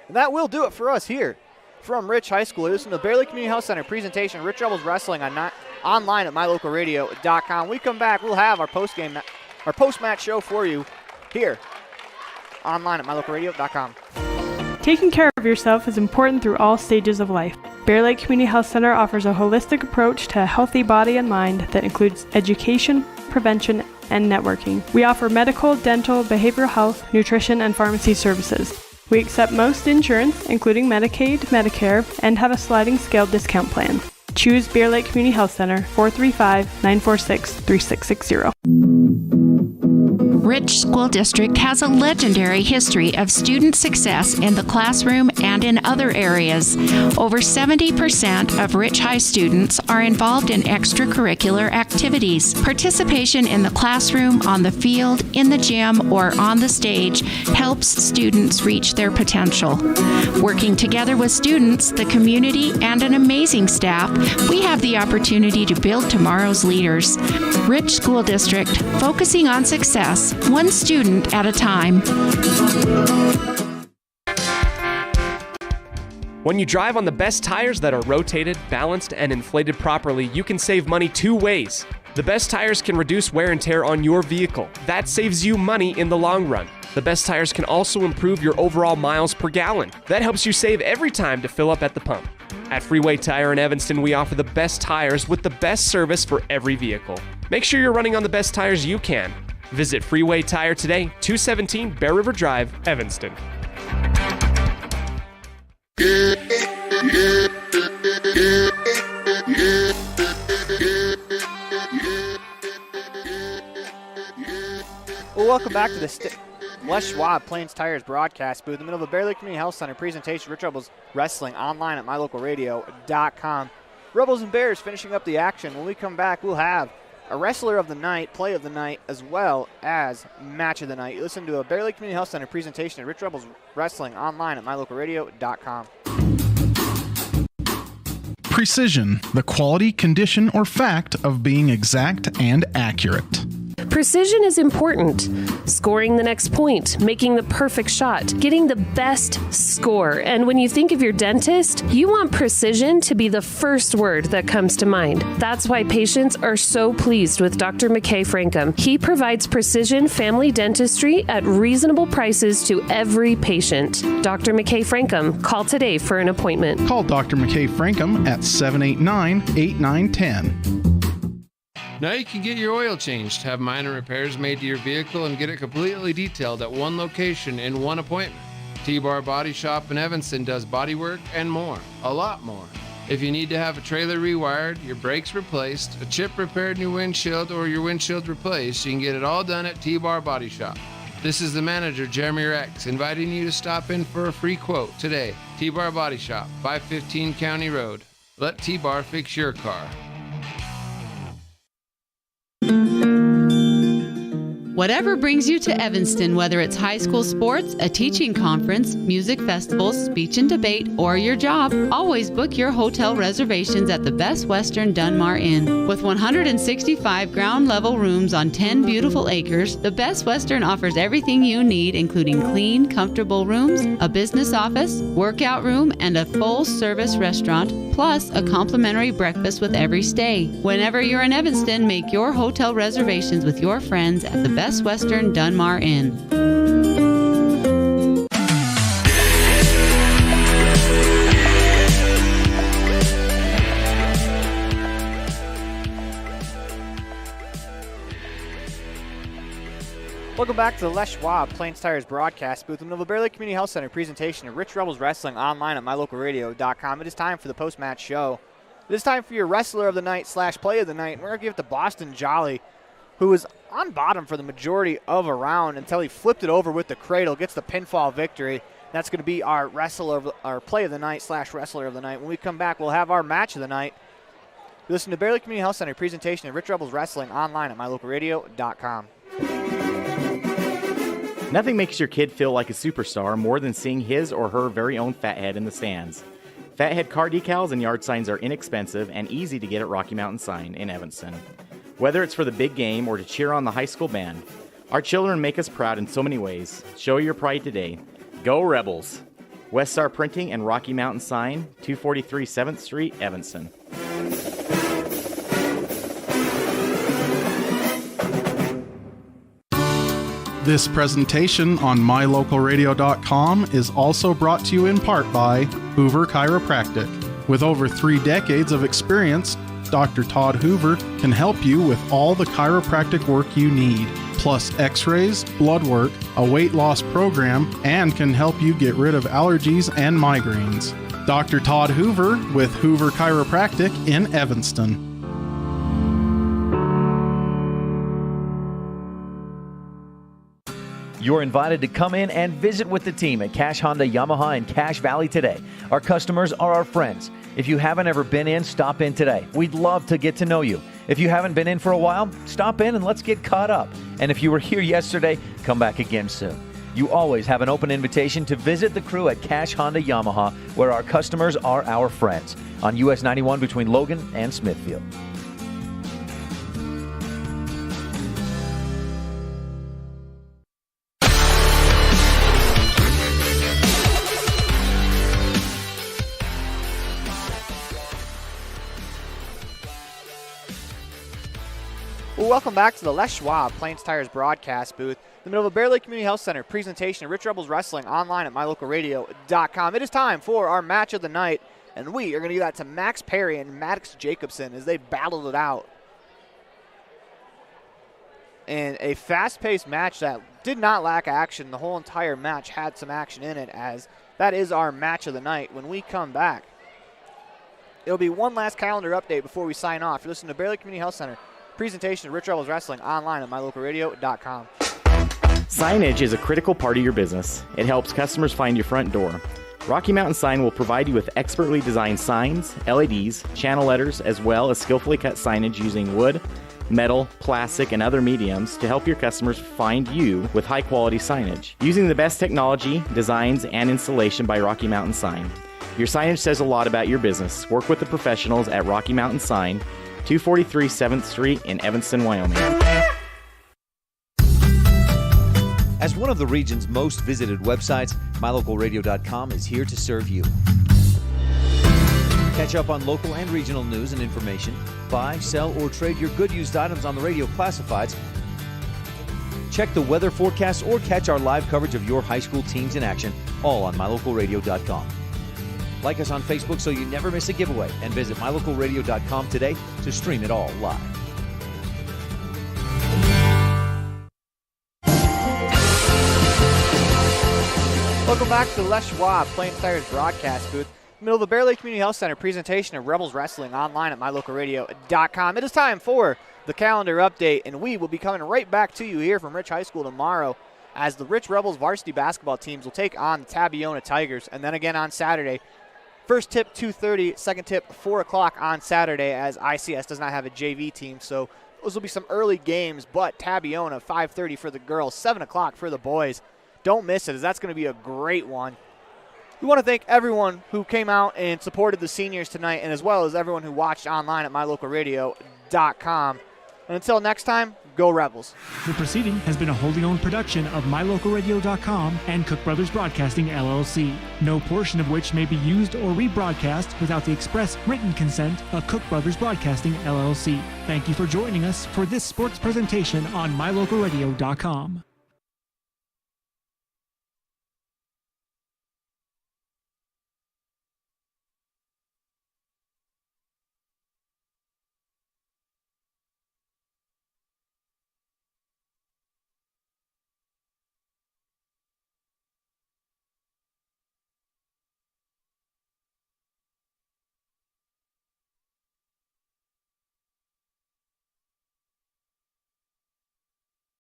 And that will do it for us here from Rich High School. Listen to the Bear Lake Community Health Center presentation, Rich Rebels Wrestling online at mylocalradio.com. We come back, we'll have our post-match show for you here online at mylocalradio.com. Taking care of yourself is important through all stages of life. Bear Lake Community Health Center offers a holistic approach to a healthy body and mind that includes education, prevention, and networking. We offer medical, dental, behavioral health, nutrition, and pharmacy services. We accept most insurance, including Medicaid, Medicare, and have a sliding scale discount plan. Choose Bear Lake Community Health Center, 435-946-3660. Rich School District has a legendary history of student success in the classroom and in other areas. Over 70% of Rich High students are involved in extracurricular activities. Participation in the classroom, on the field, in the gym, or on the stage helps students reach their potential. Working together with students, the community, and an amazing staff, we have the opportunity to build tomorrow's leaders. Rich School District, focusing on success, one student at a time. When you drive on the best tires that are rotated, balanced, and inflated properly, you can save money 2 ways. The best tires can reduce wear and tear on your vehicle. That saves you money in the long run. The best tires can also improve your overall miles per gallon. That helps you save every time to fill up at the pump. At Freeway Tire in Evanston, we offer the best tires with the best service for every vehicle. Make sure you're running on the best tires you can. Visit Freeway Tire today, 217 Bear River Drive, Evanston. Well, welcome back to the Les Schwab Plains Tires broadcast booth in the middle of the Bear Lake Community Health Center presentation. Rich Rebels Wrestling online at mylocalradio.com. Rebels and Bears finishing up the action. When we come back, we'll have a wrestler of the night, play of the night, as well as match of the night. You listen to a Bear Lake Community Health Center presentation at Rich Rebels Wrestling online at mylocalradio.com. Precision, the quality, condition, or fact of being exact and accurate. Precision is important. Scoring the next point, making the perfect shot, getting the best score. And when you think of your dentist, you want precision to be the first word that comes to mind. That's why patients are so pleased with Dr. McKay Frankum. He provides precision family dentistry at reasonable prices to every patient. Dr. McKay Frankum, call today for an appointment. Call Dr. McKay Frankum at 789-8910. Now you can get your oil changed, have minor repairs made to your vehicle, and get it completely detailed at one location in one appointment. T-Bar Body Shop in Evanston does body work and more, a lot more. If you need to have a trailer rewired, your brakes replaced, a chip repaired in your windshield, or your windshield replaced, you can get it all done at T-Bar Body Shop. This is the manager, Jeremy Rex, inviting you to stop in for a free quote today. T-Bar Body Shop, 515 County Road. Let T-Bar fix your car. Whatever brings you to Evanston, whether it's high school sports, a teaching conference, music festivals, speech and debate, or your job, always book your hotel reservations at the Best Western Dunmar Inn. With 165 ground-level rooms on 10 beautiful acres, the Best Western offers everything you need, including clean, comfortable rooms, a business office, workout room, and a full-service restaurant, plus a complimentary breakfast with every stay. Whenever you're in Evanston, make your hotel reservations with your friends at the Best Western Dunmar Inn. Welcome back to the Les Schwab Plains Tires broadcast booth in the Bear Lake Community Health Center presentation of Rich Rebels Wrestling online at mylocalradio.com. It is time for the post-match show. It is time for your wrestler of the night / play of the night. And we're going to give it to Boston Jolly, who was on bottom for the majority of a round until he flipped it over with the cradle, gets the pinfall victory. That's going to be our play of the night / wrestler of the night. When we come back, we'll have our match of the night. You listen to Bear Lake Community Health Center presentation of Rich Rebels Wrestling online at mylocalradio.com. Nothing makes your kid feel like a superstar more than seeing his or her very own fathead in the stands. Fathead car decals and yard signs are inexpensive and easy to get at Rocky Mountain Sign in Evanston. Whether it's for the big game or to cheer on the high school band, our children make us proud in so many ways. Show your pride today. Go Rebels! West Star Printing and Rocky Mountain Sign, 243 7th Street, Evanston. This presentation on mylocalradio.com is also brought to you in part by Hoover Chiropractic. With over 3 decades of experience, Dr. Todd Hoover can help you with all the chiropractic work you need, plus x-rays, blood work, a weight loss program, and can help you get rid of allergies and migraines. Dr. Todd Hoover with Hoover Chiropractic in Evanston. You're invited to come in and visit with the team at Cash Honda Yamaha in Cache Valley today. Our customers are our friends. If you haven't ever been in, stop in today. We'd love to get to know you. If you haven't been in for a while, stop in and let's get caught up. And if you were here yesterday, come back again soon. You always have an open invitation to visit the crew at Cache Honda Yamaha, where our customers are our friends, on US 91 between Logan and Smithfield. Well, welcome back to the Les Schwab Plains Tires broadcast booth in the middle of the Bear Lake Community Health Center presentation of Rich Rebels Wrestling online at mylocalradio.com. It is time for our match of the night, And we are going to give that to Max Perry and Maddox Jacobson as they battled it out. And a fast-paced match that did not lack action. The whole entire match had some action in it, as that is our match of the night. When we come back, it'll be one last calendar update before we sign off. You're listening to Bear Lake Community Health Center, presentation of Rich Rebels Wrestling, online at mylocalradio.com. Signage is a critical part of your business. It helps customers find your front door. Rocky Mountain Sign will provide you with expertly designed signs, LEDs, channel letters, as well as skillfully cut signage using wood, metal, plastic, and other mediums to help your customers find you with high-quality signage. Using the best technology, designs, and installation by Rocky Mountain Sign. Your signage says a lot about your business. Work with the professionals at Rocky Mountain Sign, 243 7th Street in Evanston, Wyoming. As one of the region's most visited websites, mylocalradio.com is here to serve you. Catch up on local and regional news and information. Buy, sell, or trade your good used items on the radio classifieds. Check the weather forecast or catch our live coverage of your high school teams in action, all on mylocalradio.com. Like us on Facebook so you never miss a giveaway, and visit mylocalradio.com today to stream it all live. Welcome back to the Les Schwab Plains Tires broadcast booth. Middle of the Bear Lake Community Health Center, presentation of Rebels Wrestling, online at mylocalradio.com. It is time for the calendar update, and we will be coming right back to you here from Rich High School tomorrow as the Rich Rebels varsity basketball teams will take on the Tabiona Tigers, and then again on Saturday. First tip 2:30, second tip 4 o'clock on Saturday, as ICS does not have a JV team, so those will be some early games. But Tabiona 5:30 for the girls, 7 o'clock for the boys. Don't miss it, as that's going to be a great one. We want to thank everyone who came out and supported the seniors tonight, and as well as everyone who watched online at mylocalradio.com. And until next time, go Rebels. The proceeding has been a wholly owned production of mylocalradio.com and Cook Brothers Broadcasting, LLC. No portion of which may be used or rebroadcast without the express written consent of Cook Brothers Broadcasting, LLC. Thank you for joining us for this sports presentation on mylocalradio.com.